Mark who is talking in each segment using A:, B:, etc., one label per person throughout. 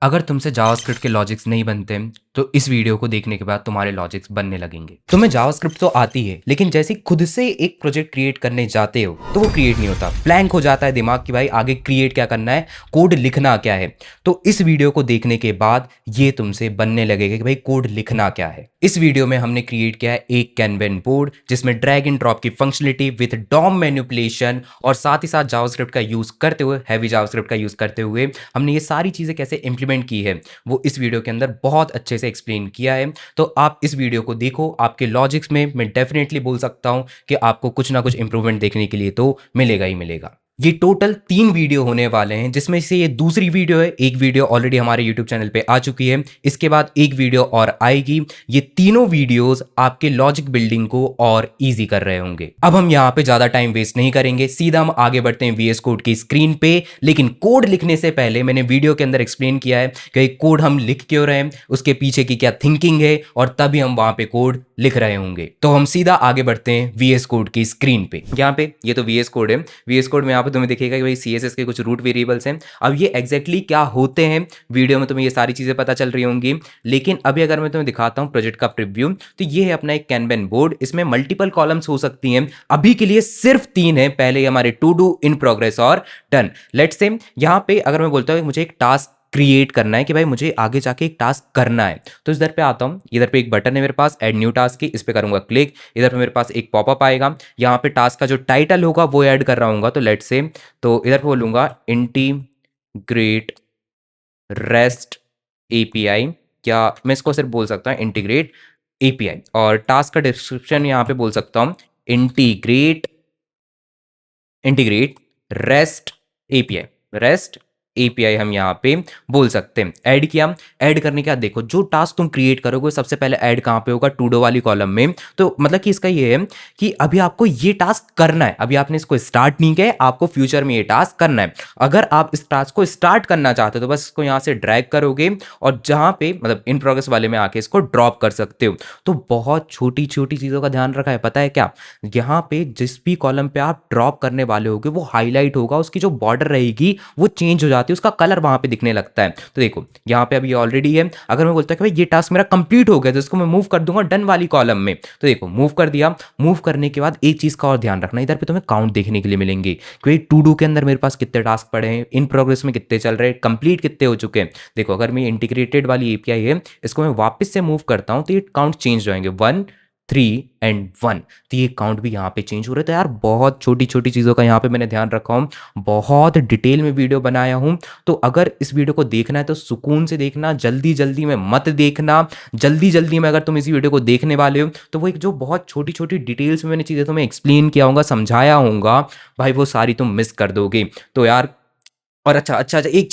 A: अगर तुमसे जावास्क्रिप्ट के लॉजिक्स नहीं बनते तो इस वीडियो को देखने के बाद तुम्हारे लॉजिक्स बनने लगेंगे। तुम्हें जावास्क्रिप्ट तो आती है, लेकिन जैसे खुद से एक प्रोजेक्ट क्रिएट करने जाते हो तो वो क्रिएट नहीं होता। ब्लैंक हो जाता है दिमाग कि भाई आगे क्रिएट क्या करना है, कोड लिखना क्या है। तो इस वीडियो को देखने के बाद ये तुमसे बनने लगेगा कि भाई कोड लिखना क्या है। इस वीडियो में हमने क्रिएट किया है एक कैनवन बोर्ड जिसमें ड्रैग एंड ड्रॉप की फंक्शनलिटी विद डॉम मैनिपुलेशन और साथ ही साथ जावास्क्रिप्ट का यूज करते हुए, हैवी जावास्क्रिप्ट का यूज करते हुए हमने ये सारी चीजें कैसे इंप्लीमेंट की है वो इस वीडियो के अंदर बहुत अच्छे से एक्सप्लेन किया है। तो आप इस वीडियो को देखो, आपके लॉजिक्स में मैं डेफिनेटली बोल सकता हूं कि आपको कुछ ना कुछ इंप्रूवमेंट देखने के लिए तो मिलेगा ही मिलेगा। ये टोटल 3 वीडियो होने वाले हैं, जिसमें से ये दूसरी वीडियो है। एक वीडियो ऑलरेडी हमारे यूट्यूब चैनल पे आ चुकी है, इसके बाद एक वीडियो और आएगी। ये तीनों वीडियोस आपके लॉजिक बिल्डिंग को और इजी कर रहे होंगे। अब हम यहाँ पे ज्यादा टाइम वेस्ट नहीं करेंगे, सीधा हम आगे बढ़ते हैं VS कोड की स्क्रीन पे। लेकिन कोड लिखने से पहले मैंने वीडियो के अंदर एक्सप्लेन किया है कि कोड हम लिख क्यों रहे हैं, उसके पीछे की क्या थिंकिंग है, और तभी हम वहां पे कोड लिख रहे होंगे। तो हम सीधा आगे बढ़ते हैं VS कोड की स्क्रीन पे। यहाँ पे ये तो VS कोड है। VS कोड में यहाँ पे तुम्हें दिखेगा कि भाई CSS के कुछ रूट वेरिएबल्स हैं। अब ये एग्जैक्टली क्या होते हैं, वीडियो में तुम्हें ये सारी चीजें पता चल रही होंगी। लेकिन अभी अगर मैं तुम्हें दिखाता हूँ प्रोजेक्ट का प्रीव्यू, तो ये है अपना एक कैनवन बोर्ड। इसमें मल्टीपल कॉलम्स हो सकती हैं, अभी के लिए सिर्फ 3 है। पहले हमारे टू डू, इन प्रोग्रेस और डन। लेट्स से यहाँ पे अगर मैं बोलता हूँ मुझे एक टास्क क्रिएट करना है कि भाई मुझे आगे जाके एक टास्क करना है, तो इधर पे आता हूं। इधर पे एक बटन है मेरे पास, ऐड न्यू टास्क की, इस पे करूंगा क्लिक। इधर पे मेरे पास एक पॉपअप आएगा, यहाँ पे टास्क का जो टाइटल होगा वो ऐड कर रहा हूँ। तो लेट्स से, तो इधर पे बोलूंगा इंटीग्रेट रेस्ट एपीआई, क्या मैं इसको सिर्फ बोल सकता हूँ इंटीग्रेट एपीआई। और टास्क का डिस्क्रिप्शन यहाँ पे बोल सकता हूँ integrate integrate rest API. Rest API हम यहाँ पे बोल सकते हैं। ऐड किया, ऐड करने के बाद देखो जो टास्क तुम क्रिएट करोगे सबसे पहले ऐड कहाँ पे होगा, टू डू वाली कॉलम में। तो मतलब कि इसका ये है कि अभी आपको ये टास्क करना है, अभी आपने इसको स्टार्ट नहीं किया, आपको फ्यूचर में ये टास्क करना है। अगर आप इस टास्क को स्टार्ट करना चाहते हो तो बस इसको यहाँ से ड्रैग करोगे और जहाँ पे मतलब इन प्रोग्रेस वाले में आके इसको ड्रॉप कर सकते हो। तो बहुत छोटी छोटी चीज़ों का ध्यान रखा है, पता है क्या, यहाँ पे जिस भी कॉलम पे आप ड्रॉप करने वाले होगे वो हाईलाइट होगा, उसकी जो बॉर्डर रहेगी वो चेंज हो जाती है, उसका कलर वहां पे दिखने लगता है। तो देखो यहाँ पे अभी ऑलरेडी है। अगर मैं बोलता हूँ कि भाई ये टास्क मेरा कंप्लीट हो गया तो इसको मैं मूव कर दूंगा डन वाली कॉलम में। तो देखो मूव कर दिया। मूव करने के बाद एक चीज का और ध्यान रखना, इधर पे तुम्हें काउंट देखने के लिए मिलेंगे कि टू डू के अंदर मेरे पास कितने टास्क पड़े हैं, इन प्रोग्रेस में कितने चल रहे हैं, कंप्लीट कितने हो चुके हैं। देखो अगर मैं इंटीग्रेटेड वाली एपीआई है, इसको मैं वापस से मूव करता हूँ तो ये काउंट चेंज हो जाएंगे, 1 3 एंड 1। तो ये काउंट भी यहाँ पे चेंज हो रहा है। तो यार बहुत छोटी छोटी चीज़ों का यहाँ पे मैंने ध्यान रखा हूँ, बहुत डिटेल में वीडियो बनाया हूँ। तो अगर इस वीडियो को देखना है तो सुकून से देखना, जल्दी जल्दी में मत देखना। जल्दी जल्दी में अगर तुम इस वीडियो को देखने वाले हो तो वो एक जो बहुत छोटी छोटी डिटेल्स में मैंने चीज़ें तुम्हें एक्सप्लेन किया होगा, समझाया होगा, भाई वो सारी तुम मिस कर दोगे। तो यार और अच्छा, एक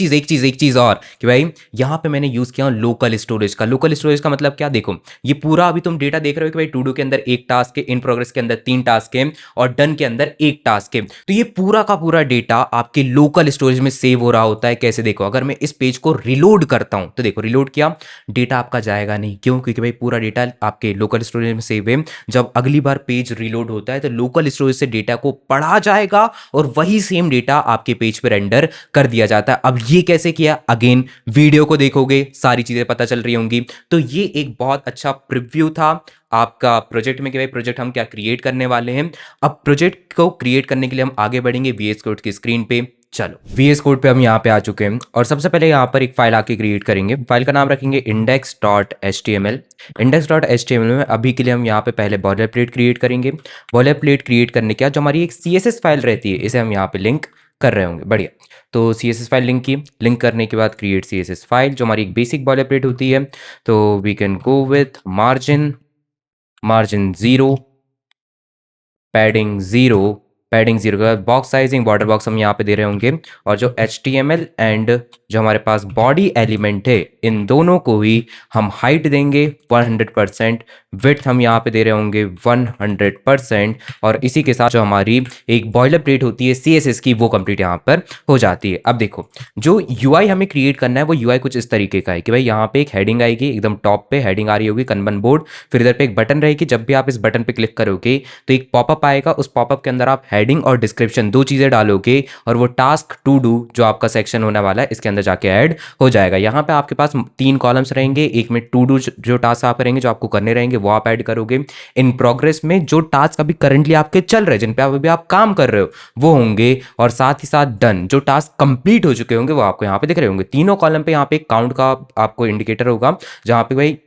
A: चीज और कि भाई यहाँ पे मैंने यूज किया लोकल स्टोरेज का। लोकल स्टोरेज का मतलब क्या, देखो ये पूरा अभी तुम डेटा देख रहे हो कि भाई टू डू के अंदर एक टास्क है, इन प्रोग्रेस के अंदर 3 टास्क है और डन के अंदर एक टास्क है। तो ये पूरा का पूरा डेटा आपके लोकल स्टोरेज में सेव हो रहा होता है। कैसे, देखो अगर मैं इस पेज को रिलोड करता हूं तो देखो रिलोड किया, डेटा आपका जाएगा नहीं। क्यों, क्योंकि भाई पूरा डेटा आपके लोकल स्टोरेज में सेव है। जब अगली बार पेज रिलोड होता है तो लोकल स्टोरेज से डेटा को पढ़ा जाएगा और वही सेम डेटा आपके पेज पर रेंडर कर दिया जाता है। अब ये कैसे किया, अगेन वीडियो को देखोगे सारी चीजें पता चल रही होंगी। तो ये एक बहुत अच्छा प्रीव्यू था आपका प्रोजेक्ट में कि भाई प्रोजेक्ट हम क्या क्रिएट करने वाले हैं। अब प्रोजेक्ट को क्रिएट करने के लिए हम आगे बढ़ेंगे VS कोड की स्क्रीन पे। चलो VS कोड पे हम यहाँ पे आ चुके हैं और सबसे पहले यहाँ पर एक फाइल आके क्रिएट करेंगे। फाइल का नाम रखेंगे index.html। index.html में अभी के लिए हम यहाँ पे पहले बॉयलर प्लेट क्रिएट करेंगे। बॉयलर प्लेट क्रिएट करने के बाद जो हमारी एक CSS फाइल रहती है इसे हम यहाँ पे लिंक कर रहे होंगे। बढ़िया, तो CSS फाइल लिंक की, लिंक करने के बाद क्रिएट CSS फाइल जो हमारी एक बेसिक बॉयलरप्लेट होती है। तो we can go with margin 0, padding 0, padding 0 के बाद बॉक्स साइजिंग, बॉर्डर बॉक्स हम यहाँ पे दे रहे होंगे। और जो HTML एंड जो हमारे पास बॉडी एलिमेंट है इन दोनों को ही हम हाइट देंगे 100% विड्थ हम यहाँ पे दे रहे होंगे 100%, और इसी के साथ जो हमारी एक बॉयलर प्लेट होती है CSS की वो कंप्लीट यहाँ पर हो जाती है। अब देखो जो UI हमें क्रिएट करना है वो UI कुछ इस तरीके का है कि भाई यहाँ पे एक हेडिंग आएगी, एकदम टॉप पे हेडिंग आ रही होगी कनबन बोर्ड, फिर इधर पे एक बटन रहेगी, जब भी आप इस बटन पे क्लिक करोगे तो एक पॉपअप आएगा, उस पॉपअप के अंदर आप हेडिंग और डिस्क्रिप्शन दो चीज़ें डालोगे और वो टास्क टू डू जो आपका सेक्शन होने वाला है इसके अंदर जाके ऐड हो जाएगा। यहाँ पे आपके पास 3 कॉलम्स रहेंगे, एक में टू डू जो टास्क आप करेंगे जो आपको करने रहेंगे वो आप ऐड करोगे, इन प्रोग्रेस में जो टास्क अभी करंटली आपके चल रहे हैं जिन पे अभी आप काम कर रहे हो वो होंगे, और साथ ही साथ डन जो टास्क कंप्लीट हो चुके होंगे वो आपको यहाँ पे दिख रहे होंगे। तीनों कॉलम पे यहाँ पे एक काउंट का आपको इंडिकेटर होगा जहाँ पे भाई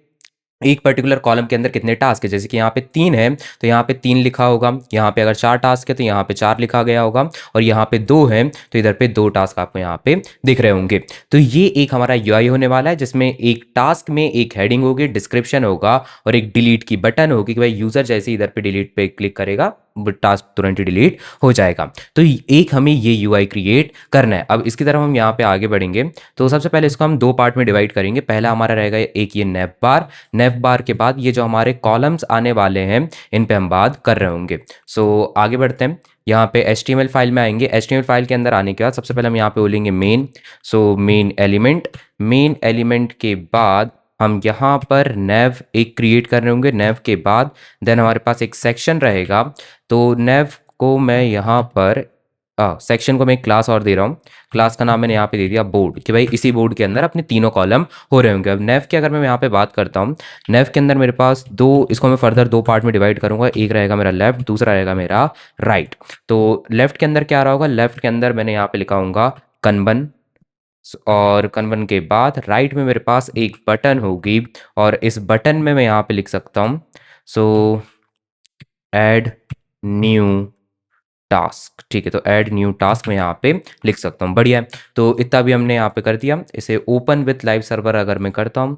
A: एक पर्टिकुलर कॉलम के अंदर कितने टास्क है, जैसे कि यहाँ पे 3 है तो यहाँ पे 3 लिखा होगा, यहाँ पे अगर 4 टास्क है तो यहाँ पे 4 लिखा गया होगा, और यहाँ पे 2 है तो इधर पे 2 टास्क आपको यहाँ पे दिख रहे होंगे। तो ये एक हमारा UI होने वाला है जिसमें एक टास्क में एक हेडिंग होगी, डिस्क्रिप्शन होगा और एक डिलीट की बटन होगी कि भाई यूजर जैसे इधर पे डिलीट पे क्लिक करेगा टास्क तुरंत ही डिलीट हो जाएगा। तो एक हमें ये UI क्रिएट करना है। अब इसकी तरफ हम यहाँ पे आगे बढ़ेंगे तो सबसे पहले इसको हम 2 पार्ट में डिवाइड करेंगे। पहला हमारा रहेगा एक ये नैव बार, नैव बार के बाद ये जो हमारे कॉलम्स आने वाले हैं इन पे हम बात कर रहे होंगे। सो आगे बढ़ते हैं, यहाँ पे HTML फाइल में आएंगे। HTML फाइल के अंदर आने के बाद सबसे पहले हम यहाँ पे बोलेंगे main, so main element, main element के बाद हम यहाँ पर नैव एक क्रिएट कर रहे होंगे, नैव के बाद देन हमारे पास एक सेक्शन रहेगा, तो नैव को मैं यहाँ पर सेक्शन को मैं एक क्लास और दे रहा हूँ, क्लास का नाम मैंने यहाँ पे दे दिया बोर्ड, कि भाई इसी बोर्ड के अंदर अपने तीनों कॉलम हो रहे होंगे। अब नेव की अगर मैं यहाँ पे बात करता हूँ, नेव के अंदर मेरे पास इसको मैं फर्दर 2 पार्ट में डिवाइड करूंगा, एक रहेगा मेरा लेफ्ट, दूसरा रहेगा मेरा राइट। तो लेफ्ट के अंदर क्या रहा होगा, लेफ्ट के अंदर मैंने यहाँ पे लिखा होगा कनबन, और कनबन के बाद राइट में मेरे पास एक बटन होगी, और इस बटन में मैं यहाँ पे लिख सकता हूँ सो ऐड न्यू टास्क। ठीक है, तो ऐड न्यू टास्क मैं यहाँ पे लिख सकता हूँ। बढ़िया है, तो इतना भी हमने यहाँ पे कर दिया। इसे ओपन विथ लाइव सर्वर अगर मैं करता हूँ,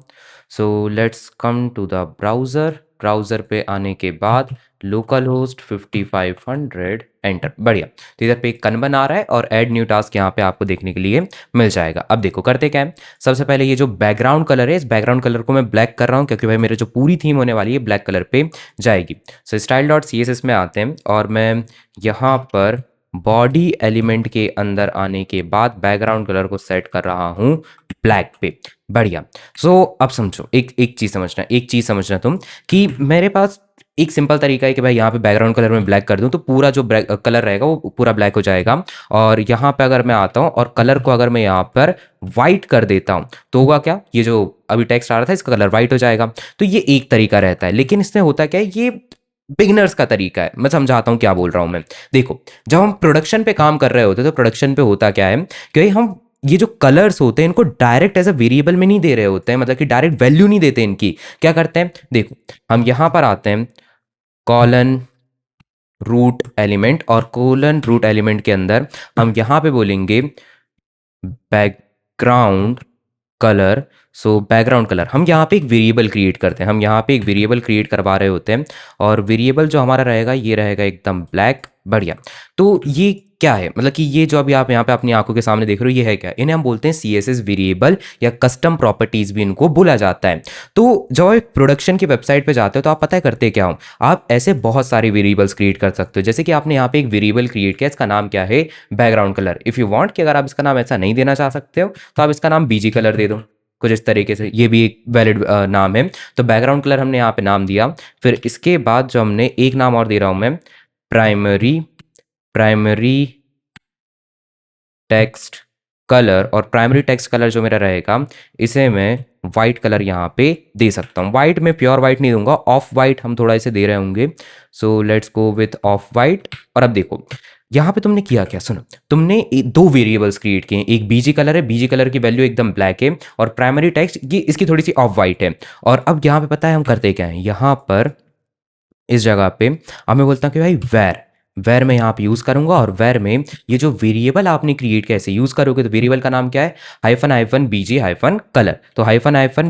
A: so let's come to the browser, browser पे आने के बाद लोकल होस्ट 5500 एंटर। बढ़िया, तो इधर पे एक कनबन आ रहा है और ऐड न्यू टास्क यहाँ पे आपको देखने के लिए मिल जाएगा। अब देखो करते क्या है, सबसे पहले ये जो बैकग्राउंड कलर है इस बैकग्राउंड कलर को मैं ब्लैक कर रहा हूँ क्योंकि भाई मेरे जो पूरी थीम होने वाली है ब्लैक कलर पे जाएगी। सो style.css में आते हैं और मैं यहाँ पर बॉडी एलिमेंट के अंदर आने के बाद बैकग्राउंड कलर को सेट कर रहा हूँ ब्लैक पे। बढ़िया, सो अब समझो एक चीज समझना तुम, कि मेरे पास एक सिंपल तरीका है कि भाई यहाँ पे बैकग्राउंड कलर में ब्लैक कर दूं तो पूरा जो कलर रहेगा वो पूरा ब्लैक हो जाएगा, और यहाँ पे अगर मैं आता हूँ और कलर को अगर मैं यहाँ पर वाइट कर देता हूँ तो होगा क्या, ये जो अभी टेक्स्ट आ रहा था इसका कलर वाइट हो जाएगा। तो ये एक तरीका रहता है, लेकिन इसमें होता क्या है, ये बिगनर्स का तरीका है। मैं समझाता हूँ क्या बोल रहा हूँ मैं। देखो जब हम प्रोडक्शन पे काम कर रहे होते हैं तो प्रोडक्शन पे होता क्या है कि हम ये जो कलर्स होते हैं इनको डायरेक्ट एज अ वेरिएबल में नहीं दे रहे होते हैं, मतलब कि डायरेक्ट वैल्यू नहीं देते इनकी। क्या करते हैं, देखो हम यहाँ पर आते हैं कॉलन रूट एलिमेंट, और कॉलन रूट एलिमेंट के अंदर हम यहाँ पे बोलेंगे बैकग्राउंड कलर। सो बैकग्राउंड कलर हम यहाँ पे एक वेरिएबल क्रिएट करते हैं, हम यहाँ पे एक वेरिएबल क्रिएट करवा रहे होते हैं, और वेरिएबल जो हमारा रहेगा ये रहेगा एकदम ब्लैक। बढ़िया, तो ये क्या है, मतलब कि ये जो अभी आप यहाँ पे अपनी आंखों के सामने देख रहे हो ये है क्या, इन्हें हम बोलते हैं CSS वेरिएबल या कस्टम प्रॉपर्टीज भी इनको बोला जाता है। तो जब आप एक प्रोडक्शन की वेबसाइट पे जाते हो तो आप पता है करते क्या हो, आप ऐसे बहुत सारे वेरिएबल्स क्रिएट कर सकते हो। जैसे कि आपने यहाँ पे एक वेरिएबल क्रिएट किया, इसका नाम क्या है, background colour. If you want कि अगर आप इसका नाम ऐसा नहीं देना चाह सकते हो तो आप इसका नाम BG कलर दे दो, कुछ इस तरीके से, ये भी एक वैलिड नाम है। तो बैकग्राउंड कलर हमने यहाँ पे नाम दिया, फिर इसके बाद जो हमने एक नाम और दे रहा हूँ मैं, प्राइमरी टेक्स्ट कलर, और प्राइमरी टेक्स्ट कलर जो मेरा रहेगा इसे मैं वाइट कलर यहाँ पे दे सकता हूँ। वाइट में प्योर वाइट नहीं दूंगा, ऑफ वाइट हम थोड़ा इसे दे रहे होंगे। So let's go width of white. और अब देखो यहाँ पे तुमने किया क्या, सुनो, तुमने 2 वेरिएबल्स क्रिएट किए, एक BG कलर है, BG कलर की वैल्यू एकदम ब्लैक है, और प्राइमरी टेक्स्ट ये इसकी थोड़ी सी ऑफ वाइट है। और अब यहाँ पे पता है हम करते क्या है, यहाँ पर इस जगह पे मैं बोलता हूँ कि भाई वेर मैं यहाँ पे यूज़ करूँगा, और वेर में ये जो वेरिएबल आपने क्रिएट कैसे यूज़ करोगे, तो वेरिएबल का नाम क्या है, -BG-कलर। तो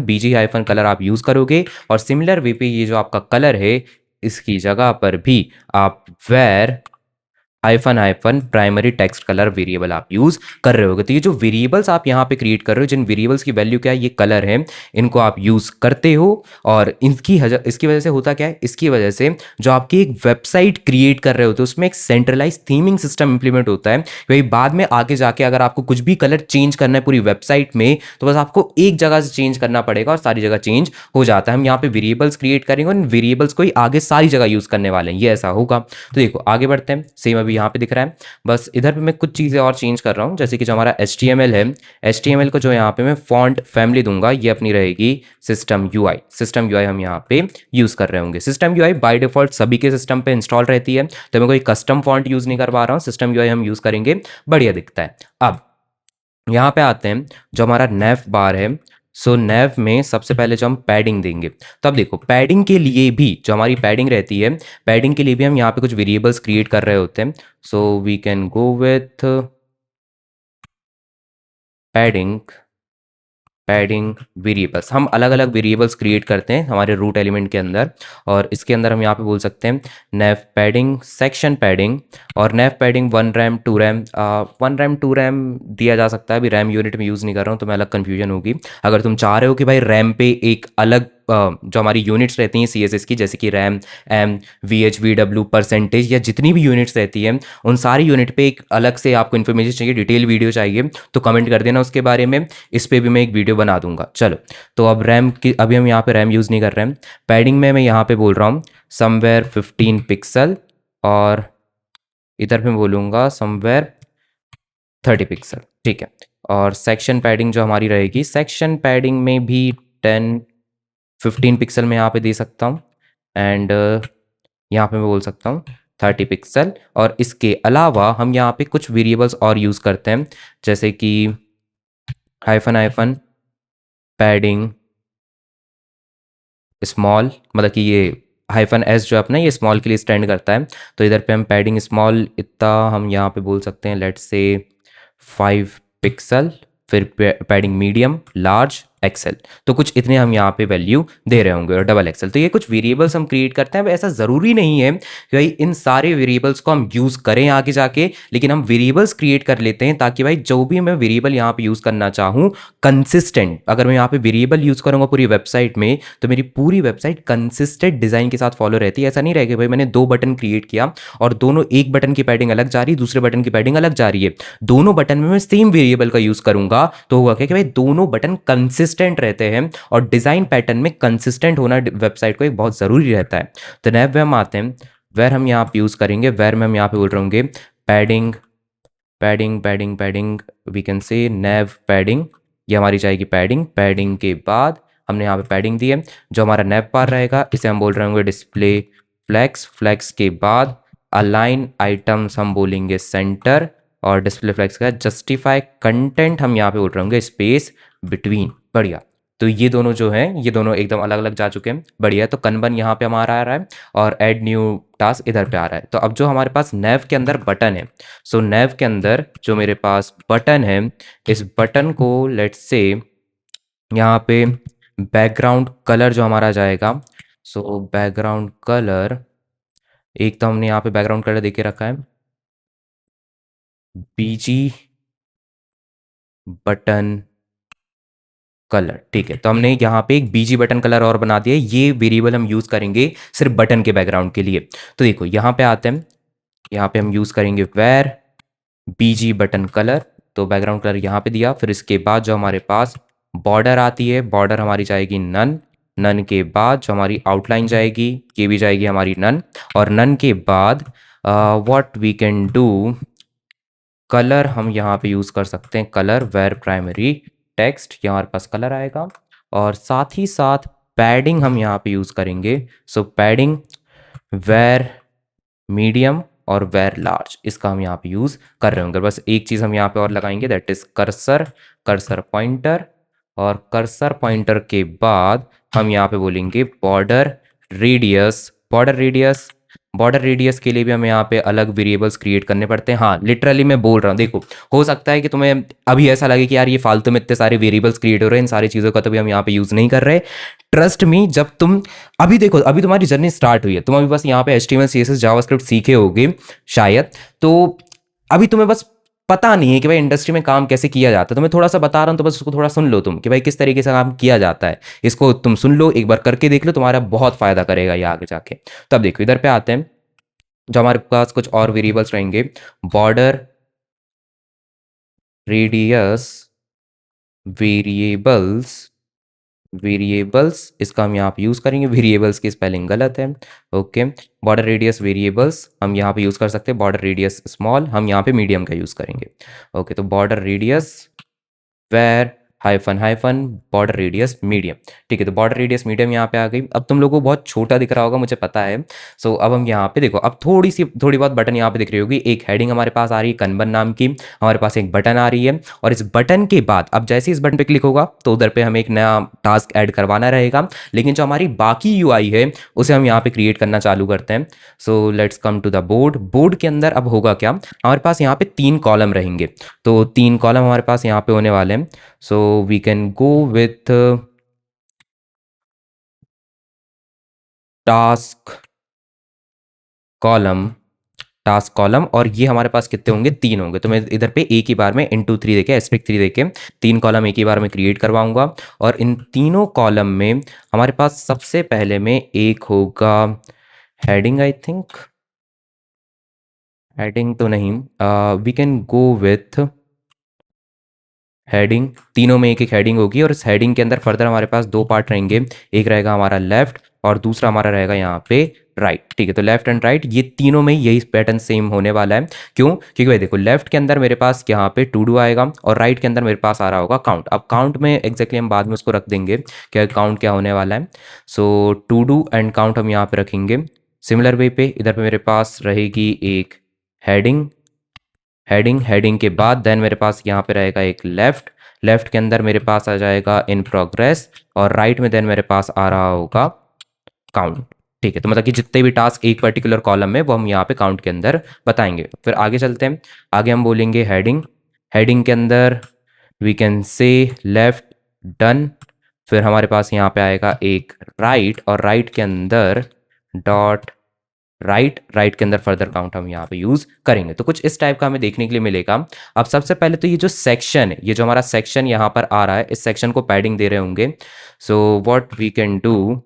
A: -BG-कलर आप यूज़ करोगे, और सिमिलर वे पे ये जो आपका कलर है इसकी जगह पर भी आप var hyphen hyphen primary text colour variable आप यूज कर रहे होगे। तो ये जो वेरिएबल्स आप यहाँ पे क्रिएट कर रहे हो, जिन वेरिएबल्स की वैल्यू क्या है, ये कलर है, इनको आप यूज करते हो। और इसकी वजह से होता क्या है, इसकी वजह से जो आपकी एक वेबसाइट क्रिएट कर रहे होते हो उसमें एक सेंट्रलाइज थीमिंग सिस्टम इंप्लीमेंट होता है। वही बाद में आगे जाके अगर आपको कुछ भी कलर चेंज करना है पूरी वेबसाइट में, तो बस आपको एक जगह से चेंज करना पड़ेगा और सारी जगह चेंज हो जाता है। हम यहाँ पे वेरिएबल्स क्रिएट करेंगे और इन वेरिएबल्स को ही आगे सारी जगह यूज करने वाले हैं, ये ऐसा होगा। तो देखो आगे बढ़ते हैं, सेम अभी यहाँ पे दिख रहा है, बस इधर पे मैं कुछ चीज़ें और चेंज कर रहा हूँ। जैसे कि जो हमारा HTML है, HTML को जो यहाँ पे मैं फॉन्ट फैमिली दूंगा, ये अपनी रहेगी सिस्टम UI। सिस्टम UI हम यहाँ पे यूज़ कर रहे होंगे। सिस्टम UI बाय डिफॉल्ट सभी के सिस्टम पे इंस्टॉल रहती है, तो मैं कोई कस्टम फॉन्ट यूज़ नहीं कर पा रहा हूँ, सिस्टम UI हम यूज़ करेंगे, बढ़िया दिखता है। अब यहाँ पे आते हैं, जो हमारा नेव बार है, सो नेव में सबसे पहले जो हम पैडिंग देंगे, तो अब देखो पैडिंग के लिए भी जो हमारी पैडिंग रहती है, पैडिंग के लिए भी हम यहाँ पे कुछ वेरिएबल्स क्रिएट कर रहे होते हैं। So we can go with padding, padding variables. हम अलग अलग वेरिएबल्स क्रिएट करते हैं हमारे रूट एलिमेंट के अंदर, और इसके अंदर हम यहाँ पे बोल सकते हैं नेव पैडिंग, सेक्शन पैडिंग, और nav padding 1 RAM 2 RAM, 1 RAM 2 RAM दिया जा सकता है। अभी रैम यूनिट में यूज़ नहीं कर रहा हूँ तो मैं अलग कन्फ्यूजन होगी। अगर तुम चाह रहे हो कि भाई रैम पे एक अलग जो हमारी यूनिट्स रहती हैं CSS की, जैसे कि rem, em, VH, VW, percentage, या जितनी भी यूनिट्स रहती हैं, उन सारी यूनिट पे एक अलग से आपको इन्फॉर्मेशन चाहिए, डिटेल वीडियो चाहिए, तो कमेंट कर देना उसके बारे में, इस पे भी मैं एक वीडियो बना दूंगा। चलो, तो अब रैम की, अभी हम यहाँ पे रैम यूज़ नहीं कर रहे हैं। पैडिंग में मैं यहाँ पे बोल रहा हूँ समवेयर 15 पिक्सल, और इधर मैं बोलूँगा समवेयर 30 पिक्सल, ठीक है। और सेक्शन पैडिंग जो हमारी रहेगी, सेक्शन पैडिंग में भी 15 पिक्सल में यहाँ पे दे सकता हूँ, एंड यहाँ पे मैं बोल सकता हूँ 30 पिक्सल। और इसके अलावा हम यहाँ पे कुछ वेरिएबल्स और यूज़ करते हैं, जैसे कि हाइफन हाइफन पैडिंग स्मॉल, मतलब कि ये हाइफन S जो है अपना, ये स्मॉल के लिए स्टैंड करता है। तो इधर पे हम पैडिंग स्मॉल इतना हम यहाँ पे बोल सकते हैं, लेट्स से 5 पिक्सल, फिर पैडिंग मीडियम, लार्ज, एक्सेल, तो कुछ इतने हम यहाँ पे वैल्यू दे रहे होंगे, और डबल एक्सेल। तो ये कुछ वेरिएबल्स हम क्रिएट करते हैं। अब ऐसा ज़रूरी नहीं है कि भाई इन सारे वेरिएबल्स को हम यूज़ करें आगे जाके, लेकिन हम वेरिएबल्स क्रिएट कर लेते हैं ताकि भाई जो भी मैं वेरिएबल यहाँ पे यूज़ करना चाहूँ, कंसिस्टेंट, अगर मैं यहाँ पे वेरिएबल यूज़ करूँगा पूरी वेबसाइट में, तो मेरी पूरी वेबसाइट कंसिस्टेंट डिज़ाइन के साथ फॉलो रहती है। ऐसा नहीं रहेगा भाई मैंने 2 बटन क्रिएट किया और दोनों, एक बटन की पैडिंग अलग जा रही है, दूसरे बटन की पैडिंग अलग जा रही है, दोनों बटन में मैं सेम वेरिएबल का यूज़ करूँगा, तो होगा क्या कि भाई दोनों बटन कंसिस्टेंट रहते हैं, और डिज़ाइन पैटर्न में कंसिस्टेंट होना वेबसाइट को एक बहुत ज़रूरी रहता है। तो नैव में हम आते हैं, वेर हम यहाँ पे यूज़ करेंगे, वेर में हम यहाँ पे बोल रहे होंगे padding, padding padding padding, we can say nav padding, ये हमारी जाएगी पैडिंग। पैडिंग के बाद हमने यहाँ पे पैडिंग दी है। जो हमारा नैव बार रहेगा, इसे हम बोल रहे होंगे डिस्प्ले फ्लेक्स, फ्लेक्स के बाद अलाइन आइटम्स हम बोलेंगे सेंटर, और डिस्प्ले फ्लेक्स का जस्टिफाई कंटेंट हम यहाँ पे बोल रहे होंगे स्पेस बिटवीन, बढ़िया। तो ये दोनों जो हैं, ये दोनों एकदम अलग अलग जा चुके हैं, बढ़िया। तो कनबन यहाँ पे हमारा आ रहा है, और ऐड न्यू टास्क इधर पे आ रहा है। तो अब जो हमारे पास नैव के अंदर बटन है, सो नैव के अंदर जो मेरे पास बटन है, इस बटन को लेट्स से यहाँ पे बैकग्राउंड कलर जो हमारा जाएगा, सो बैकग्राउंड कलर, एक तो हमने यहाँ पे बैकग्राउंड कलर देके रखा है BG बटन कलर, ठीक है। तो हमने यहाँ पे एक BG बटन कलर और बना दिया, ये वेरिएबल हम यूज़ करेंगे सिर्फ बटन के बैकग्राउंड के लिए। तो देखो यहाँ पे आते हैं, यहाँ पे हम यूज़ करेंगे वेर BG बटन कलर, तो बैकग्राउंड कलर यहाँ पे दिया। फिर इसके बाद जो हमारे पास बॉर्डर आती है, बॉर्डर हमारी जाएगी नन, नन के बाद जो हमारी आउटलाइन जाएगी, ये भी जाएगी हमारी नन, और नन के बाद what we can do, colour हम यहाँ पे यूज़ कर सकते हैं, कलर वेर प्राइमरी टेक्स्ट, ये हमारे पास कलर आएगा। और साथ ही साथ पैडिंग हम यहाँ पे यूज़ करेंगे, सो पैडिंग वेर मीडियम और वेर लार्ज, इसका हम यहाँ पे यूज़ कर रहे होंगे। बस एक चीज़ हम यहाँ पे और लगाएंगे, that is cursor, cursor pointer, और कर्सर पॉइंटर के बाद हम यहाँ पे बोलेंगे border radius, border radius border radius के लिए भी हमें यहाँ पे अलग वेरिएबल्स क्रिएट करने पड़ते हैं। हाँ, लिटरली मैं बोल रहा हूँ, देखो हो सकता है कि तुम्हें अभी ऐसा लगे कि यार ये फालतू में इतने सारे वेरिएबल्स क्रिएट हो रहे हैं, इन सारी चीज़ों का तो भी हम यहाँ पे यूज़ नहीं कर रहे। ट्रस्ट मी, जब तुम अभी देखो, अभी तुम्हारी जर्नी स्टार्ट हुई है, तुम अभी बस यहाँ पे HTML CSS जावास्क्रिप्ट सीखे होगे शायद, तो अभी तुम्हें बस पता नहीं है कि भाई इंडस्ट्री में काम कैसे किया जाता है। तो मैं थोड़ा सा बता रहा हूँ, तो बस उसको थोड़ा सुन लो तुम कि भाई किस तरीके से काम किया जाता है। इसको तुम सुन लो, एक बार करके देख लो, तुम्हारा बहुत फायदा करेगा ये आगे जाके। तो अब देखो इधर पे आते हैं, जो हमारे पास कुछ और वेरिएबल्स रहेंगे, बॉर्डर रेडियस वेरिएबल्स। वेरिएबल्स इसका हम यहाँ पे यूज़ करेंगे, वेरिएबल्स की स्पेलिंग गलत है। ओके, बॉर्डर रेडियस वेरिएबल्स हम यहाँ पे यूज़ कर सकते हैं, बॉर्डर रेडियस स्मॉल हम यहाँ पे मीडियम का यूज़ करेंगे। ओके, तो border radius var hyphen hyphen border radius medium. ठीक है, तो बॉर्डर रेडियस मीडियम यहाँ पे आ गई। अब तुम लोगों को बहुत छोटा दिख रहा होगा, मुझे पता है। सो अब हम यहाँ पे देखो, अब थोड़ी बहुत बटन यहाँ पे दिख रही होगी। एक हेडिंग हमारे पास आ रही है कनबन नाम की, हमारे पास एक बटन आ रही है, और इस बटन के बाद अब जैसे इस बटन पे क्लिक होगा तो उधर पे हमें एक नया टास्क ऐड करवाना रहेगा। लेकिन जो हमारी बाकी यूआई है उसे हम यहाँ पे क्रिएट करना चालू करते हैं। So let's come to the board. Board के अंदर अब होगा क्या, हमारे पास यहाँ पे 3 कॉलम रहेंगे। तो 3 कॉलम हमारे पास यहाँ पे होने वाले हैं। So we can go with task column, task column, और ये हमारे पास कितने होंगे, 3 होंगे। तो मैं इधर पे एक ही बार में इंटू 3 देके एस्पेक्ट 3 देके 3 कॉलम एक ही बार में क्रिएट करवाऊंगा। और इन तीनों कॉलम में हमारे पास सबसे पहले में एक होगा हेडिंग, आई थिंक हेडिंग तो नहीं, we can go with heading. तीनों में एक एक हेडिंग होगी, और इस हेडिंग के अंदर फर्दर हमारे पास 2 पार्ट रहेंगे। एक रहेगा हमारा लेफ्ट और दूसरा हमारा रहेगा यहाँ पे राइट। ठीक है, तो लेफ्ट एंड राइट ये तीनों में यही पैटर्न सेम होने वाला है। क्यों? क्योंकि भाई देखो, लेफ्ट के अंदर मेरे पास यहाँ पे टू डू आएगा, और राइट के अंदर मेरे पास आ रहा होगा काउंट। अब काउंट में एग्जैक्टली हम बाद में उसको रख देंगे क्या काउंट क्या होने वाला है। सो टू डू एंड काउंट हम यहाँ पे रखेंगे। सिमिलर वे पे इधर पे मेरे पास रहेगी एक हेडिंग। हेडिंग के बाद देन मेरे पास यहाँ पे रहेगा एक लेफ्ट। लेफ्ट के अंदर मेरे पास आ जाएगा इन प्रोग्रेस, और राइट में देन मेरे पास आ रहा होगा काउंट। ठीक है, तो मतलब कि जितने भी टास्क एक पर्टिकुलर कॉलम में वो हम यहाँ पे काउंट के अंदर बताएंगे। फिर आगे चलते हैं, आगे हम बोलेंगे हेडिंग। हेडिंग के अंदर we can say left done. फिर हमारे पास यहाँ पे आएगा एक राइट, और राइट के अंदर डॉट राइट के अंदर फर्दर काउंट हम यहाँ पे यूज करेंगे। तो कुछ इस टाइप का हमें देखने के लिए मिलेगा। अब सबसे पहले तो ये जो सेक्शन है, ये जो हमारा सेक्शन यहाँ पर आ रहा है, इस सेक्शन को पैडिंग दे रहे होंगे। So what we can do,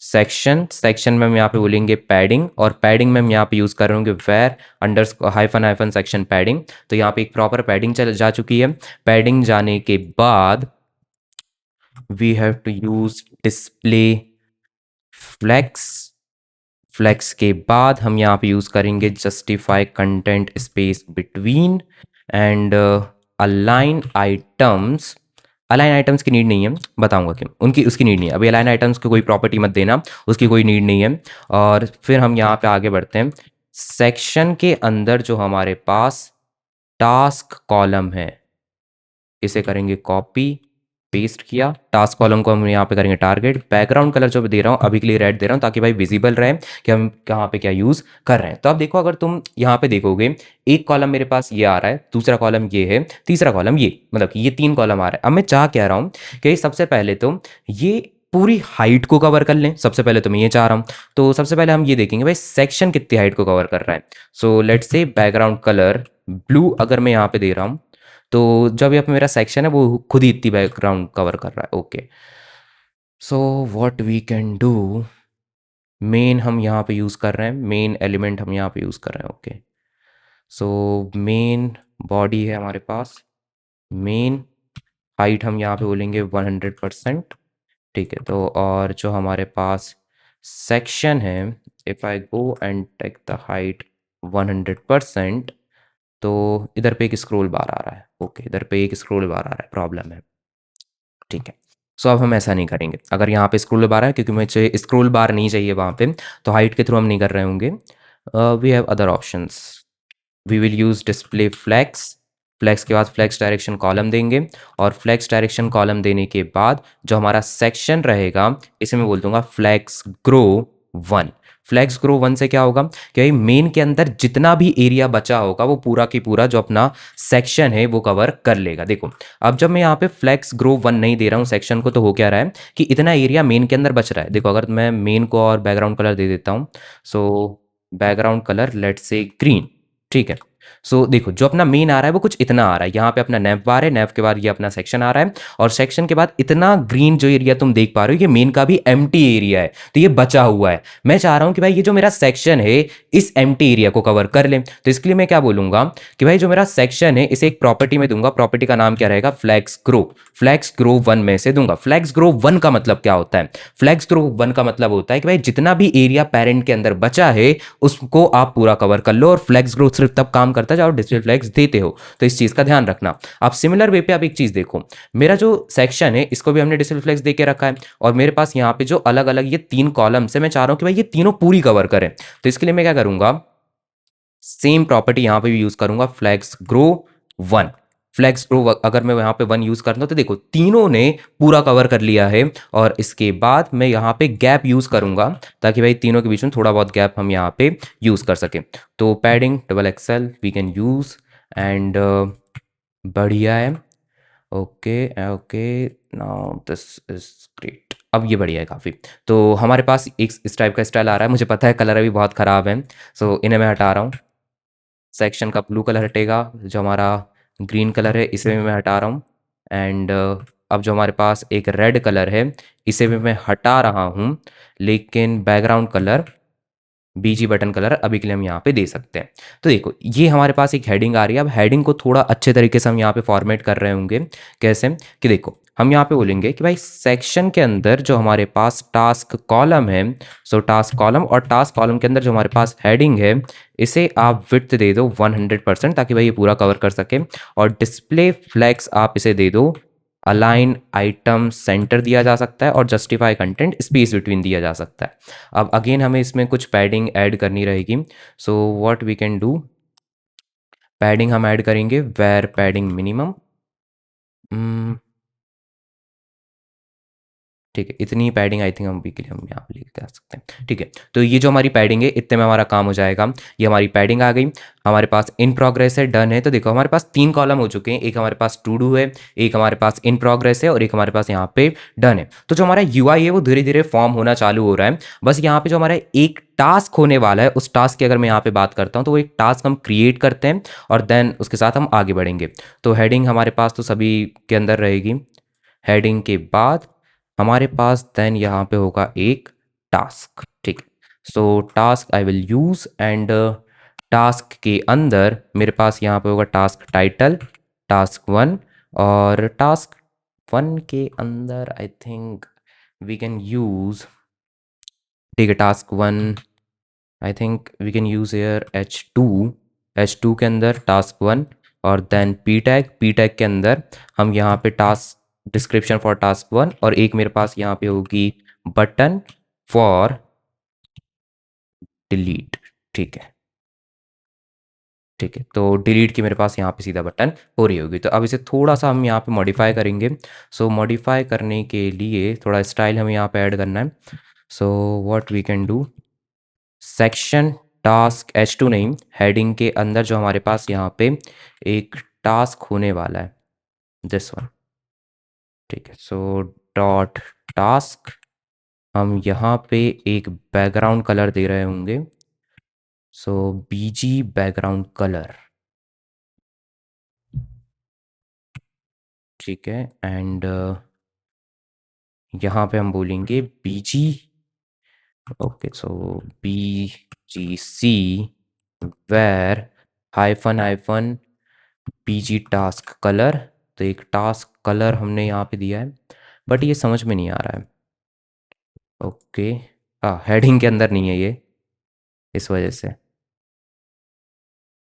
A: section में हम यहाँ पे बोलेंगे पैडिंग, और पैडिंग में हम यहाँ पे यूज कर रहे होंगे var under hyphen hyphen section padding. तो यहाँ पे एक प्रॉपर पैडिंग चल जा चुकी है। पैडिंग जाने के बाद we have to use display flex. Flex के बाद हम यहाँ पे यूज़ करेंगे justify content space between and align items. Align items की नीड नहीं है, बताऊंगा क्यों, उनकी उसकी नीड नहीं है अभी। अलाइन आइटम्स की कोई प्रॉपर्टी मत देना, उसकी कोई नीड नहीं है। और फिर हम यहाँ पे आगे बढ़ते हैं। सेक्शन के अंदर जो हमारे पास टास्क कॉलम है, इसे करेंगे कॉपी पेस्ट किया। टास्क कॉलम को हम यहाँ पे करेंगे टारगेट। बैकग्राउंड कलर जो दे रहा हूँ अभी के लिए रेड दे रहा हूँ, ताकि भाई विजिबल रहे कि हम कहाँ पे क्या यूज़ कर रहे हैं। तो अब देखो, अगर तुम यहाँ पे देखोगे, एक कॉलम मेरे पास ये आ रहा है, दूसरा कॉलम ये है, तीसरा कॉलम ये, मतलब कि ये 3 कॉलम आ रहा है। अब मैं चाह कह रहा हूँ कि सबसे पहले तो ये पूरी हाइट को कवर कर लें। सबसे पहले तो मैं ये चाह रहा हूँ, तो सबसे पहले हम ये देखेंगे भाई सेक्शन कितनी हाइट को कवर कर रहा है। सो लेट्स से बैकग्राउंड कलर ब्लू अगर मैं यहाँ पे दे रहा हूँ, तो जब ये मेरा सेक्शन है वो खुद ही इतनी बैकग्राउंड कवर कर रहा है। Okay, so what we can do, main हम यहाँ पे यूज़ कर रहे हैं, मेन एलिमेंट हम यहाँ पे यूज़ कर रहे हैं। ओके, सो मेन बॉडी है हमारे पास, मेन हाइट हम यहाँ पे बोलेंगे 100%। ठीक है, तो और जो हमारे पास सेक्शन है, if I go and take the height 100%, तो इधर पे एक स्क्रॉल बार आ रहा है। ओके, इधर पे एक स्क्रॉल बार आ रहा है, प्रॉब्लम है। ठीक है, सो अब हम ऐसा नहीं करेंगे। अगर यहाँ पे स्क्रॉल बार है, क्योंकि मुझे स्क्रॉल बार नहीं चाहिए वहाँ पे, तो हाइट के थ्रू हम नहीं कर रहे होंगे। We have other options. We will use display flex. Flex के बाद फ्लैक्स डायरेक्शन कॉलम देंगे, और फ्लैक्स डायरेक्शन कॉलम देने के बाद जो हमारा सेक्शन रहेगा, इसे मैं बोल दूंगा फ्लैक्स ग्रो 1। फ्लेक्स ग्रो 1 से क्या होगा कि भाई मेन के अंदर जितना भी एरिया बचा होगा वो पूरा की पूरा जो अपना सेक्शन है वो कवर कर लेगा। देखो अब जब मैं यहाँ पे फ्लेक्स ग्रो 1 नहीं दे रहा हूँ सेक्शन को, तो हो क्या रहा है कि इतना एरिया मेन के अंदर बच रहा है। देखो अगर मैं मेन को और बैकग्राउंड कलर दे देता हूँ, सो background colour let's say green, ठीक है। सो देखो जो अपना मेन आ रहा है वो कुछ इतना आ रहा है, यहाँ पे अपना नैव बार है, नैव के बाद ये अपना सेक्शन आ रहा है, और सेक्शन के बाद इतना ग्रीन जो एरिया तुम देख पा रहे हो ये मेन का भी एम्प्टी एरिया है, तो ये बचा हुआ है। मैं चाह रहा हूँ कि भाई ये जो मेरा सेक्शन है इस एम्प्टी एरिया को कवर कर ले, तो इसके लिए मैं क्या बोलूंगा कि भाई जो मेरा सेक्शन है इसे एक प्रॉपर्टी में दूंगा, प्रॉपर्टी का नाम क्या रहेगा, फ्लेक्स ग्रो। फ्लेक्स ग्रो 1 में से दूंगा। फ्लेक्स ग्रो 1 का मतलब क्या होता है, फ्लेक्स ग्रो 1 का मतलब होता है कि भाई जितना भी एरिया पेरेंट के अंदर बचा है उसको आप पूरा कवर कर लो, और फ्लेक्स ग्रो सिर्फ तब काम करता है जब आप डिस्प्ले फ्लेक्स देते हो, तो इस चीज का ध्यान रखना। आप सिमिलर वे पे आप एक चीज देखो, मेरा जो सेक्शन है इसको भी हमने डिस्प्ले फ्लेक्स दे के रखा है, और मेरे पास यहाँ पे जो अलग अलग ये 3 कॉलम्स है, मैं चाह रहा हूँ कि भाई ये तीनों पूरी कवर करें, तो इसके लिए मैं क्या करूंगा, सेम प्रॉपर्टी यहां पे भी यूज करूंगा, फ्लेक्स ग्रो 1। फ्लेक्स ग्रो अगर मैं यहाँ पे 1 यूज करता हूँ तो देखो तीनों ने पूरा कवर कर लिया है, और इसके बाद मैं यहाँ पे गैप यूज करूंगा ताकि भाई तीनों के बीच में थोड़ा बहुत गैप हम यहाँ पे यूज कर सकें। तो padding double XL we can use, and बढ़िया है। Okay okay, now this is great, अब ये बढ़िया है काफ़ी। तो हमारे पास एक इस टाइप का स्टाइल आ रहा है, मुझे पता है कलर अभी बहुत ख़राब है, सो इन्हें मैं हटा रहा हूँ। सेक्शन का ब्लू कलर हटेगा, जो हमारा ग्रीन कलर है इसे भी मैं हटा रहा हूँ, एंड अब जो हमारे पास एक रेड कलर है इसे भी मैं हटा रहा हूँ, लेकिन बैकग्राउंड कलर बीजी बटन कलर अभी के लिए हम यहाँ पे दे सकते हैं। तो देखो ये हमारे पास एक हेडिंग आ रही है, अब हेडिंग को थोड़ा अच्छे तरीके से हम यहाँ पे फॉर्मेट कर रहे होंगे। कैसे कि देखो हम यहाँ पे बोलेंगे कि भाई सेक्शन के अंदर जो हमारे पास टास्क कॉलम है, सो टास्क कॉलम, और टास्क कॉलम के अंदर जो हमारे पास हेडिंग है इसे आप विड्थ दे दो 100%, ताकि भाई ये पूरा कवर कर सके, और डिस्प्ले फ्लेक्स आप इसे दे दो अलाइन आइटम सेंटर दिया जा सकता है, और जस्टिफाई कंटेंट स्पेस बिटवीन दिया जा सकता है। अब अगेन हमें इसमें कुछ पैडिंग ऐड करनी रहेगी, so what we can do, padding हम ऐड करेंगे वेर पैडिंग मिनिमम, ठीक है, इतनी पैडिंग आई थिंक हम भी के लिए हम यहाँ पे लेके आ सकते हैं। ठीक है, तो ये जो हमारी पैडिंग है इतने में हमारा काम हो जाएगा। ये हमारी पैडिंग आ गई, हमारे पास इन प्रोग्रेस है, डन है। तो देखो हमारे पास 3 कॉलम हो चुके हैं, एक हमारे पास टू डू है, एक हमारे पास इन प्रोग्रेस है, और एक हमारे पास यहाँ पे डन है। तो जो हमारा यूआई है वो धीरे धीरे फॉर्म होना चालू हो रहा है। बस यहाँ पे जो हमारा एक टास्क होने वाला है, उस टास्क की अगर मैं यहाँ पे बात करता हूँ तो वो एक टास्क हम क्रिएट करते हैं, और देन उसके साथ हम आगे बढ़ेंगे। तो हेडिंग हमारे पास तो सभी के अंदर रहेगी। हेडिंग के बाद हमारे पास देन यहाँ पे होगा एक टास्क, ठीक। सो task I will use, and task के अंदर मेरे पास यहाँ पे होगा टास्क टाइटल टास्क 1, और टास्क 1 के अंदर I think we can use, ठीक है, task 1 I think we can use here H2 के अंदर टास्क 1, और देन पी टैग के अंदर हम यहाँ पे टास्क डिस्क्रिप्शन फॉर टास्क 1, और एक मेरे पास यहाँ पे होगी बटन फॉर डिलीट, ठीक है। ठीक है, तो डिलीट की मेरे पास यहाँ पे सीधा बटन हो रही होगी। तो अब इसे थोड़ा सा हम यहाँ पे मॉडिफाई करेंगे। सो मॉडिफाई करने के लिए थोड़ा स्टाइल हमें यहाँ पे ऐड करना है। So what we can do, section task H2 नहीं, हेडिंग के अंदर जो हमारे पास यहाँ पे एक टास्क होने वाला है, दिस वन, ठीक है। सो डॉट टास्क, हम यहाँ पे एक बैकग्राउंड कलर दे रहे होंगे, सो बीजी बैकग्राउंड कलर, ठीक है। एंड यहाँ पे हम बोलेंगे BG, okay, so BGC var hyphen hyphen BG task colour. तो एक टास्क कलर हमने यहाँ पे दिया है, बट ये समझ में नहीं आ रहा है। ओके, हाँ हेडिंग के अंदर नहीं है ये, इस वजह से,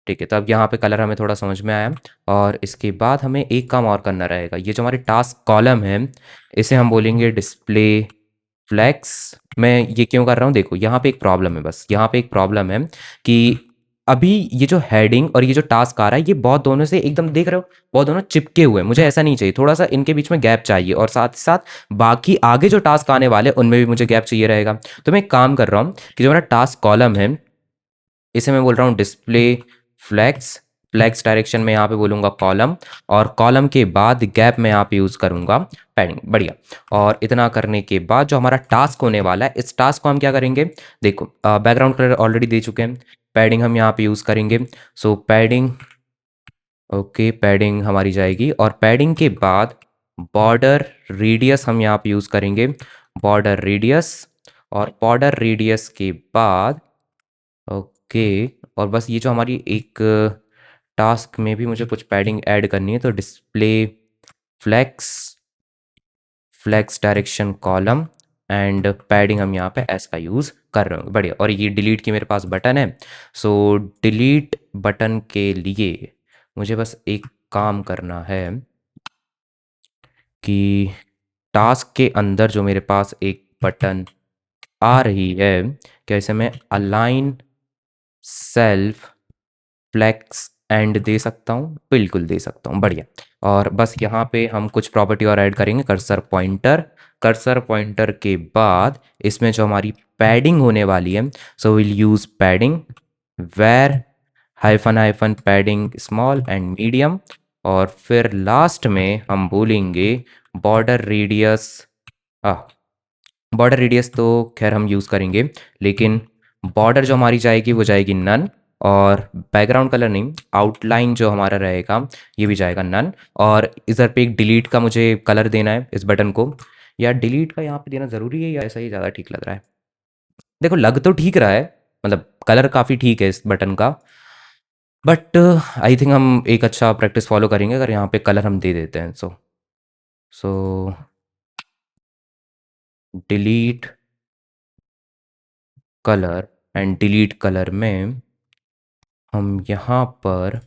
A: ठीक है। तो अब यहाँ पे कलर हमें थोड़ा समझ में आया, और इसके बाद हमें एक काम और करना रहेगा। ये जो हमारी टास्क कॉलम है इसे हम बोलेंगे डिस्प्ले फ्लेक्स। मैं ये क्यों कर रहा हूँ, देखो यहाँ पे एक प्रॉब्लम है, बस यहाँ पे एक प्रॉब्लम है कि अभी ये जो हेडिंग और ये जो टास्क आ रहा है, ये बहुत दोनों से एकदम देख रहे हो, बहुत दोनों चिपके हुए हैं। मुझे ऐसा नहीं चाहिए, थोड़ा सा इनके बीच में गैप चाहिए, और साथ ही साथ बाकी आगे जो टास्क आने वाले उनमें भी मुझे गैप चाहिए रहेगा। तो मैं एक काम कर रहा हूँ कि जो मेरा टास्क कॉलम है, इसे मैं बोल रहा हूँ डिस्प्ले फ्लैग्स। फ्लैग्स डायरेक्शन में यहाँ पे बोलूँगा कॉलम, और कॉलम के बाद गैप में यहाँ पे यूज़ करूँगा पैडिंग। बढ़िया। और इतना करने के बाद जो हमारा टास्क होने वाला है, इस टास्क को हम क्या करेंगे, देखो बैकग्राउंड कलर ऑलरेडी दे चुके हैं, पैडिंग हम यहाँ पे यूज़ करेंगे। सो पैडिंग, ओके पैडिंग हमारी जाएगी, और पैडिंग के बाद बॉर्डर रेडियस हम यहाँ पे यूज़ करेंगे, बॉर्डर रेडियस। और बॉर्डर रेडियस के बाद ओके, और बस ये जो हमारी एक टास्क में भी मुझे कुछ पैडिंग ऐड करनी है, तो display flex, flex direction column, and padding हम यहाँ पे एस का यूज़ कर रहे होंगे। बढ़िया। और ये डिलीट की मेरे पास बटन है, सो डिलीट बटन के लिए मुझे बस एक काम करना है कि टास्क के अंदर जो मेरे पास एक बटन आ रही है, क्या इसे मैं अलाइन सेल्फ फ्लेक्स एंड दे सकता हूँ? बिल्कुल दे सकता हूँ। बढ़िया। और बस यहाँ पे हम कुछ प्रॉपर्टी और ऐड करेंगे, कर्सर पॉइंटर। कर्सर पॉइंटर के बाद इसमें जो हमारी पैडिंग होने वाली है, so will use padding var hyphen hyphen padding small and medium. और फिर लास्ट में हम बोलेंगे बॉर्डर रेडियस। बॉर्डर रेडियस तो खैर हम यूज़ करेंगे, लेकिन बॉर्डर जो हमारी जाएगी वो जाएगी नन, और बैकग्राउंड कलर नहीं, आउटलाइन जो हमारा रहेगा ये भी जाएगा नन। और इधर पे एक डिलीट का मुझे कलर देना है इस बटन को, या डिलीट का यहाँ पे देना ज़रूरी है या ऐसा ही ज़्यादा ठीक लग रहा है? देखो लग तो ठीक रहा है, मतलब कलर काफ़ी ठीक है इस बटन का, बट आई थिंक हम एक अच्छा प्रैक्टिस फॉलो करेंगे अगर यहाँ पे कलर हम दे देते हैं। So delete colour, and delete colour में हम यहाँ पर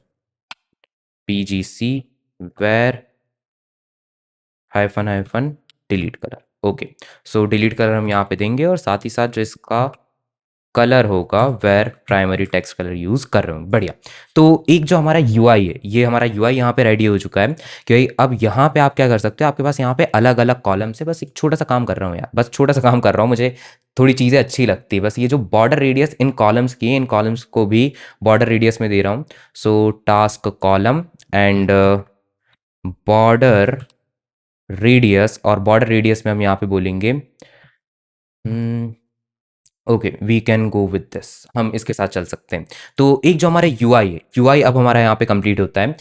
A: PGC var hyphen hyphen delete colour. Okay, so delete colour हम यहाँ पे देंगे, और साथ ही साथ जो इसका कलर होगा var primary text colour use कर रहे हूँ। बढ़िया। तो एक जो हमारा UI है, ये हमारा UI यहाँ पे रेडी हो चुका है कि भाई अब यहाँ पे आप क्या कर सकते हो, आपके पास यहाँ पे अलग अलग कॉलम से, बस एक छोटा सा काम कर रहा हूँ यार, बस छोटा सा काम कर रहा हूँ, मुझे थोड़ी चीज़ें अच्छी लगती है। बस ये जो बॉर्डर रेडियस इन कॉलम्स की है, इन कॉलम्स को भी बॉर्डर रेडियस में दे रहा हूँ। So task column and border radius, और बॉर्डर रेडियस में हम यहाँ पे बोलेंगे okay we can go with this, हम इसके साथ चल सकते हैं। तो एक जो हमारा UI है, UI अब हमारा यहाँ पे कंप्लीट होता है।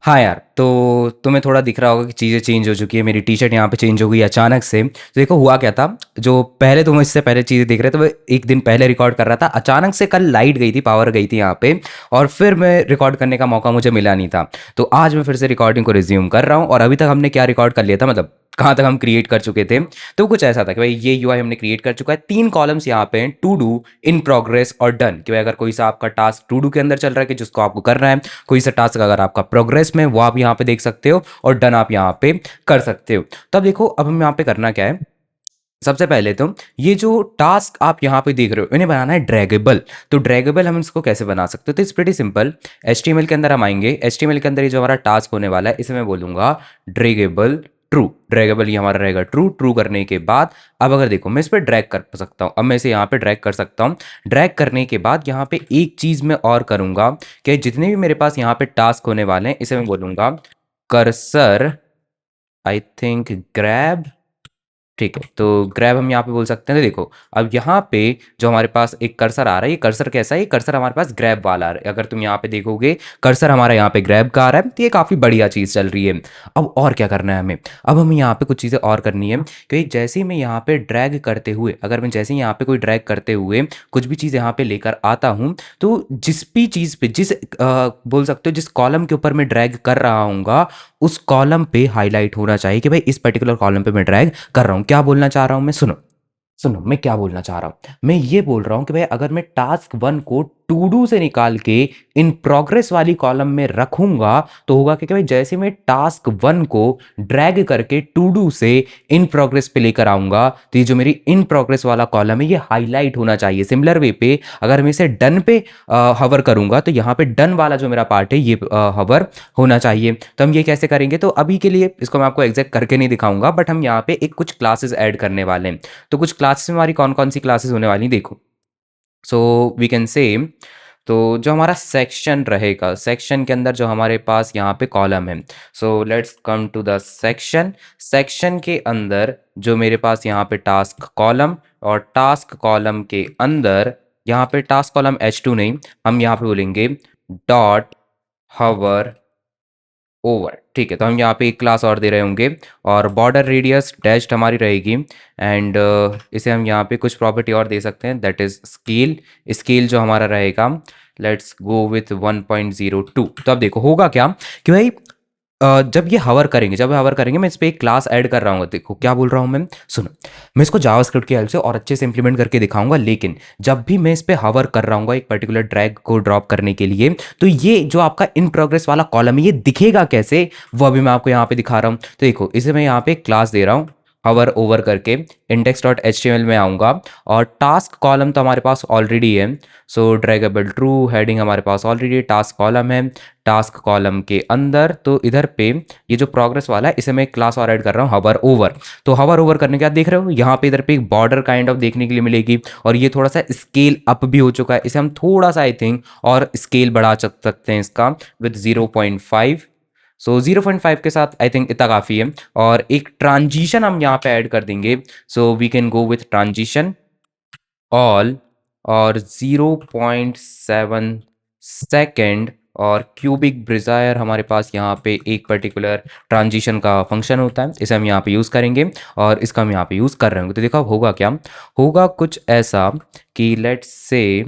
A: हाँ यार, तो तुम्हें थोड़ा दिख रहा होगा कि चीज़ें चेंज हो चुकी है, मेरी टी शर्ट यहाँ पे चेंज हो गई अचानक से। तो देखो हुआ क्या था, जो पहले तुम इससे पहले चीज़ें देख रहे थे, वो एक दिन पहले रिकॉर्ड कर रहा था, अचानक से कल लाइट गई थी, पावर गई थी यहाँ पे, और फिर मैं रिकॉर्ड करने का मौका मुझे मिला नहीं था। तो आज मैं फिर से रिकॉर्डिंग को रिज्यूम कर रहा हूँ, और अभी तक हमने क्या रिकॉर्ड कर लिया था, मतलब कहाँ तक हम क्रिएट कर चुके थे। तो कुछ ऐसा था कि भाई ये UI हमने क्रिएट कर चुका है, 3 कॉलम्स यहाँ पे हैं, टू डू, इन प्रोग्रेस और डन। कि भाई अगर कोई सा आपका टास्क टू डू के अंदर चल रहा है कि जिसको आपको करना है, कोई सा टास्क अगर आपका प्रोग्रेस में, वो आप यहाँ पे देख सकते हो, और डन आप यहाँ पे कर सकते हो। तो अब देखो अब हम यहाँ पे करना क्या है, सबसे पहले तो ये जो टास्क आप यहाँ पे देख रहे हो, इन्हें बनाना है ड्रैगेबल। तो ड्रैगेबल हम इसको कैसे बना सकते हो, तो इट्स प्रीटी सिंपल। HTML के अंदर हम आएंगे, HTML के अंदर ये जो हमारा टास्क होने वाला है, इसे मैं बोलूंगा ड्रैगेबल ट्रू। ड्रैगेबल ये हमारा रहेगा ट्रू। ट्रू करने के बाद अब अगर देखो मैं इस पर ड्रैग कर सकता हूँ, अब मैं इसे यहाँ पे ड्रैग कर सकता हूँ। ड्रैग करने के बाद यहाँ पे एक चीज़ मैं और करूँगा कि जितने भी मेरे पास यहाँ पे टास्क होने वाले हैं, इसे मैं बोलूँगा कर्सर आई थिंक ग्रैब। ठीक है, तो ग्रैब हम यहाँ पे बोल सकते हैं। तो देखो अब यहाँ पे जो हमारे पास एक कर्सर आ रहा है, ये कर्सर कैसा है, ये कर्सर हमारे पास ग्रैब वाला आ रहा है। अगर तुम यहाँ पे देखोगे कर्सर हमारा यहाँ पे ग्रैब का आ रहा है, तो ये काफ़ी बढ़िया चीज़ चल रही है। अब और क्या करना है हमें, अब हमें यहाँ पे कुछ चीज़ें और करनी है, क्योंकि जैसे ही मैं यहाँ पे ड्रैग करते हुए, अगर मैं जैसे ही यहाँ पे कोई ड्रैग करते हुए कुछ भी चीज़ यहाँ पे लेकर आता हूँ, तो जिस भी चीज़ पे, जिस बोल सकते हो जिस कॉलम के ऊपर मैं ड्रैग कर रहा हूँ, उस कॉलम पे हाईलाइट होना चाहिए कि भाई इस पर्टिकुलर कॉलम पे मैं ड्रैग कर रहा हूँ। क्या बोलना चाह रहा हूँ मैं, सुनो सुनो मैं क्या बोलना चाह रहा हूँ, मैं ये बोल रहा हूँ कि भाई अगर मैं टास्क 1 को टू डू से निकाल के इन प्रोग्रेस वाली कॉलम में रखूंगा तो होगा कि भाई जैसे मैं टास्क 1 को ड्रैग करके टू डू से इन प्रोग्रेस पे लेकर आऊंगा तो ये जो मेरी इन प्रोग्रेस वाला कॉलम है ये हाईलाइट होना चाहिए। सिमिलर वे पे अगर मैं इसे डन पे हवर करूंगा तो यहाँ पे डन वाला जो मेरा पार्ट है ये हवर होना चाहिए। तो हम ये कैसे करेंगे, तो अभी के लिए इसको मैं आपको एग्जैक्ट करके नहीं दिखाऊंगा, बट हम यहाँ पे एक कुछ क्लासेस ऐड करने वाले हैं। तो कुछ क्लासेस में हमारी कौन कौन सी क्लासेस होने वाली देखो। सो वी कैन से, तो जो हमारा सेक्शन रहेगा, सेक्शन के अंदर जो हमारे पास यहाँ पे कॉलम है, so let's come to the section. Section के अंदर जो मेरे पास यहाँ पे टास्क कॉलम, और टास्क कॉलम के अंदर यहाँ पे टास्क कॉलम H2 नहीं, हम यहाँ पे बोलेंगे डॉट हवर ओवर। ठीक है, तो हम यहाँ पे एक क्लास और दे रहे होंगे और बॉर्डर रेडियस डैश्ड हमारी रहेगी। एंड इसे हम यहाँ पे कुछ प्रॉपर्टी और दे सकते हैं, दैट इज स्केल। स्केल जो हमारा रहेगा, लेट्स गो विथ 1.02। तो अब देखो होगा क्या कि भाई जब ये हवर करेंगे, जब हवर करेंगे मैं इस पर एक क्लास ऐड कर रहा हूँ। देखो क्या बोल रहा हूँ मैं, सुनो, मैं इसको जावास्क्रिप्ट की हेल्प से और अच्छे से इंप्लीमेंट करके दिखाऊंगा, लेकिन जब भी मैं इस पे हवर कर रहा हूँ एक पर्टिकुलर ड्रैग को ड्रॉप करने के लिए, तो ये जो आपका इन प्रोग्रेस वाला कॉलम है ये दिखेगा कैसे, वो अभी मैं आपको यहाँ पे दिखा रहा हूँ। तो देखो इसे मैं यहाँ पे एक क्लास दे रहा हूँ हवर ओवर करके, index.html में आऊँगा और टास्क कॉलम तो हमारे पास ऑलरेडी है। सो ड्रैगेबल ट्रू, हेडिंग हमारे पास ऑलरेडी टास्क कॉलम है। टास्क कॉलम के अंदर तो इधर पे ये जो प्रोग्रेस वाला है इसे मैं एक क्लास और ऐड कर रहा हूँ हवर ओवर। तो हवर ओवर करने के बाद देख रहे हो यहाँ पे इधर पे एक बॉर्डर काइंड ऑफ देखने के लिए मिलेगी, और ये थोड़ा सा स्केल अप भी हो चुका है। इसे हम थोड़ा सा आई थिंक और स्केल बढ़ा सकते हैं इसका विद 0.5। सो 0.5 के साथ आई थिंक इतना काफ़ी है, और एक ट्रांजिशन हम यहाँ पे ऐड कर देंगे। So we can go with transition all और 0.7 सेकेंड, और क्यूबिक ब्रिजायर हमारे पास यहाँ पे एक पर्टिकुलर ट्रांजिशन का फंक्शन होता है, इसे हम यहाँ पे यूज़ करेंगे और इसका हम यहाँ पे यूज़ कर रहे होंगे। तो देखो अब होगा क्या, होगा कुछ ऐसा कि लेट्स से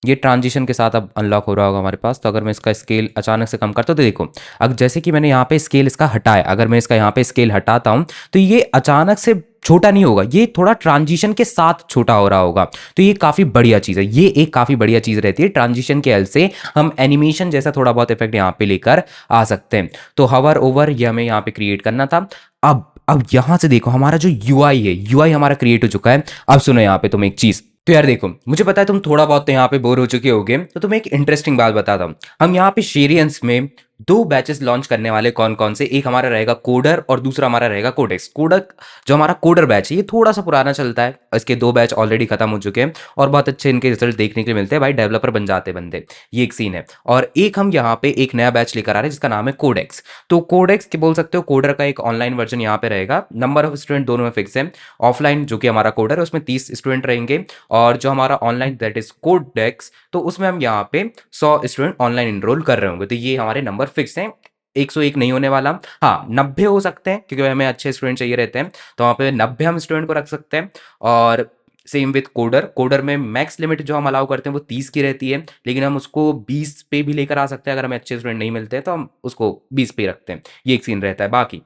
A: ये ट्रांजिशन के साथ अब अनलॉक हो रहा होगा हमारे पास। तो अगर मैं इसका स्केल अचानक से कम करता हूँ तो देखो, अब जैसे कि मैंने यहाँ पे स्केल इसका हटाया, अगर मैं इसका यहाँ पे स्केल हटाता हूँ तो ये अचानक से छोटा नहीं होगा, ये थोड़ा ट्रांजिशन के साथ छोटा हो रहा होगा। तो ये काफ़ी बढ़िया चीज़ है, ये एक काफ़ी बढ़िया चीज़ रहती है। ट्रांजिशन के हेल्प से हम एनिमेशन जैसा थोड़ा बहुत इफेक्ट यहाँ पे लेकर आ सकते हैं। तो हवर ओवर ये हमें यहाँ पे क्रिएट करना था। अब यहाँ से देखो हमारा जो यूआई है, यूआई हमारा क्रिएट हो चुका है। अब सुनो यहाँ पे तुम एक चीज़, तो यार देखो मुझे पता है तुम थोड़ा बहुत तो यहाँ पे बोर हो चुके होगे, तो तुम्हें एक इंटरेस्टिंग बात बताता हूँ। हम यहाँ पे शेरियंस में दो बैचेस लॉन्च करने वाले, कौन कौन से, एक हमारा रहेगा कोडर और दूसरा हमारा रहेगा कोडेक्स। कोडर जो हमारा कोडर बैच है ये थोड़ा सा पुराना चलता है, इसके दो बैच ऑलरेडी खत्म हो चुके हैं और बहुत अच्छे इनके रिजल्ट देखने के लिए मिलते हैं, भाई डेवलपर बन जाते बंदे, ये एक सीन है। और एक हम यहाँ पे एक नया बैच लेकर आ रहे हैं जिसका नाम है कोडेक्स। तो कोडेक्स के बोल सकते हो कोडर का एक ऑनलाइन वर्जन यहाँ पे रहेगा। नंबर ऑफ स्टूडेंट दोनों में फिक्स है। ऑफलाइन जो कि हमारा कोडर है उसमें 30 स्टूडेंट रहेंगे, और जो हमारा ऑनलाइन दैट इज कोडेक्स, तो उसमें हम यहाँ पे 100 स्टूडेंट ऑनलाइन इनरोल कर रहे होंगे। तो ये हमारे नंबर फिक्स हैं, 101 नहीं होने वाला। हाँ 90 हो सकते हैं क्योंकि हमें अच्छे स्टूडेंट चाहिए रहते हैं, तो वहाँ पे 90 हम स्टूडेंट को रख सकते हैं। और सेम विथ कोडर, कोडर में मैक्स लिमिट जो हम अलाउ करते हैं वो 30 की रहती है, लेकिन हम उसको 20 पे भी लेकर आ सकते हैं। अगर हमें अच्छे स्टूडेंट नहीं मिलते हैं तो हम उसको 20 पे रखते हैं, ये एक सीन रहता है। बाकी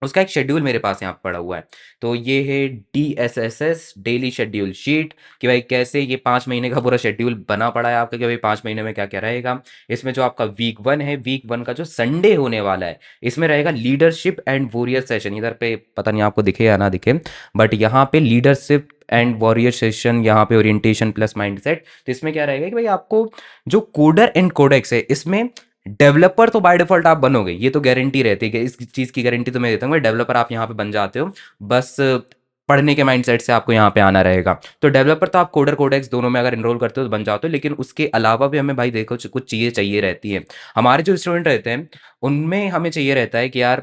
A: उसका एक शेड्यूल मेरे पास यहाँ पड़ा हुआ है, तो ये है DSSS डेली शेड्यूल शीट, कि भाई कैसे ये 5 महीने का पूरा शेड्यूल बना पड़ा है आपका, कि भाई 5 महीने में क्या क्या रहेगा। इसमें जो आपका वीक 1 है, वीक 1 का जो संडे होने वाला है, इसमें रहेगा लीडरशिप एंड वॉरियर सेशन। इधर पे पता नहीं आपको दिखे या ना दिखे, बट यहाँ पे लीडरशिप एंड वॉरियर सेशन, यहाँ पे ओरिएंटेशन प्लस माइंडसेट। तो इसमें क्या रहेगा कि भाई आपको जो कोडर एंड कोडेक्स है इसमें डेवलपर तो बाय डिफॉल्ट आप बनोगे, ये तो गारंटी रहती है कि इस चीज़ की गारंटी तो मैं देता हूँ, डेवलपर आप यहाँ पे बन जाते हो, बस पढ़ने के माइंडसेट से आपको यहाँ पे आना रहेगा। तो डेवलपर तो आप कोडर कोडेक्स दोनों में अगर इनरोल करते हो तो बन जाते हो, लेकिन उसके अलावा भी हमें भाई देखो कुछ चीज़ें चाहिए रहती है। हमारे जो स्टूडेंट रहते हैं उनमें हमें चाहिए रहता है कि यार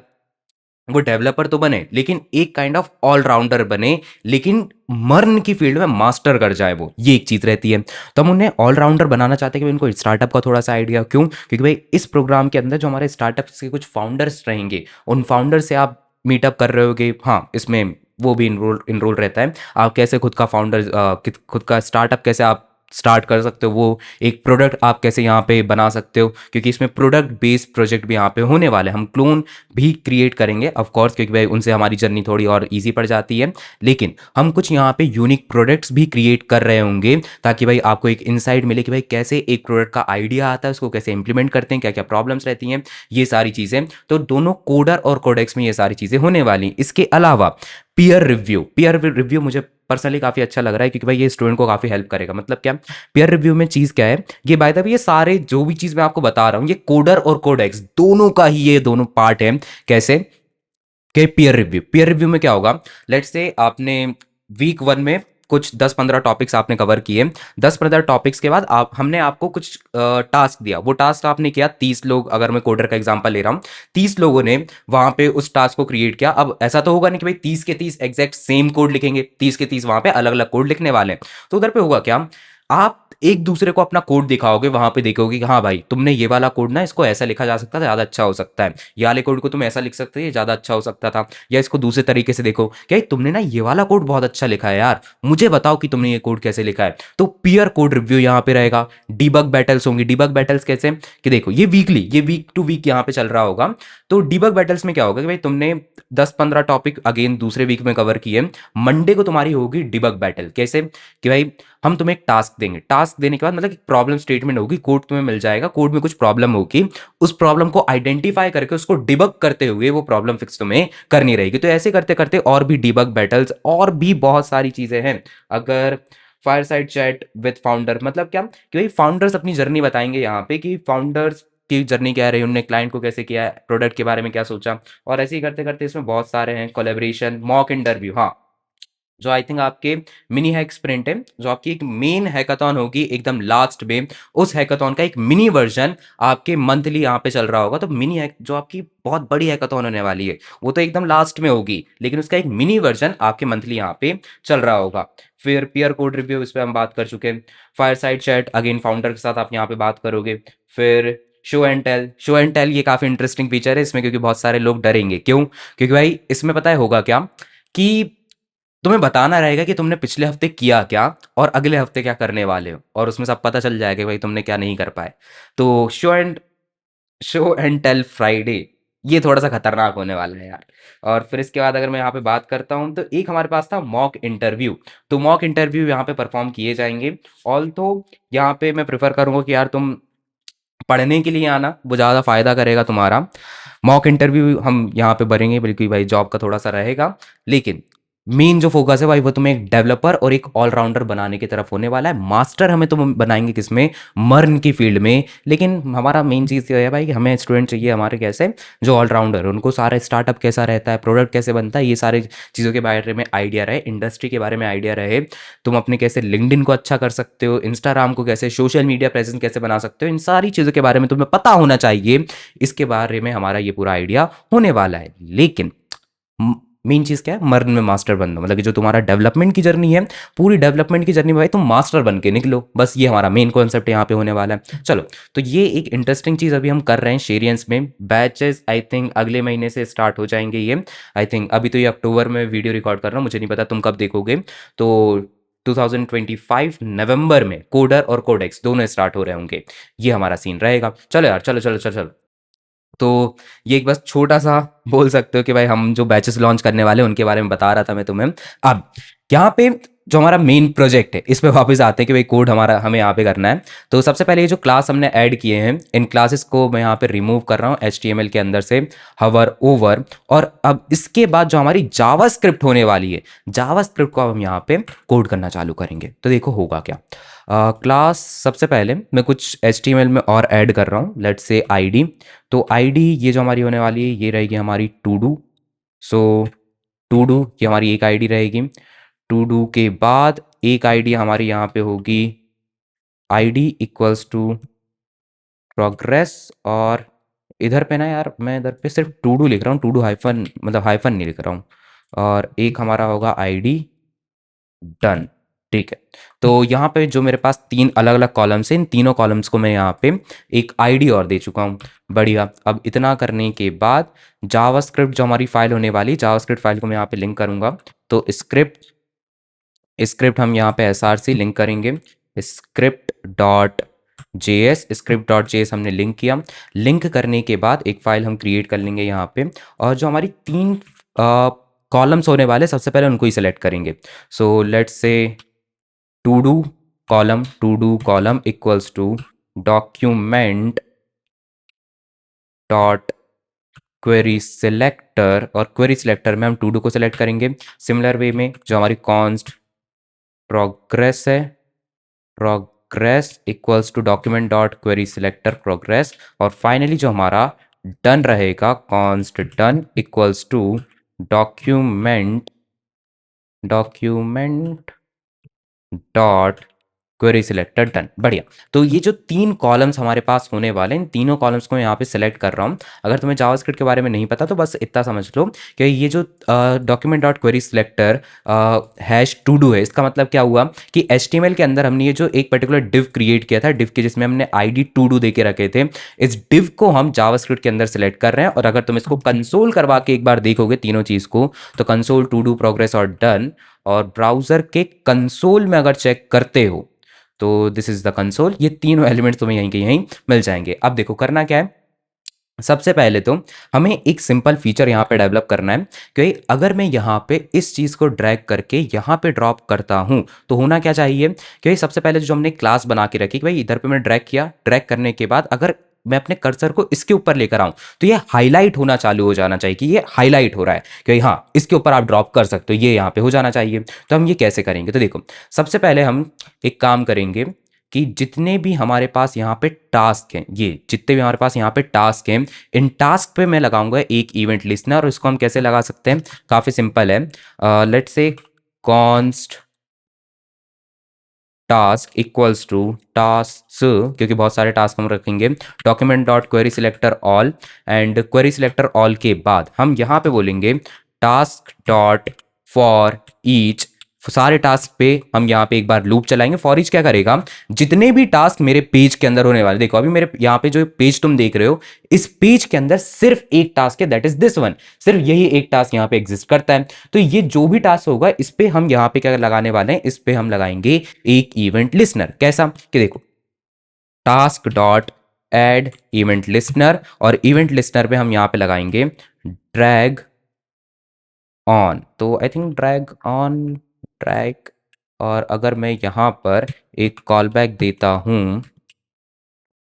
A: वो डेवलपर तो बने लेकिन एक काइंड ऑफ ऑलराउंडर बने, लेकिन मर्न की फील्ड में मास्टर कर जाए वो, ये एक चीज़ रहती है। तो हम उन्हें ऑलराउंडर बनाना चाहते हैं कि उनको स्टार्टअप का थोड़ा सा आइडिया, क्यों, क्योंकि भाई इस प्रोग्राम के अंदर जो हमारे स्टार्टअप्स के कुछ फाउंडर्स रहेंगे, उन फाउंडर से आप मीटअप कर रहे होगे। हाँ इसमें वो भी इनरोल रहता है, आप कैसे खुद का फाउंडर खुद का स्टार्टअप कैसे आप स्टार्ट कर सकते हो, वो एक प्रोडक्ट आप कैसे यहाँ पे बना सकते हो, क्योंकि इसमें प्रोडक्ट बेस्ड प्रोजेक्ट भी यहाँ पे होने वाले हैं। हम क्लोन भी क्रिएट करेंगे ऑफ कोर्स, क्योंकि भाई उनसे हमारी जर्नी थोड़ी और इजी पड़ जाती है, लेकिन हम कुछ यहाँ पे यूनिक प्रोडक्ट्स भी क्रिएट कर रहे होंगे, ताकि भाई आपको एक इंसाइट मिले कि भाई कैसे एक प्रोडक्ट का आइडिया आता है, उसको कैसे इंप्लीमेंट करते हैं, क्या क्या प्रॉब्लम्स रहती हैं, ये सारी चीज़ें। तो दोनों कोडर और कोडेक्स में ये सारी चीज़ें होने वाली। इसके अलावा पीयर रिव्यू मुझे पर्सनली काफ़ी अच्छा लग रहा है, क्योंकि भाई ये स्टूडेंट को काफ़ी हेल्प करेगा। मतलब क्या, पीयर रिव्यू में चीज़ क्या है, ये बाय द वे ये सारे जो भी चीज़ मैं आपको बता रहा हूँ, ये कोडर और कोडेक्स दोनों का ही ये दोनों पार्ट है। कैसे कि पीयर रिव्यू में क्या होगा, लेट्स से आपने वीक 1 में कुछ 10-15 टॉपिक्स आपने कवर किए, 10-15 टॉपिक्स के बाद आप हमने आपको कुछ टास्क दिया, वो टास्क आपने किया, 30 लोग, अगर मैं कोडर का एग्जांपल ले रहा हूँ, 30 लोगों ने वहां पे उस टास्क को क्रिएट किया। अब ऐसा तो होगा नहीं कि भाई 30 के 30 एग्जैक्ट सेम कोड लिखेंगे, 30 के 30 वहां पे अलग अलग कोड लिखने वाले हैं। तो उधर पे होगा क्या, आप एक दूसरे को अपना कोड दिखाओगे, वहां पे देखोगे कि हाँ भाई तुमने ये वाला कोड ना, इसको ऐसा लिखा जा सकता था, ज्यादा अच्छा हो सकता है, ये वाले कोड को तुम ऐसा लिख सकते थे, ज्यादा अच्छा हो सकता था, या इसको दूसरे तरीके से देखो, क्या तुमने ना ये वाला कोड बहुत अच्छा लिखा है यार, मुझे बताओ कि तुमने ये कोड कैसे लिखा है। तो पीयर कोड रिव्यू यहाँ पे रहेगा। डिबग बैटल्स होंगी। डिबग बैटल्स कैसे, कि देखो ये वीकली, ये वीक टू वीक यहाँ पे चल रहा होगा। तो डिबग बैटल्स में क्या होगा कि भाई तुमने 10-15 टॉपिक अगेन दूसरे वीक में कवर किए, मंडे को तुम्हारी होगी डिबग बैटल। कैसे, कि भाई हम तुम्हें एक टास्क देंगे, टास्क देने के बाद मतलब एक प्रॉब्लम स्टेटमेंट होगी, कोड तुम्हें मिल जाएगा, कोड में कुछ प्रॉब्लम होगी, उस प्रॉब्लम को आइडेंटिफाई करके उसको डिबग करते हुए वो प्रॉब्लम फिक्स तुम्हें करनी रहेगी। तो ऐसे करते करते और भी डिबग बैटल्स और भी बहुत सारी चीजें हैं। अगर fire side chat with founder, मतलब क्या कि भाई फाउंडर्स अपनी जर्नी बताएंगे यहाँ पे, कि फाउंडर्स की जर्नी क्या रही, उन्होंने क्लाइंट को कैसे किया, प्रोडक्ट के बारे में क्या सोचा, और ऐसे ही करते करते इसमें बहुत सारे हैं। कोलेब्रेशन, मॉक इंटरव्यू, हाँ, जो आई थिंक आपके मिनी हैक स्प्रिंट है, जो आपकी एक मेन हैकाथॉन होगी एकदम लास्ट में, उस हैकाथॉन का एक मिनी वर्जन आपके मंथली यहाँ पे चल रहा होगा। तो मिनी हैक जो आपकी बहुत बड़ी हैकाथॉन होने वाली है, वो तो एकदम लास्ट में होगी, लेकिन उसका एक मिनी वर्जन आपके मंथली यहाँ पे चल रहा होगा। फिर पीयर कोड रिव्यू, इस पर हम बात कर चुके हैं। Fire side chat, again founder के साथ आप यहाँ पे बात करोगे। फिर शो एंड टेल ये काफी इंटरेस्टिंग फीचर है इसमें, क्योंकि बहुत सारे लोग डरेंगे। क्यों, क्योंकि भाई इसमें पता है होगा क्या, कि तुम्हें बताना रहेगा कि तुमने पिछले हफ्ते किया क्या और अगले हफ्ते क्या करने वाले हो, और उसमें सब पता चल जाएगा कि भाई तुमने क्या नहीं कर पाए। तो शो एंड टेल फ्राइडे, ये थोड़ा सा खतरनाक होने वाला है यार। और फिर इसके बाद अगर मैं यहाँ पे बात करता हूँ, तो एक हमारे पास था मॉक इंटरव्यू। तो मॉक इंटरव्यू यहाँ पे परफॉर्म किए जाएंगे। ऑल तो यहाँ पे मैं प्रेफर करूंगा कि यार तुम पढ़ने के लिए आना, वो ज़्यादा फायदा करेगा तुम्हारा। मॉक इंटरव्यू हम यहाँ पे भरेंगे, बिल्कुल भाई जॉब का थोड़ा सा रहेगा, लेकिन मेन जो फोकस है भाई वो तुम्हें एक डेवलपर और एक ऑलराउंडर बनाने की तरफ होने वाला है। मास्टर हमें तुम बनाएंगे किसमें, मर्न की फील्ड में, लेकिन हमारा मेन चीज़ ये है भाई कि हमें स्टूडेंट चाहिए हमारे कैसे, जो ऑलराउंडर, उनको सारा स्टार्टअप कैसा रहता है, प्रोडक्ट कैसे बनता है, ये सारे चीज़ों के बारे में आइडिया रहे, इंडस्ट्री के बारे में आइडिया रहे, तुम अपने कैसे लिंक्डइन को अच्छा कर सकते हो, इंस्टाग्राम को कैसे, सोशल मीडिया प्रेजेंस कैसे बना सकते हो, इन सारी चीज़ों के बारे में तुम्हें पता होना चाहिए। इसके बारे में हमारा ये पूरा आइडिया होने वाला है। लेकिन मेन चीज़ क्या है, मर्न में मास्टर बनना, मतलब कि जो तुम्हारा डेवलपमेंट की जर्नी है, पूरी डेवलपमेंट की जर्नी में भाई तुम मास्टर बन के निकलो, बस ये हमारा मेन कॉन्सेप्ट यहाँ पे होने वाला है। चलो, तो ये एक इंटरेस्टिंग चीज़ अभी हम कर रहे हैं शेरियंस में। बैचेस आई थिंक अगले महीने से स्टार्ट हो जाएंगे ये। आई थिंक अभी तो ये अक्टूबर में वीडियो रिकॉर्ड कर रहा हूँ, मुझे नहीं पता तुम कब देखोगे। तो 2025 नवंबर में कोडर और कोडेक्स दोनों स्टार्ट हो रहे होंगे, ये हमारा सीन रहेगा। चलो यार, चलो चलो चलो चलो। तो ये एक बस छोटा सा बोल सकते हो कि भाई हम जो बैचेस लॉन्च करने वाले हैं उनके बारे में बता रहा था मैं तुम्हें। अब यहाँ पे जो हमारा मेन प्रोजेक्ट है, इस पे वापस आते हैं कि भाई कोड हमारा हमें यहाँ पे करना है। तो सबसे पहले ये जो क्लास हमने ऐड किए हैं, इन क्लासेस को मैं यहाँ पे रिमूव कर रहा हूँ HTML के अंदर से, हवर ओवर। और अब इसके बाद जो हमारी जावास्क्रिप्ट होने वाली है, जावास्क्रिप्ट को अब हम यहाँ पे कोड करना चालू करेंगे। तो देखो होगा क्या, क्लास सबसे पहले मैं कुछ HTML में और ऐड कर रहा हूँ, लेट्स से ID। तो ID ये जो हमारी होने वाली है, ये रहेगी हमारी to do. So to do ये हमारी एक ID रहेगी। टू डू के बाद एक ID हमारी यहाँ पे होगी ID इक्वल्स टू प्रोग्रेस। और इधर पे ना यार, मैं इधर पे सिर्फ टू डू लिख रहा हूँ, टू डू हाइफन, मतलब हाइफन नहीं लिख रहा हूँ। और एक हमारा होगा ID डन। ठीक है, तो यहाँ पे जो मेरे पास 3 अलग अलग कॉलम्स हैं, इन तीनों कॉलम्स को मैं यहाँ पे एक ID और दे चुका हूँ। बढ़िया, अब इतना करने के बाद जावास्क्रिप्ट जो हमारी फाइल होने वाली, जावास्क्रिप्ट फाइल को मैं यहाँ पे लिंक करूँगा। तो स्क्रिप्ट हम यहाँ पे SRC लिंक करेंगे। Script dot JS, script dot JS हमने लिंक किया। लिंक करने के बाद एक फाइल हम क्रिएट कर लेंगे यहाँ पे, और जो हमारी तीन कॉलम्स होने वाले सबसे पहले उनको ही सेलेक्ट करेंगे। So let's say to do column equals to document dot query selector, और क्वेरी सिलेक्टर में हम टू डू को सिलेक्ट करेंगे। सिमिलर वे में जो हमारी कॉन्स्ट प्रोग्रेस है, progress equals to document dot query selector progress, और फाइनली जो हमारा डन रहेगा const done equals to document document dot query selector done. बढ़िया। तो ये जो तीन कॉलम्स हमारे पास होने वाले हैं, इन तीनों कॉलम्स को मैं यहाँ पे सेलेक्ट कर रहा हूँ। अगर तुम्हें जावास्क्रिप्ट के बारे में नहीं पता तो बस इतना समझ लो कि ये जो document dot query selector hash to do है, इसका मतलब क्या हुआ कि HTML के अंदर हमने ये जो एक पर्टिकुलर डिव क्रिएट किया था, डिव के जिसमें हमने ID टू डू दे के रखे थे, इस डिव को हम जावास्क्रिप्ट के अंदर सेलेक्ट कर रहे हैं। और अगर तुम इसको कंसोल करवा के एक बार देखोगे तीनों चीज़ को, तो कंसोल टू डू प्रोग्रेस और डन, और ब्राउज़र के कंसोल में अगर चेक करते हो तो दिस इज द कंसोल। ये तीनों एलिमेंट्स तुम्हें यहीं के यहीं मिल जाएंगे। अब देखो करना क्या है। सबसे पहले तो हमें एक सिंपल फीचर यहाँ पे डेवलप करना है कि अगर मैं यहाँ पे इस चीज़ को ड्रैग करके यहाँ पे ड्रॉप करता हूँ तो होना क्या चाहिए कि सबसे पहले जो हमने क्लास बना के रखी कि भाई इधर पे मैं ड्रैग किया, ड्रैग करने के बाद अगर मैं अपने कर्सर को इसके ऊपर लेकर आऊं तो ये हाईलाइट होना चालू हो जाना चाहिए कि ये हाईलाइट हो रहा है कि हाँ इसके ऊपर आप ड्रॉप कर सकते हो, ये यहाँ पे हो जाना चाहिए। तो हम ये कैसे करेंगे, तो देखो सबसे पहले हम एक काम करेंगे कि जितने भी हमारे पास यहाँ पे टास्क हैं, ये जितने भी हमारे पास यहाँ पे टास्क हैं, इन टास्क पे मैं लगाऊंगा एक इवेंट लिस्टनर। और इसको हम कैसे लगा सकते हैं, काफ़ी सिंपल है। Let's say const task equals to task, क्योंकि बहुत सारे टास्क हम रखेंगे, document dot query selector all, and query selector all के बाद हम यहाँ पे बोलेंगे टास्क डॉट फॉर ईच। सारे टास्क पे हम यहाँ पे एक बार लूप चलाएंगे। फॉर ईच क्या करेगा, जितने भी टास्क मेरे पेज के अंदर होने वाले, देखो अभी मेरे यहाँ पे जो पेज तुम देख रहे हो, इस पेज के अंदर सिर्फ एक टास्क है, दैट इज दिस वन। सिर्फ यही एक टास्क यहाँ पे एग्जिस्ट करता है। तो ये जो भी टास्क होगा इस पे हम यहाँ पे क्या लगाने वाले हैं, इस पे हम लगाएंगे एक इवेंट लिस्नर। कैसा कि देखो task dot add event listener, और इवेंट लिस्नर पे हम यहाँ पे लगाएंगे ड्रैग ऑन। तो I think drag on, drag, और अगर मैं यहाँ पर एक कॉल बैक देता हूँ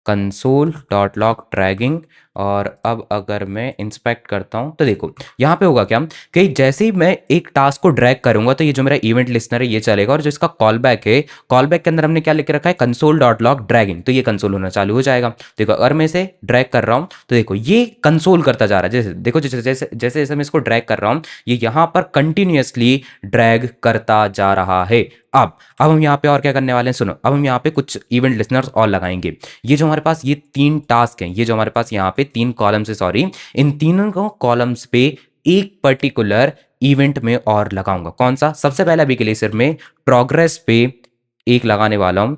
A: कंसोल डॉट लॉग ड्रैगिंग, और अब अगर मैं इंस्पेक्ट करता हूं तो देखो यहाँ पे होगा क्या कि जैसे ही मैं एक टास्क को ड्रैग करूंगा तो ये जो मेरा इवेंट लिस्नर है ये चलेगा, और जो इसका कॉल बैक है, कॉल बैक के अंदर हमने क्या लिख के रखा है, कंसोल डॉट लॉग ड्रैगिंग, तो ये कंसोल होना चालू हो जाएगा। देखो अगर मैं इसे ड्रैग कर रहा हूँ तो देखो ये कंसोल करता जा रहा है। जैसे देखो जैसे जैसे जैसे जैसे मैं इसको ड्रैग कर रहा हूँ ये यहाँ पर कंटिन्यूअसली ड्रैग करता जा रहा है। अब हम यहाँ पे और क्या करने वाले हैं, सुनो, अब हम यहाँ पे कुछ इवेंट लिसनर्स और लगाएंगे। ये जो हमारे पास ये तीन टास्क हैं, ये जो हमारे पास यहाँ पे तीन कॉलम्स है, सॉरी, इन तीनों को कॉलम्स पे एक पर्टिकुलर इवेंट में और लगाऊंगा। कौन सा, सबसे पहले अभी के लिए सिर्फ मैं प्रोग्रेस पे एक लगाने वाला हूँ,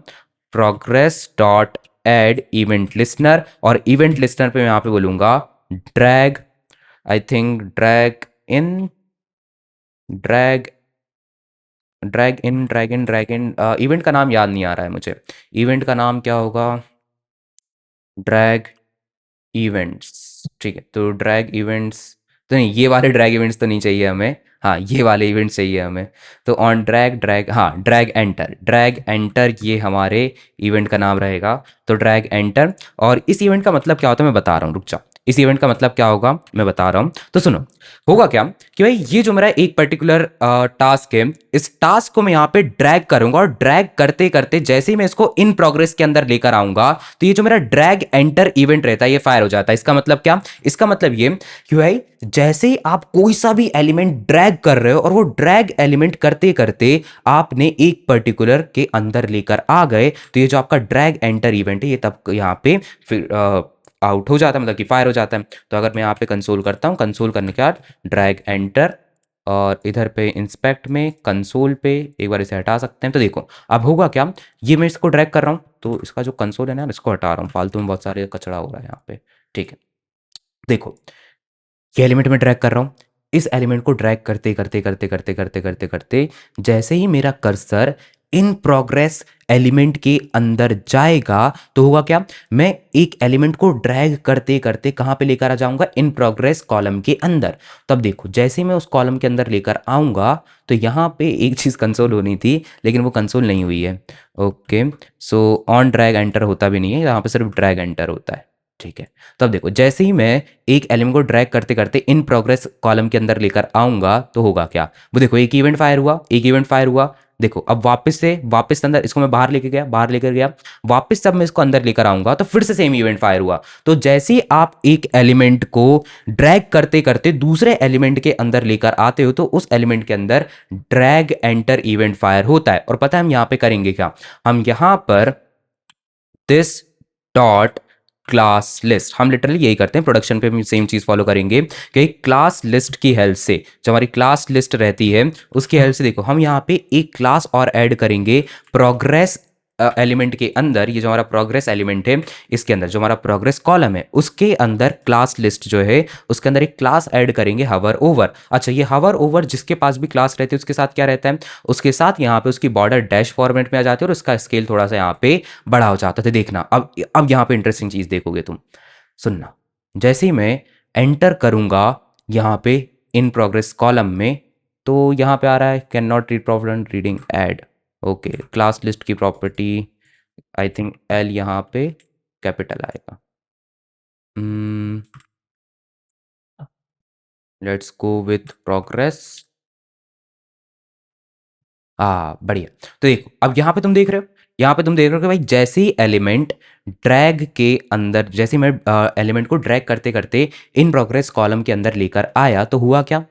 A: progress dot add event listener, और इवेंट लिसनर पे मैं यहाँ पे बोलूंगा drag, I think drag drag in event का नाम याद नहीं आ रहा है मुझे। इवेंट का नाम क्या होगा, ड्रैग इवेंट्स, ठीक है। तो ड्रैग इवेंट्स तो नहीं, ये वाले ड्रैग इवेंट्स तो नहीं चाहिए हमें, हाँ ये वाले इवेंट्स चाहिए हमें। तो ऑन ड्रैग ड्रैग, हाँ ड्रैग एंटर ये हमारे इवेंट का नाम रहेगा। तो ड्रैग एंटर, और इस इवेंट का मतलब क्या होता है मैं बता रहा हूँ, रुक जाओ। इस इवेंट का मतलब क्या होगा मैं बता रहा हूँ, तो सुनो। होगा क्या कि भाई ये जो मेरा एक पर्टिकुलर टास्क है, इस टास्क को मैं यहाँ पे ड्रैग करूंगा, और ड्रैग करते करते जैसे ही मैं इसको इन प्रोग्रेस के अंदर लेकर आऊंगा तो ये जो मेरा ड्रैग एंटर इवेंट रहता है ये फायर हो जाता है। इसका मतलब क्या, इसका मतलब ये कि भाई जैसे ही आप कोई सा भी एलिमेंट ड्रैग कर रहे हो और वो ड्रैग एलिमेंट करते करते आपने एक पर्टिकुलर के अंदर लेकर आ गए, तो ये जो आपका ड्रैग एंटर इवेंट है ये तब यहाँ पे फिर आउट हो जाता है, मतलब कि फायर हो जाता है। तो अगर मैं यहाँ पे कंसोल करता हूँ, कंसोल करने के बाद ड्रैग एंटर, और इधर पे इंस्पेक्ट में कंसोल पे एक बार इसे हटा सकते हैं। तो देखो अब होगा क्या, ये मैं इसको ड्रैग कर रहा हूँ तो इसका जो कंसोल है ना इसको हटा रहा हूँ, फालतू में बहुत सारे कचरा हो रहा है यहाँ पे, ठीक है। देखो ये एलिमेंट में ड्रैग कर रहा हूँ, इस एलिमेंट को ड्रैग करते करते करते करते करते करते करते जैसे ही मेरा कर्सर इन प्रोग्रेस एलिमेंट के अंदर जाएगा तो होगा क्या, मैं एक एलिमेंट को ड्रैग करते करते कहां पे लेकर आ जाऊंगा, इन प्रोग्रेस कॉलम के अंदर। तब देखो जैसे ही मैं उस कॉलम के अंदर लेकर आऊंगा तो यहाँ पे एक चीज़ कंसोल होनी थी लेकिन वो कंसोल नहीं हुई है। Okay, so on drag enter होता भी नहीं है, यहाँ पे सिर्फ ड्रैग एंटर होता है। ठीक है, तब देखो जैसे ही मैं एक एलिमेंट को ड्रैग करते करते इन प्रोग्रेस कॉलम के अंदर लेकर आऊंगा तो होगा क्या, वो देखो एक इवेंट फायर हुआ, एक इवेंट फायर हुआ। देखो अब वापस अंदर इसको मैं बाहर लेके गया, बाहर लेकर गया, वापस जब मैं इसको अंदर लेकर आऊंगा तो फिर से सेम इवेंट फायर हुआ। तो जैसे ही आप एक एलिमेंट को ड्रैग करते करते दूसरे एलिमेंट के अंदर लेकर आते हो तो उस एलिमेंट के अंदर ड्रैग एंटर इवेंट फायर होता है। और पता है हम यहां पे करेंगे क्या, हम यहां पर दिस डॉट क्लास लिस्ट, हम लिटरली यही करते हैं प्रोडक्शन पे भी सेम चीज फॉलो करेंगे कि क्लास लिस्ट की हेल्प से, जो हमारी क्लास लिस्ट रहती है उसकी हेल्प से देखो हम यहाँ पे एक क्लास और ऐड करेंगे प्रोग्रेस एलिमेंट के अंदर। ये जो हमारा प्रोग्रेस एलिमेंट है इसके अंदर जो हमारा प्रोग्रेस कॉलम है उसके अंदर क्लास लिस्ट जो है उसके अंदर एक क्लास ऐड करेंगे हवर ओवर। अच्छा, ये हवर ओवर जिसके पास भी क्लास रहती है उसके साथ क्या रहता है, उसके साथ यहाँ पे उसकी बॉर्डर डैश फॉर्मेट में आ जाती है और उसका स्केल थोड़ा सा यहाँ पे बड़ा हो जाता था। देखना अब यहाँ पे इंटरेस्टिंग चीज देखोगे तुम, सुनना। जैसे ही मैं एंटर करूंगा यहाँ पे इन प्रोग्रेस कॉलम में तो यहाँ पे आ रहा है can not read problem reading add. Okay, class list की प्रॉपर्टी आई थिंक एल यहाँ पे कैपिटल आएगा। Let's go with progress. हाँ बढ़िया। तो देखो अब यहाँ पे तुम देख रहे हो, यहाँ पे तुम देख रहे हो कि भाई जैसे ही एलिमेंट ड्रैग के अंदर, जैसे ही मैं एलिमेंट को ड्रैग करते करते इन प्रोग्रेस कॉलम के अंदर लेकर आया तो हुआ क्या,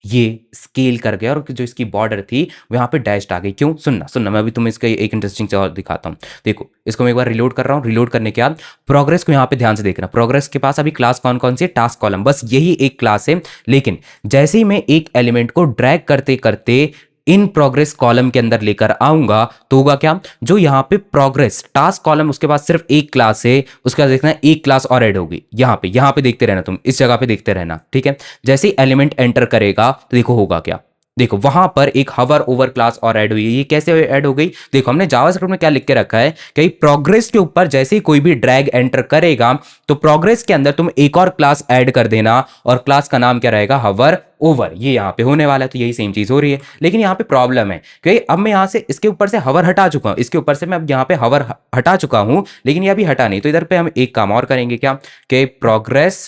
A: ये स्केल कर गया और जो इसकी बॉर्डर थी वो यहाँ पे डैश्ड आ गई। क्यों, सुनना सुनना, मैं अभी तुम्हें इसका एक इंटरेस्टिंग चीज और दिखाता हूँ। देखो इसको मैं एक बार रिलोड कर रहा हूँ, रिलोड करने के बाद प्रोग्रेस को यहाँ पे ध्यान से देखना, प्रोग्रेस के पास अभी क्लास कौन कौन सी है, टास्क कॉलम, बस यही एक क्लास है। लेकिन जैसे ही मैं एक एलिमेंट को ड्रैग करते करते इन प्रोग्रेस कॉलम के अंदर लेकर आऊंगा तो होगा क्या, जो यहाँ पे प्रोग्रेस टास्क कॉलम उसके पास सिर्फ एक क्लास है, उसके बाद देखना एक क्लास और ऐड होगी यहाँ पे देखते रहना, तुम इस जगह पे देखते रहना। ठीक है, जैसे ही एलिमेंट एंटर करेगा तो देखो होगा क्या, देखो वहां पर एक हवर ओवर क्लास और ऐड हुई है। ये कैसे ऐड हो गई, देखो हमने जावास्क्रिप्ट में क्या लिख के रखा है कि प्रोग्रेस के ऊपर जैसे ही कोई भी ड्रैग एंटर करेगा तो प्रोग्रेस के अंदर तुम एक और क्लास ऐड कर देना और क्लास का नाम क्या रहेगा, हवर ओवर। ये यहाँ पे होने वाला है, तो यही सेम चीज हो रही है। लेकिन यहाँ पे प्रॉब्लम है कि अब मैं यहाँ से इसके ऊपर से हवर हटा चुका हूँ, इसके ऊपर से मैं अब यहाँ पे हवर हटा चुका हूँ लेकिन ये अभी हटा नहीं। तो इधर पे हम एक काम और करेंगे क्या कि प्रोग्रेस,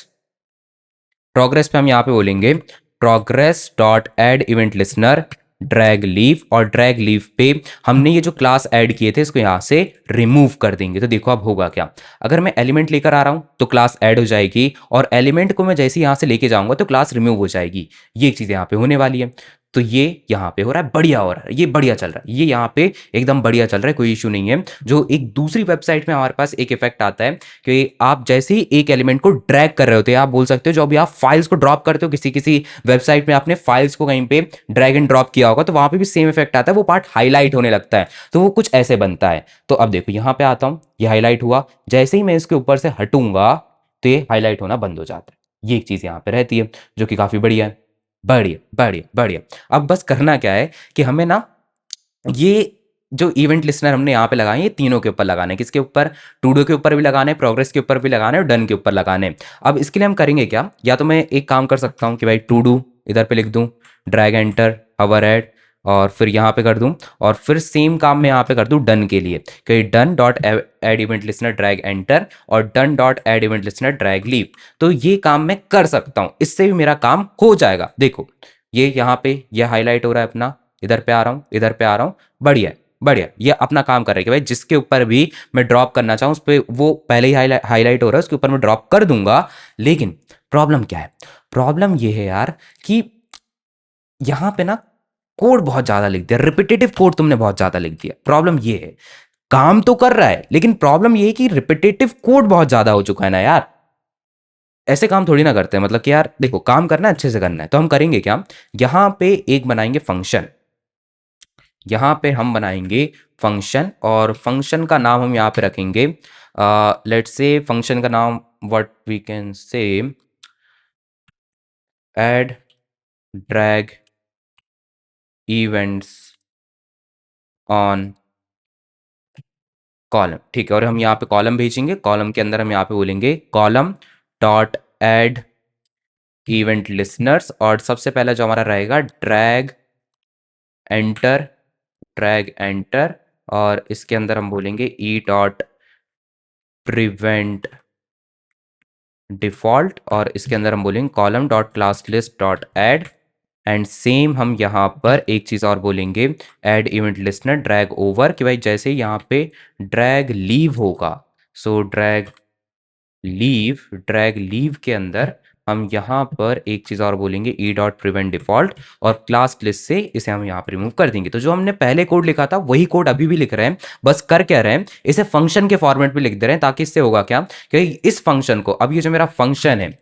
A: प्रोग्रेस पे हम यहाँ पे बोलेंगे progress dot add event listener drag leave, और ड्रैग लीव पे हमने ये जो क्लास ऐड किए थे इसको यहाँ से रिमूव कर देंगे। तो देखो अब होगा क्या, अगर मैं एलिमेंट लेकर आ रहा हूँ तो क्लास ऐड हो जाएगी और एलिमेंट को मैं जैसे यहाँ से लेके जाऊंगा तो क्लास रिमूव हो जाएगी। ये एक चीज़ यहाँ पे होने वाली है। तो ये यहाँ पे हो रहा है, बढ़िया हो रहा है, ये बढ़िया चल रहा है, ये यहाँ पे एकदम बढ़िया चल रहा है, कोई इशू नहीं है। जो एक दूसरी वेबसाइट में हमारे पास एक इफेक्ट आता है कि आप जैसे ही एक एलिमेंट को ड्रैग कर रहे होते हैं, आप बोल सकते हो जो अभी आप फाइल्स को ड्रॉप करते हो किसी किसी वेबसाइट में, आपने फाइल्स को कहीं पे ड्रैग एंड ड्रॉप किया होगा तो वहां पे भी सेम इफेक्ट आता है, वो पार्ट हाईलाइट होने लगता है। तो वो कुछ ऐसे बनता है। तो अब देखो यहाँ पे आता हूँ, ये हाईलाइट हुआ, जैसे ही मैं इसके ऊपर से हटूंगा तो ये हाईलाइट होना बंद हो जाता है। ये एक चीज यहाँ पे रहती है जो कि काफी बढ़िया है। बढ़िया बढ़िया बढ़िया। अब बस करना क्या है कि हमें ना ये जो इवेंट लिसनर हमने यहाँ पे लगाए ये तीनों के ऊपर लगाने हैं। किसके ऊपर, टू डू के ऊपर भी लगाने, प्रोग्रेस के ऊपर भी लगाने और डन के ऊपर लगाने। अब इसके लिए हम करेंगे क्या, या तो मैं एक काम कर सकता हूँ कि भाई टू डू इधर पे लिख दूँ, ड्रैग एंटर हवर ऐड, और फिर यहाँ पे कर दूँ, और फिर सेम काम मैं यहाँ पे कर दूँ डन के लिए कि done dot add event listener drag enter और done dot add event listener drag leave. तो ये काम मैं कर सकता हूँ, इससे भी मेरा काम हो जाएगा। देखो ये यहाँ पे ये हाईलाइट हो रहा है अपना, इधर पे आ रहा हूँ, इधर पे आ रहा हूँ, बढ़िया बढ़िया, ये अपना काम कर रहा है कि भाई जिसके ऊपर भी मैं ड्रॉप करना चाहूँ उस पर वो पहले ही हाईलाइट हो रहा है, उसके ऊपर मैं ड्रॉप कर दूंगा। लेकिन प्रॉब्लम क्या है, प्रॉब्लम ये है यार कि यहाँ पे ना कोड बहुत ज्यादा लिख दिया, रिपीटेटिव कोड तुमने बहुत ज्यादा लिख दिया। प्रॉब्लम ये है, काम तो कर रहा है लेकिन प्रॉब्लम ये है कि रिपीटेटिव कोड बहुत ज्यादा हो चुका है ना यार। ऐसे काम थोड़ी ना करते हैं, मतलब कि यार देखो काम करना है अच्छे से करना है तो हम करेंगे क्या, यहाँ पे एक बनाएंगे फंक्शन, यहाँ पे हम बनाएंगे फंक्शन और फंक्शन का नाम हम यहाँ पे रखेंगे, लेट्स से फंक्शन का नाम what we can say add drag events on column, ठीक है। और हम यहाँ पे कॉलम भेजेंगे, कॉलम के अंदर हम यहाँ पे बोलेंगे column dot add event listeners, और सबसे पहला जो हमारा रहेगा ड्रैग एंटर, ड्रैग एंटर, और इसके अंदर हम बोलेंगे ई डॉट प्रिवेंट डिफॉल्ट, और इसके अंदर हम बोलेंगे column dot class list dot add. And same हम यहाँ पर एक चीज़ और बोलेंगे, add event listener drag over, कि भाई जैसे यहाँ पे ड्रैग लीव होगा, सो ड्रैग लीव के अंदर हम यहाँ पर एक चीज़ और बोलेंगे ई डॉट प्रिवेंट डिफॉल्ट, और क्लास लिस्ट से इसे हम यहाँ पर रिमूव कर देंगे। तो जो हमने पहले कोड लिखा था वही कोड अभी भी लिख रहे हैं, बस कर क्या रहे हैं, इसे फंक्शन के फॉर्मेट में लिख दे रहे हैं, ताकि इससे होगा क्या कि इस फंक्शन को, अब ये जो मेरा फंक्शन है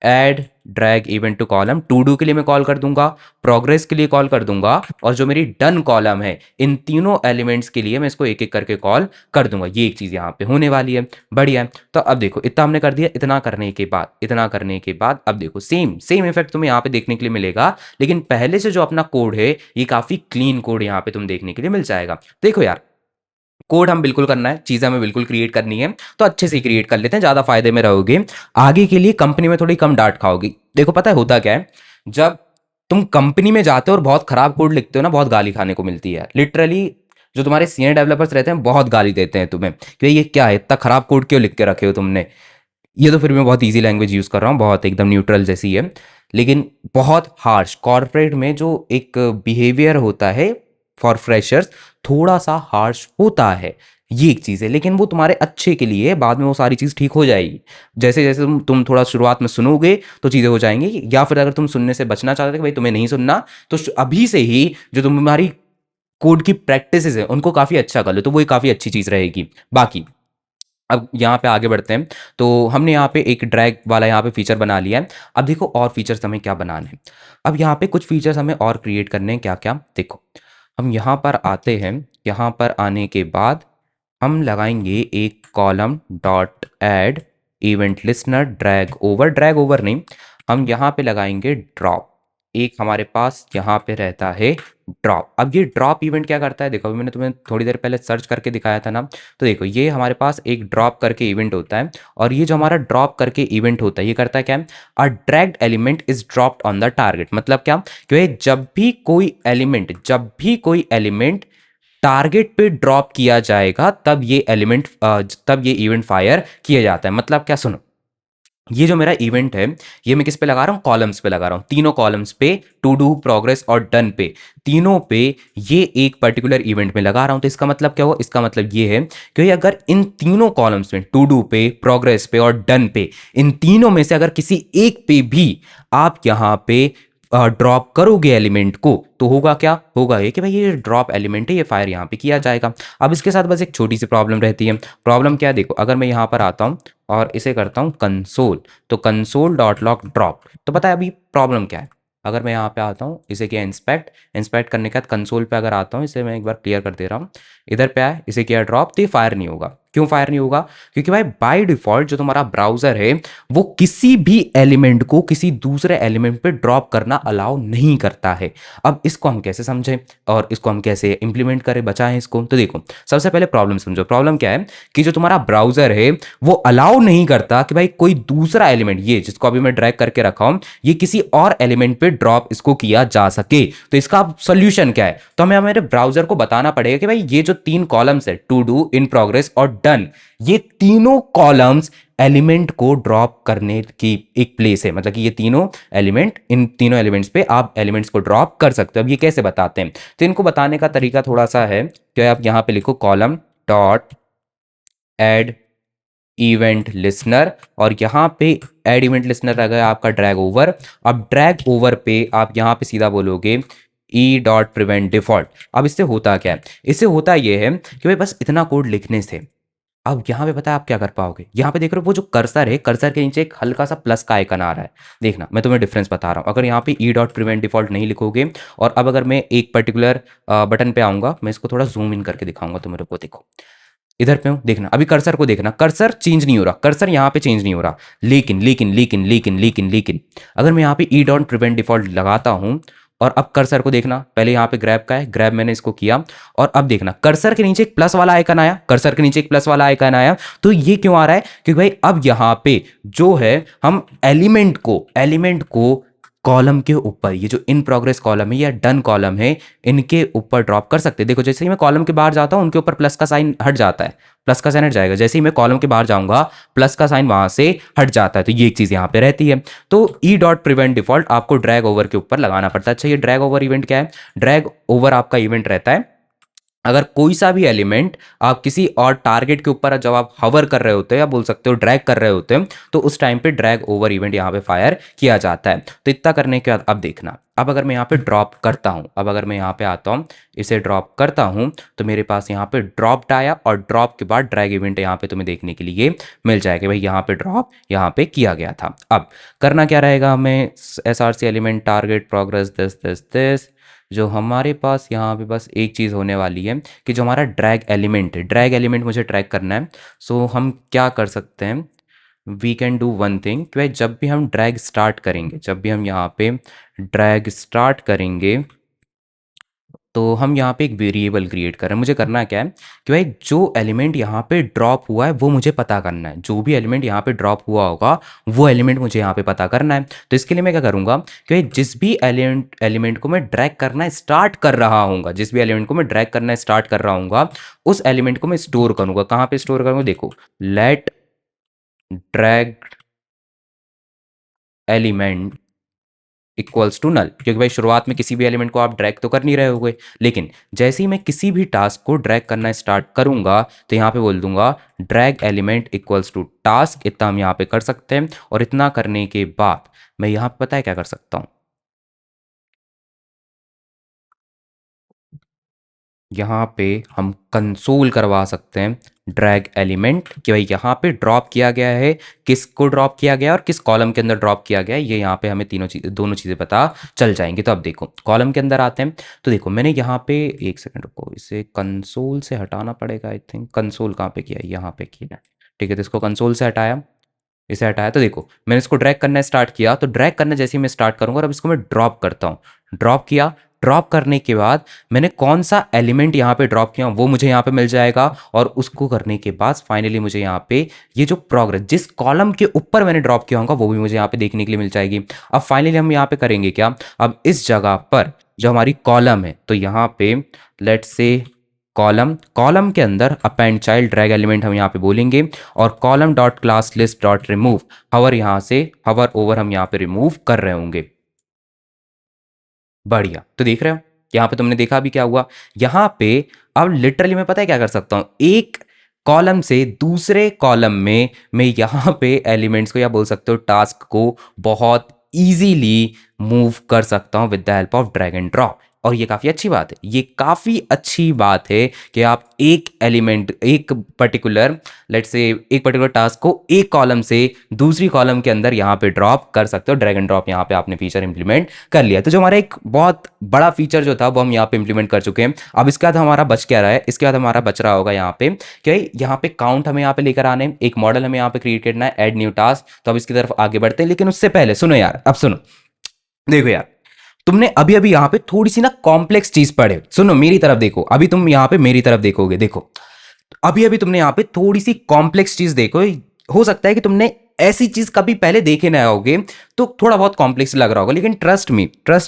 A: add drag event to column, to do के लिए मैं कॉल कर दूंगा, प्रोग्रेस के लिए कॉल कर दूंगा, और जो मेरी डन कॉलम है इन तीनों एलिमेंट्स के लिए मैं इसको एक एक करके कॉल कर दूंगा। ये एक चीज यहाँ पे होने वाली है, बढ़िया है। तो अब देखो इतना हमने कर दिया, इतना करने के बाद अब देखो सेम सेम इफेक्ट तुम्हें यहाँ पे देखने के लिए मिलेगा, लेकिन पहले से जो अपना कोड है ये काफी क्लीन कोड यहाँ पे तुम देखने के लिए मिल जाएगा। देखो यार, कोड हम बिल्कुल करना है, चीज़ें हमें बिल्कुल क्रिएट करनी है, तो अच्छे से क्रिएट कर लेते हैं, ज़्यादा फायदे में रहोगे, आगे के लिए कंपनी में थोड़ी कम डांट खाओगी। देखो पता है होता क्या है, जब तुम कंपनी में जाते हो और बहुत खराब कोड लिखते हो ना, बहुत गाली खाने को मिलती है लिटरली। जो तुम्हारे सीनियर डेवलपर्स रहते हैं बहुत गाली देते हैं तुम्हें कि ये क्या है, इतना खराब कोड क्यों लिख के रखे हो तुमने। ये तो फिर मैं बहुत ईजी लैंग्वेज यूज़ कर रहा हूँ, बहुत एकदम न्यूट्रल जैसी है, लेकिन बहुत हार्श कॉर्पोरेट में जो एक बिहेवियर होता है फॉर फ्रेशर्स, थोड़ा सा हार्श होता है, ये एक चीज़ है, लेकिन वो तुम्हारे अच्छे के लिए है, बाद में वो सारी चीज़ ठीक हो जाएगी। जैसे जैसे तुम थोड़ा शुरुआत में सुनोगे तो चीज़ें हो जाएंगी, या फिर अगर तुम सुनने से बचना चाहते हो कि भाई तुम्हें नहीं सुनना, तो अभी से ही जो तुम्हारी कोड की प्रैक्टिसेस है उनको काफ़ी अच्छा कर लो, तो वो एक काफ़ी अच्छी चीज़ रहेगी। बाकी अब यहाँ पे आगे बढ़ते हैं, तो हमने यहाँ पे एक ड्रैग वाला यहाँ पे फीचर बना लिया है। अब देखो और फीचर्स हमें क्या बनाने हैं, अब यहाँ पे कुछ फीचर्स हमें और क्रिएट करने हैं। क्या क्या देखो, हम यहाँ पर आते हैं, यहाँ पर आने के बाद हम लगाएंगे एक column dot add event listener drag over नहीं, हम यहाँ पे लगाएंगे ड्रॉप। एक हमारे पास यहाँ पे रहता है ड्रॉप। अब ये ड्रॉप इवेंट क्या करता है, देखो अभी मैंने तुम्हें थोड़ी देर पहले सर्च करके दिखाया था ना, तो देखो ये हमारे पास एक ड्रॉप करके इवेंट होता है, और ये जो हमारा ड्रॉप करके इवेंट होता है ये करता है क्या, a dragged element is dropped on the target. मतलब क्या, क्योंकि जब भी कोई एलिमेंट टारगेट पे ड्रॉप किया जाएगा तब ये इवेंट फायर किया जाता है। मतलब क्या, सुनो, ये जो मेरा इवेंट है ये मैं किस पे लगा रहा हूँ, कॉलम्स पे लगा रहा हूँ, तीनों कॉलम्स पे, टू डू, प्रोग्रेस और डन पे, तीनों पे ये एक पर्टिकुलर इवेंट में लगा रहा हूँ। तो इसका मतलब क्या हुआ, इसका मतलब ये है कि अगर इन तीनों कॉलम्स में, टू डू पे, प्रोग्रेस पे और डन पे, इन तीनों में से अगर किसी एक पे भी आप यहाँ पे ड्रॉप करोगे एलिमेंट को, तो होगा क्या, होगा ये कि भाई ये ड्रॉप एलिमेंट है ये फायर यहाँ पे किया जाएगा। अब इसके साथ बस एक छोटी सी प्रॉब्लम रहती है। प्रॉब्लम क्या है, देखो अगर मैं यहाँ पर आता हूँ और इसे करता हूँ कंसोल, तो कंसोल डॉट लॉग ड्रॉप, तो पता है अभी प्रॉब्लम क्या है। अगर मैं यहाँ पे आता हूँ, इसे किया इंस्पेक्ट करने के बाद कंसोल पे अगर आता हूँ, इसे मैं एक बार क्लियर कर दे रहा हूँ, इधर पे आए, इसे किया ड्रॉप, तो ये फायर नहीं होगा। क्यों फायर नहीं होगा, क्योंकि भाई बाय डिफॉल्ट जो तुम्हारा ब्राउजर है वो किसी भी एलिमेंट को किसी दूसरे एलिमेंट पे ड्रॉप करना अलाउ नहीं करता है। अब इसको हम कैसे समझें और इसको हम कैसे इंप्लीमेंट करें, बचाएं इसको, तो देखो सबसे पहले प्रॉब्लम समझो। प्रॉब्लम क्या है कि जो तुम्हारा ब्राउजर है वो अलाउ नहीं करता कि भाई कोई दूसरा एलिमेंट, ये जिसको अभी मैं ड्रैग करके रखा हूं, ये किसी और एलिमेंट पे ड्रॉप इसको किया जा सके। तो इसका सोल्यूशन क्या है, तो हमें हमारे ब्राउजर को बताना पड़ेगा कि भाई ये जो तीन कॉलम्स है, टू डू, इन प्रोग्रेस और डन, ये तीनों कॉलम्स एलिमेंट को ड्रॉप करने की एक प्लेस है। मतलब कि ये तीनों एलिमेंट, इन तीनों एलिमेंट्स पे आप एलिमेंट्स को ड्रॉप कर सकते हो। अब ये कैसे बताते हैं, तो इनको बताने का तरीका थोड़ा सा है कि आप यहां पे लिखो column dot add event listener, और यहाँ पे ऐड इवेंट लिसनर रहेगा आपका ड्रैग ओवर। अब ड्रैग ओवर पे आप यहाँ पे सीधा बोलोगे ई डॉट प्रिवेंट डिफॉल्ट। अब इससे होता क्या है, इससे होता ये है कि भाई बस इतना कोड लिखने से अब यहाँ पे पता है आप क्या कर पाओगे। यहाँ पे देख रहे हो वो जो कर्सर है, कर्सर के नीचे एक हल्का सा प्लस का आइकन आ रहा है, देखना मैं तुम्हें डिफरेंस बता रहा हूँ। अगर यहाँ पे ई डॉट प्रिवेंट डिफॉल्ट नहीं लिखोगे, और अब अगर मैं एक पर्टिकुलर बटन पे आऊँगा, मैं इसको थोड़ा जूम इन करके दिखाऊंगा तो मेरे को, देखो इधर पे हूँ, देखना अभी कर्सर को देखना, कर्सर चेंज नहीं हो रहा, कर्सर यहाँ पे चेंज नहीं हो रहा, लेकिन अगर मैं यहाँ पे ई डॉट प्रिवेंट डिफॉल्ट लगाता हूँ और अब कर्सर को देखना, पहले यहाँ पे ग्रैब का है, ग्रैब मैंने इसको किया, और अब देखना कर्सर के नीचे एक प्लस वाला आइकन आया, कर्सर के नीचे एक प्लस वाला आइकन आया। तो ये क्यों आ रहा है? क्योंकि भाई अब यहाँ पे जो है हम एलिमेंट को कॉलम के ऊपर, ये जो इन प्रोग्रेस कॉलम है या डन कॉलम है, इनके ऊपर ड्रॉप कर सकते हैं। देखो जैसे ही मैं कॉलम के बाहर जाता हूँ उनके ऊपर प्लस का साइन हट जाता है, प्लस का साइन हट जाएगा। जैसे ही मैं कॉलम के बाहर जाऊंगा प्लस का साइन वहां से हट जाता है। तो ये एक चीज यहाँ पे रहती है। तो ई डॉट प्रिवेंट डिफॉल्ट आपको ड्रैग ओवर के ऊपर लगाना पड़ता है। अच्छा, ये ड्रैग ओवर इवेंट क्या है? ड्रैग ओवर आपका इवेंट रहता है अगर कोई सा भी एलिमेंट आप किसी और टारगेट के ऊपर जब आप हवर कर रहे होते हैं या बोल सकते हो ड्रैग कर रहे होते हैं, तो उस टाइम पे ड्रैग ओवर इवेंट यहाँ पे फायर किया जाता है। तो इतना करने के बाद अब देखना, अब अगर मैं यहाँ पे ड्रॉप करता हूँ, अब अगर मैं यहाँ पे आता हूँ, इसे ड्रॉप करता हूँ, तो मेरे पास यहाँ पे ड्रॉप्ड आया, और ड्रॉप के बाद ड्रैग इवेंट यहाँ पे तुम्हें देखने के लिए मिल जाएगा। भाई यहाँ पे ड्रॉप यहाँ पे किया गया था। अब करना क्या रहेगा हमें? SRC element target progress this this this, जो हमारे पास यहाँ पे बस एक चीज़ होने वाली है कि जो हमारा ड्रैग एलिमेंट है, ड्रैग एलिमेंट मुझे ट्रैक करना है। सो हम क्या कर सकते हैं? We can do one thing कि भाई जब भी हम ड्रैग स्टार्ट करेंगे, जब भी हम यहाँ पे ड्रैग स्टार्ट करेंगे, तो हम यहाँ पे एक वेरिएबल क्रिएट कर रहे हैं। मुझे करना क्या है कि भाई जो एलिमेंट यहाँ पे ड्रॉप हुआ है वो मुझे पता करना है। जो भी एलिमेंट यहाँ पे ड्रॉप हुआ होगा वो एलिमेंट मुझे यहाँ पे पता करना है। तो इसके लिए मैं क्या करूँगा कि भाई जिस भी एलिमेंट को मैं ड्रैग करना स्टार्ट कर रहा हूँ, जिस भी एलिमेंट को मैं ड्रैग करना स्टार्ट कर रहा हूँ, उस एलिमेंट को मैं स्टोर करूँगा। कहाँ पे स्टोर करूँगा? देखो, let drag element equals to null, क्योंकि भाई शुरुआत में किसी भी एलिमेंट को आप ड्रैग तो कर नहीं रहे होगे, लेकिन जैसे ही मैं किसी भी टास्क को ड्रैग करना स्टार्ट करूंगा तो यहाँ पे बोल दूंगा drag element equals to task. इतना हम यहाँ पे कर सकते हैं, और इतना करने के बाद मैं यहाँ पे पता है क्या कर सकता हूँ? यहाँ पे हम कंसोल करवा सकते हैं ड्रैग एलिमेंट कि भाई यहाँ पे ड्रॉप किया गया है, किसको ड्रॉप किया गया और किस कॉलम के अंदर ड्रॉप किया गया है, ये यहाँ पे हमें दोनों चीज़ें पता चल जाएंगी। तो अब देखो कॉलम के अंदर आते हैं, तो देखो मैंने यहाँ पे, एक सेकंड रुको, इसे कंसोल से हटाना पड़ेगा। आई थिंक कंसोल कहाँ पे किया है? यहाँ पे किया है। ठीक है, तो इसको कंसोल से हटाया, इसे हटाया। तो देखो मैंने इसको ड्रैग करना स्टार्ट किया, तो ड्रैग करना जैसे ही मैं स्टार्ट करूंगा, और अब इसको मैं ड्रॉप करता हूँ। ड्रॉप किया, ड्रॉप करने के बाद मैंने कौन सा एलिमेंट यहाँ पे ड्रॉप किया वो मुझे यहाँ पे मिल जाएगा, और उसको करने के बाद फाइनली मुझे यहाँ पे ये जो प्रोग्रेस जिस कॉलम के ऊपर मैंने ड्रॉप किया होगा वो भी मुझे यहाँ पे देखने के लिए मिल जाएगी। अब फाइनली हम यहाँ पे करेंगे क्या? अब इस जगह पर जो हमारी कॉलम है, तो यहाँ पे लेट्स से कॉलम के अंदर अपेंड चाइल्ड ड्रैग एलिमेंट हम यहाँ पे बोलेंगे, और column dot class list dot remove hover, यहाँ से हवर ओवर हम यहाँ पे रिमूव कर रहे होंगे। बढ़िया, तो देख रहे हो यहाँ पे तुमने देखा भी क्या हुआ यहाँ पे। अब लिटरली मैं पता है क्या कर सकता हूँ? एक कॉलम से दूसरे कॉलम में मैं यहाँ पे एलिमेंट्स को या बोल सकते हो टास्क को बहुत इजीली मूव कर सकता हूँ with the help of drag and drop. और ये काफ़ी अच्छी बात है, ये काफ़ी अच्छी बात है कि आप एक एलिमेंट, एक पर्टिकुलर लेट्स से एक पर्टिकुलर टास्क को एक कॉलम से दूसरी कॉलम के अंदर यहाँ पे ड्रॉप कर सकते हो। ड्रैग एंड ड्रॉप यहाँ पे आपने फीचर इंप्लीमेंट कर लिया। तो जो हमारा एक बहुत बड़ा फीचर जो था वो हम यहाँ पे इंप्लीमेंट कर चुके हैं। अब इसके बाद हमारा बच क्या रहा है? इसके बाद हमारा बच रहा होगा यहाँ पे कि यहाँ पे काउंट हमें यहाँ पे लेकर आने, एक मॉडल हमें यहाँ पे क्रिएट करना है, ऐड न्यू टास्क। तो अब इसकी तरफ आगे बढ़ते हैं, लेकिन उससे पहले सुनो यार, अब सुनो, देखो यार, तुमने अभी अभी यहाँ पे थोड़ी सी ना कॉम्प्लेक्स चीज पढ़े। सुनो मेरी तरफ देखो, अभी तुम यहाँ पे मेरी तरफ देखोगे, देखो अभी अभी तुमने यहाँ पे थोड़ी सी कॉम्प्लेक्स चीज देखो। हो सकता है कि तुमने ऐसी चीज कभी पहले देखे ना होगे, तो थोड़ा बहुत कॉम्प्लेक्स लग रहा होगा, लेकिन ट्रस्ट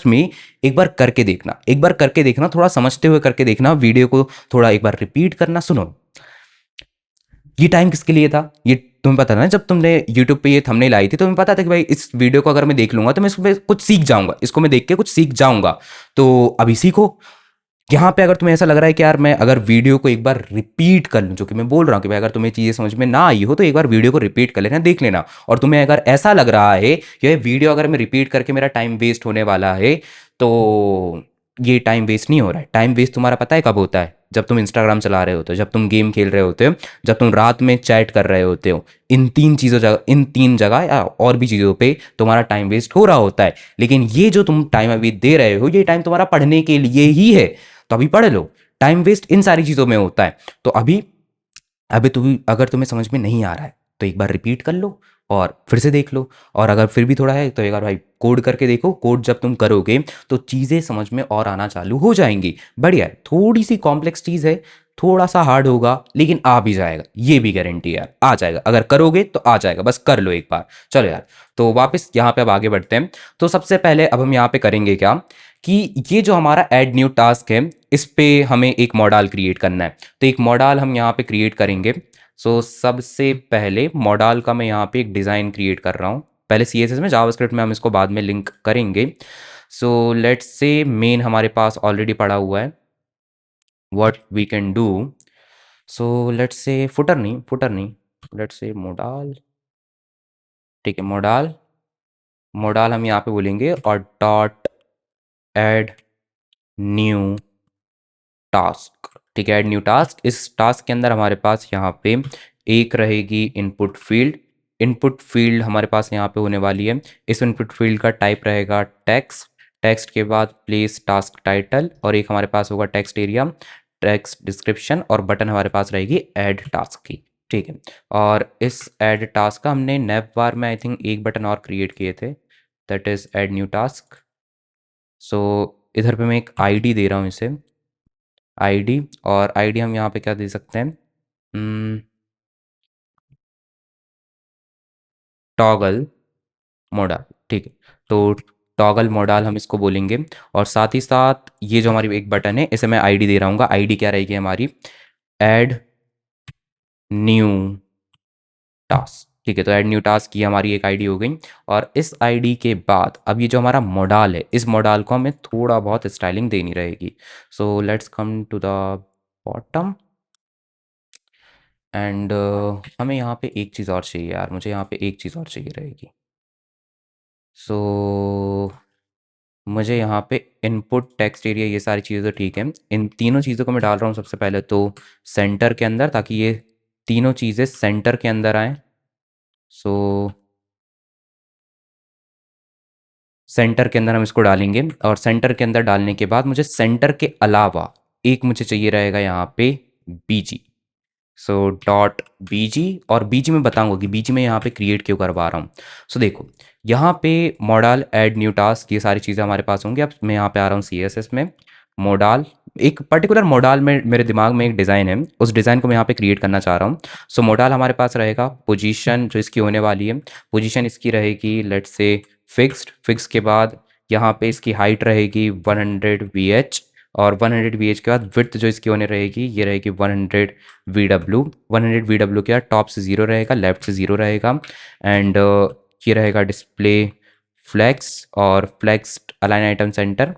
A: मी, एक बार करके देखना, एक बार करके देखना, थोड़ा समझते हुए करके देखना, वीडियो को थोड़ा एक बार रिपीट करना। सुनो, ये टाइम किसके लिए था? ये तुम्हें पता था ना, जब तुमने YouTube पे ये थंबनेल आई थी तो तुम्हें पता था कि भाई इस वीडियो को अगर मैं देख लूंगा तो मैं इसमें कुछ सीख जाऊंगा, इसको मैं देख के कुछ सीख जाऊंगा। तो अभी सीखो। यहाँ पे अगर तुम्हें ऐसा लग रहा है कि यार मैं अगर वीडियो को एक बार रिपीट कर लूँ, जो कि मैं बोल रहा हूँ कि भाई अगर तुम्हें चीज़ें समझ में ना आई हो तो एक बार वीडियो को रिपीट कर लेना, देख लेना। और तुम्हें अगर ऐसा लग रहा है कि ये वीडियो अगर मैं रिपीट करके मेरा टाइम वेस्ट होने वाला है, तो ये टाइम वेस्ट नहीं हो रहा है। टाइम वेस्ट तुम्हारा पता है कब होता है? जब तुम इंस्टाग्राम चला रहे होते हो, जब तुम गेम खेल रहे होते हो, जब तुम रात में चैट कर रहे होते हो, इन तीन जगह या और भी चीज़ों पे तुम्हारा टाइम वेस्ट हो रहा होता है। लेकिन ये जो तुम टाइम अभी दे रहे हो, ये टाइम तुम्हारा पढ़ने के लिए ही है, तो अभी पढ़ लो। टाइम वेस्ट इन सारी चीज़ों में होता है। तो अभी अभी तुम्हें अगर तुम्हें समझ में नहीं आ रहा है तो एक बार रिपीट कर लो, और फिर से देख लो। और अगर फिर भी थोड़ा है तो एक बार भाई कोड करके देखो। कोड जब तुम करोगे तो चीज़ें समझ में और आना चालू हो जाएंगी। बढ़िया है, थोड़ी सी कॉम्प्लेक्स चीज़ है, थोड़ा सा हार्ड होगा, लेकिन आ भी जाएगा, ये भी गारंटी है यार, आ जाएगा। अगर करोगे तो आ जाएगा, बस कर लो एक बार। चलो यार, तो वापस यहाँ पे अब आगे बढ़ते हैं। तो सबसे पहले अब हम यहाँ पे करेंगे क्या कि ये जो हमारा ऐड न्यू टास्क है, इस पे हमें एक मॉडल क्रिएट करना है। तो एक मॉडल हम यहाँ पे क्रिएट करेंगे। सो सबसे पहले मॉडल का मैं यहाँ पे एक डिज़ाइन क्रिएट कर रहा हूँ। पहले CSS में, जावास्क्रिप्ट में हम इसको बाद में लिंक करेंगे। सो लेट्स से मेन हमारे पास ऑलरेडी पड़ा हुआ है। What we can do, so let's say footer नहीं, लेट्स से मॉडल। ठीक है, मॉडल। मॉडल हम यहाँ पे बोलेंगे और डॉट ऐड न्यू टास्क। ठीक है, ऐड न्यू टास्क। इस टास्क के अंदर हमारे पास यहाँ पे एक रहेगी इनपुट फील्ड। इनपुट फील्ड हमारे पास यहाँ पे होने वाली है। इस इनपुट फील्ड का टाइप रहेगा टेक्स्ट। टेक्स्ट के बाद प्लेस टास्क टाइटल, और एक हमारे पास होगा टेक्स्ट एरिया, टेक्स्ट डिस्क्रिप्शन, और बटन हमारे पास रहेगी ऐड टास्क की। ठीक है, और इस ऐड टास्क का हमने नैप बार में आई थिंक एक बटन और क्रिएट किए थे, that is add new task. So इधर पे मैं एक आईडी दे रहा हूँ इसे, आईडी। और आईडी हम यहाँ पे क्या दे सकते हैं, टॉगल मॉडल। ठीक है, तो टॉगल मॉडल हम इसको बोलेंगे। और साथ ही साथ ये जो हमारी एक बटन है, इसे मैं आईडी दे रहा हूँ। आईडी क्या रहेगी हमारी, ऐड न्यू टास्क। ठीक है, तो ऐड न्यू टास्क की हमारी एक आईडी हो गई। और इस आईडी के बाद अब ये जो हमारा मॉडल है, इस मॉडल को हमें थोड़ा बहुत स्टाइलिंग देनी रहेगी। So let's come to the bottom and हमें यहाँ पे एक चीज़ और चाहिए यार, मुझे यहाँ पे एक चीज़ और चाहिए रहेगी। सो मुझे यहाँ पे इनपुट टेक्स्ट एरिया, ये सारी चीज़ें तो ठीक है। इन तीनों चीज़ों को मैं डाल रहा हूँ सबसे पहले तो सेंटर के अंदर, ताकि ये तीनों चीज़ें सेंटर के अंदर आएँ। सो सेंटर के अंदर हम इसको डालेंगे। और सेंटर के अंदर डालने के बाद मुझे सेंटर के अलावा एक मुझे चाहिए रहेगा यहाँ पे बीजी। सो डॉट बीजी, और बीजी में बताऊंगा कि बीजी में यहाँ पे क्रिएट क्यों करवा रहा हूँ। सो देखो, यहाँ पे मॉडल ऐड न्यू टास्क, ये सारी चीज़ें हमारे पास होंगी। अब मैं यहाँ पे आ रहा हूँ CSS में। मॉडल, एक पर्टिकुलर मॉडल में मेरे दिमाग में एक डिज़ाइन है, उस डिज़ाइन को मैं यहाँ पे क्रिएट करना चाह रहा हूँ। सो मॉडल हमारे पास रहेगा, पोजीशन जो इसकी होने वाली है, पोजीशन इसकी रहेगी लेट्स से फिक्स्ड। फिक्स के बाद यहाँ पे इसकी हाइट रहेगी 100 VH, और 100 VH के बाद विड्थ जो इसकी होने रहेगी, ये रहेगी 100 VW। 100 VW के बाद टॉप से 0 रहेगा, लेफ्ट से 0 रहेगा। एंड ये रहेगा डिस्प्ले फ्लेक्स, और flex align item centre,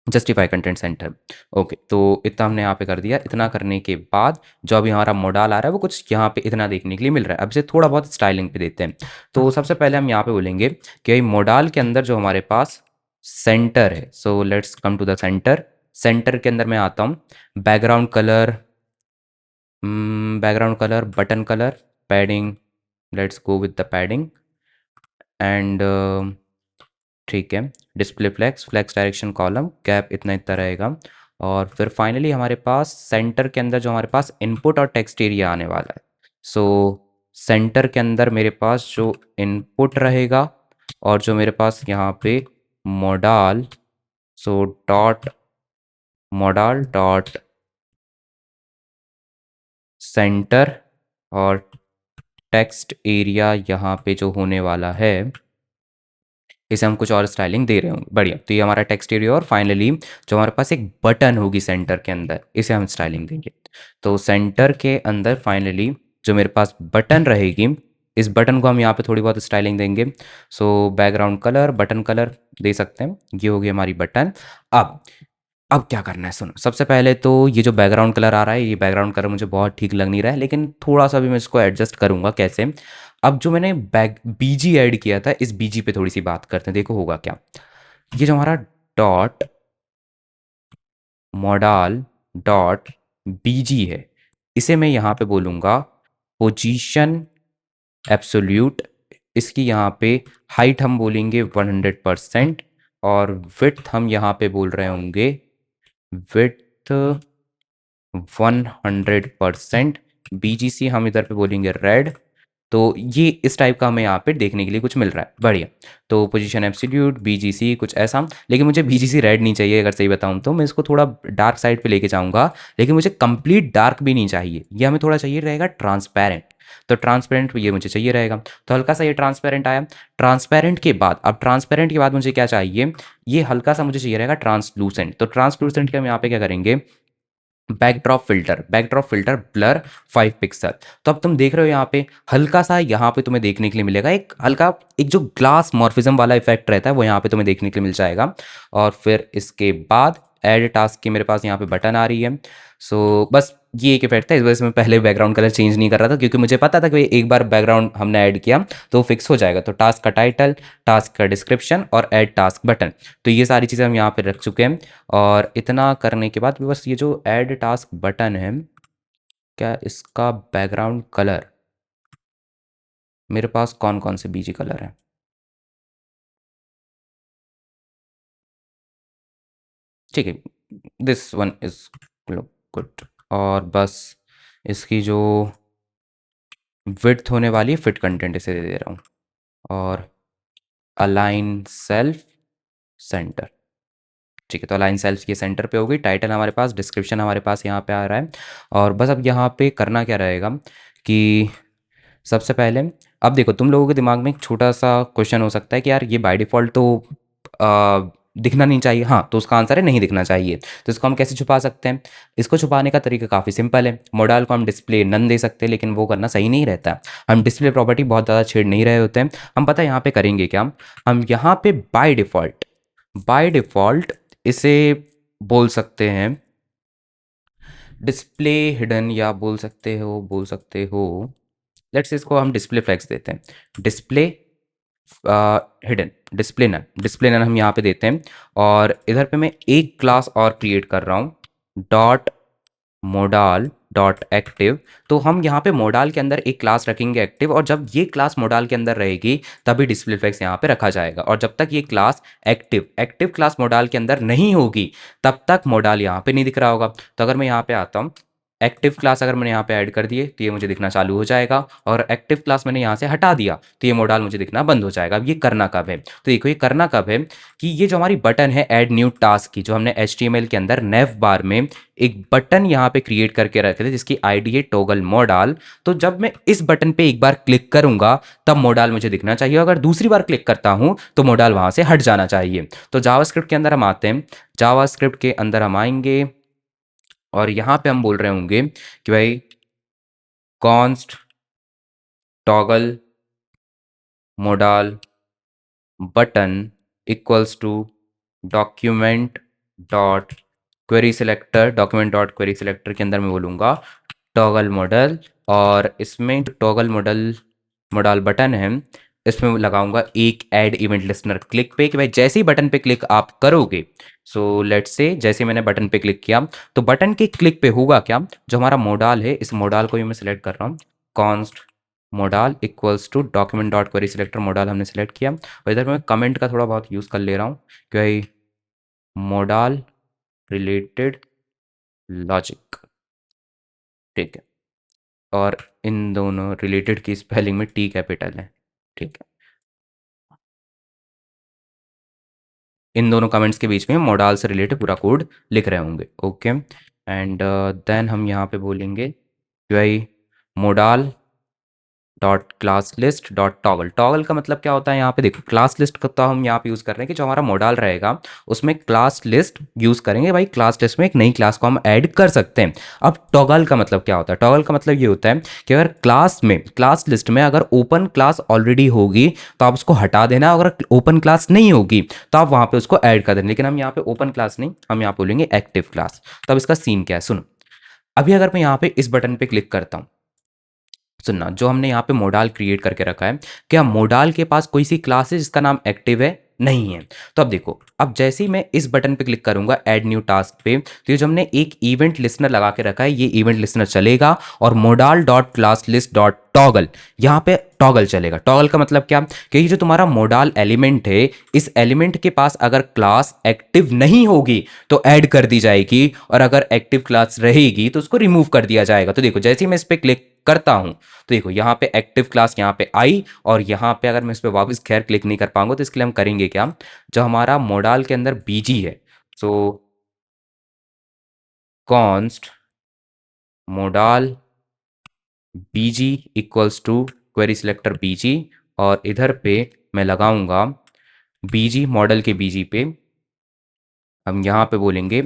A: justify content centre. Okay, तो इतना हमने यहाँ पे कर दिया। इतना करने के बाद जो अभी हमारा मॉडल आ रहा है वो कुछ यहाँ पे इतना देखने के लिए मिल रहा है। अब इसे थोड़ा बहुत स्टाइलिंग पे देते हैं। तो सबसे पहले हम यहाँ पे बोलेंगे कि मॉडल के अंदर जो हमारे पास सेंटर है, so let's come to the centre. Centre के अंदर मैं आता हूँ। Background colour, background colour, button colour, padding, let's go with the padding. And ठीक है, display flex, flex direction column, gap इतना इतना रहेगा। और फिर फाइनली हमारे पास सेंटर के अंदर जो हमारे पास इनपुट और टेक्स्ट एरिया आने वाला है, सो सेंटर के अंदर मेरे पास जो इनपुट रहेगा, और जो मेरे पास यहाँ पे model, so dot model dot centre, और टेक्स्ट एरिया यहाँ पे जो होने वाला है, इसे हम कुछ और स्टाइलिंग दे रहे होंगे। बढ़िया, तो ये हमारा टेक्स्ट एरिया। और फाइनली जो हमारे पास एक बटन होगी सेंटर के अंदर, इसे हम स्टाइलिंग देंगे। तो सेंटर के अंदर फाइनली जो मेरे पास बटन रहेगी, इस बटन को हम यहाँ पे थोड़ी बहुत स्टाइलिंग देंगे। So background colour, button colour दे सकते हैं। ये होगी हमारी बटन। अब अब क्या करना है सुनो, सबसे पहले तो ये जो बैकग्राउंड कलर आ रहा है, ये बैकग्राउंड कलर मुझे बहुत ठीक लग नहीं रहा है, लेकिन थोड़ा सा भी मैं इसको एडजस्ट करूंगा कैसे। अब जो मैंने बैक बीजी ऐड किया था, इस बीजी पे थोड़ी सी बात करते हैं, देखो होगा क्या। ये जो हमारा डॉट मॉडल डॉट बीजी है, इसे मैं यहाँ पे बोलूँगा पोजीशन एब्सोल्यूट। इसकी यहाँ पे हाइट हम बोलेंगे 100%, और विड्थ हम यहाँ पे बोल रहे होंगे विड्थ 100%। BGC हम इधर पे बोलेंगे रेड, तो ये इस टाइप का हमें यहाँ पे देखने के लिए कुछ मिल रहा है, बढ़िया। तो पोजीशन एब्सोल्यूट बीजीसी कुछ ऐसा, लेकिन मुझे बीजीसी रेड नहीं चाहिए, अगर सही बताऊँ तो मैं इसको थोड़ा डार्क साइड पे लेके जाऊँगा, लेकिन मुझे कंप्लीट डार्क भी नहीं चाहिए, ये हमें थोड़ा चाहिए रहेगा ट्रांसपेरेंट। तो ट्रांसपेरेंट ये मुझे चाहिए रहेगा, तो हल्का सा ये ट्रांसपेरेंट आया। ट्रांसपेरेंट के बाद, अब ट्रांसपेरेंट के बाद मुझे क्या चाहिए, ये हल्का सा मुझे चाहिए रहेगा ट्रांसलूसेंट। तो ट्रांसलूसेंट के हम यहाँ पे क्या करेंगे, बैकड्रॉप फिल्टर ब्लर 5 पिक्सल। तो अब तुम देख रहे हो यहाँ पे हल्का सा, यहाँ पे तुम्हें देखने के लिए मिलेगा एक हल्का, एक जो ग्लास मॉर्फिज्म वाला इफेक्ट रहता है वो यहाँ पे तुम्हें देखने के लिए मिल जाएगा। और फिर इसके बाद ऐड टास्क की मेरे पास यहाँ पे बटन आ रही है। सो बस ये एक इफेक्ट था, इस वजह से मैं पहले बैकग्राउंड कलर चेंज नहीं कर रहा था, क्योंकि मुझे पता था कि एक बार बैकग्राउंड हमने ऐड किया तो फिक्स हो जाएगा। तो टास्क का टाइटल, टास्क का डिस्क्रिप्शन और ऐड टास्क बटन, तो ये सारी चीज़ें हम यहाँ पे रख चुके हैं। और इतना करने के बाद बस ये जो ऐड टास्क बटन है, क्या इसका बैकग्राउंड कलर, मेरे पास कौन कौन से बीजी कलर हैं, ठीक है, this one is look good. और बस इसकी जो विड्थ होने वाली है, फिट कंटेंट इसे दे दे रहा हूँ। और अलाइन सेल्फ सेंटर, ठीक है, तो अलाइन सेल्फ ये सेंटर पे होगी। टाइटल हमारे पास, डिस्क्रिप्शन हमारे पास यहाँ पे आ रहा है। और बस अब यहाँ पे करना क्या रहेगा कि सबसे पहले, अब देखो तुम लोगों के दिमाग में एक छोटा सा क्वेश्चन हो सकता है कि यार ये बाय डिफ़ॉल्ट तो आ, दिखना नहीं चाहिए, हाँ, तो उसका आंसर है नहीं दिखना चाहिए। तो इसको हम कैसे छुपा सकते हैं, इसको छुपाने का तरीका काफ़ी सिंपल है। मॉडल को हम डिस्प्ले नन दे सकते हैं, लेकिन वो करना सही नहीं रहता है। हम डिस्प्ले प्रॉपर्टी बहुत ज़्यादा छेड़ नहीं रहे होते हैं। हम पता है यहाँ पे करेंगे क्या, हम यहाँ पे बाय डिफ़ॉल्ट इसे बोल सकते हैं डिस्प्ले हिडन, या बोल सकते हो लेट्स इसको हम डिस्प्ले फ्लैग्स देते हैं, डिस्प्ले हिडन, डिस्प्ले नन हम यहाँ पे देते हैं। और इधर पे मैं एक क्लास और क्रिएट कर रहा हूँ, डॉट मोडाल डॉट एक्टिव। तो हम यहाँ पे मोडाल के अंदर एक क्लास रखेंगे एक्टिव, और जब ये क्लास मोडाल के अंदर रहेगी तभी डिस्प्ले फ्लैग्स यहाँ पे रखा जाएगा। और जब तक ये क्लास एक्टिव क्लास मोडाल के अंदर नहीं होगी तब तक मोडाल यहाँ पे नहीं दिख रहा होगा। तो अगर मैं यहाँ पे आता हूँ, एक्टिव क्लास अगर मैंने यहाँ पे ऐड कर दिए तो ये मुझे दिखना चालू हो जाएगा, और एक्टिव क्लास मैंने यहाँ से हटा दिया तो ये मोडाल मुझे दिखना बंद हो जाएगा। अब ये करना कब है, तो देखो ये करना कब है कि ये जो हमारी बटन है ऐड न्यू टास्क की, जो हमने HTML के अंदर नेव बार में एक बटन यहाँ पे क्रिएट करके रखे थे जिसकी आईडी है टॉगल मोडाल। तो जब मैं इस बटन पे एक बार क्लिक करूंगा तब मोडाल मुझे दिखना चाहिए, अगर दूसरी बार क्लिक करता हूं तो मोडाल वहां से हट जाना चाहिए। तो जावास्क्रिप्ट के अंदर हम आते हैं, जावास्क्रिप्ट के अंदर हम आएंगे और यहाँ पे हम बोल रहे होंगे कि भाई const toggle modal button equals to document dot query selector, document dot query selector के अंदर मैं बोलूँगा टॉगल मॉडल, और इसमें टॉगल मॉडल मॉडल बटन है, इसमें लगाऊंगा एक ऐड इवेंट लिस्नर क्लिक पे, कि भाई जैसे ही बटन पे क्लिक आप करोगे, सो लेट्स से जैसे मैंने बटन पे क्लिक किया तो बटन के क्लिक पे होगा क्या, जो हमारा मोडाल है, इस मोडाल को भी मैं सिलेक्ट कर रहा हूँ, const modal equals to document dot query selector, modal हमने सेलेक्ट किया। और इधर मैं कमेंट का थोड़ा बहुत यूज़ कर ले रहा हूँ कि भाई मोडाल रिलेटेड लॉजिक, ठीक है, और इन दोनों रिलेटेड की स्पेलिंग में टी कैपिटल है, ठीक है। इन दोनों कमेंट्स के बीच में मोडाल से रिलेटेड पूरा कोड लिख रहे होंगे, ओके। एंड देन हम यहाँ पे बोलेंगे कि भाई modal dot class list dot toggle, toggle का मतलब क्या होता है, यहाँ पे देखो क्लास लिस्ट का तो हम यहाँ पे यूज़ कर रहे हैं कि जो हमारा मॉडल रहेगा उसमें क्लास लिस्ट यूज़ करेंगे, भाई क्लास लिस्ट में एक नई क्लास को हम ऐड कर सकते हैं। अब टॉगल का मतलब क्या होता है, टॉगल का मतलब ये होता है कि अगर क्लास लिस्ट में अगर ओपन क्लास ऑलरेडी होगी तो आप उसको हटा देना, अगर ओपन क्लास नहीं होगी तो आप वहाँ पे उसको ऐड कर देना। लेकिन हम यहाँ पे ओपन क्लास नहीं, हम यहाँ पे बोलेंगे एक्टिव क्लास। तो अब इसका सीन क्या है सुनो, अभी अगर मैं यहाँ पे इस बटन पे क्लिक करता हूँ, सुनना, जो हमने यहाँ पे मोडाल क्रिएट करके रखा है, क्या मोडाल के पास कोई सी क्लास है जिसका नाम एक्टिव है, नहीं है। तो अब देखो, अब जैसे ही मैं इस बटन पे क्लिक करूंगा ऐड न्यू टास्क पे, तो ये जो हमने एक इवेंट लिस्नर लगा के रखा है ये इवेंट लिस्नर चलेगा, और modal dot class list dot toggle, यहाँ पे टॉगल चलेगा। टॉगल का मतलब क्या, कि ये जो तुम्हारा मोडाल एलिमेंट है, इस एलिमेंट के पास अगर क्लास एक्टिव नहीं होगी तो ऐड कर दी जाएगी, और अगर एक्टिव क्लास रहेगी तो उसको रिमूव कर दिया जाएगा। तो देखो जैसे ही मैं इस पे क्लिक करता हूँ तो देखो यहाँ पे एक्टिव क्लास यहाँ पे आई, और यहाँ पे अगर मैं इस पर वापस खैर क्लिक नहीं कर पाऊंगा तो इसके लिए हम करेंगे क्या, जो हमारा मोडाल के अंदर बीजी है, so const modal BG equals to query selector BG, और इधर पे मैं लगाऊंगा बीजी मॉडल के बीजी पे हम यहाँ पे बोलेंगे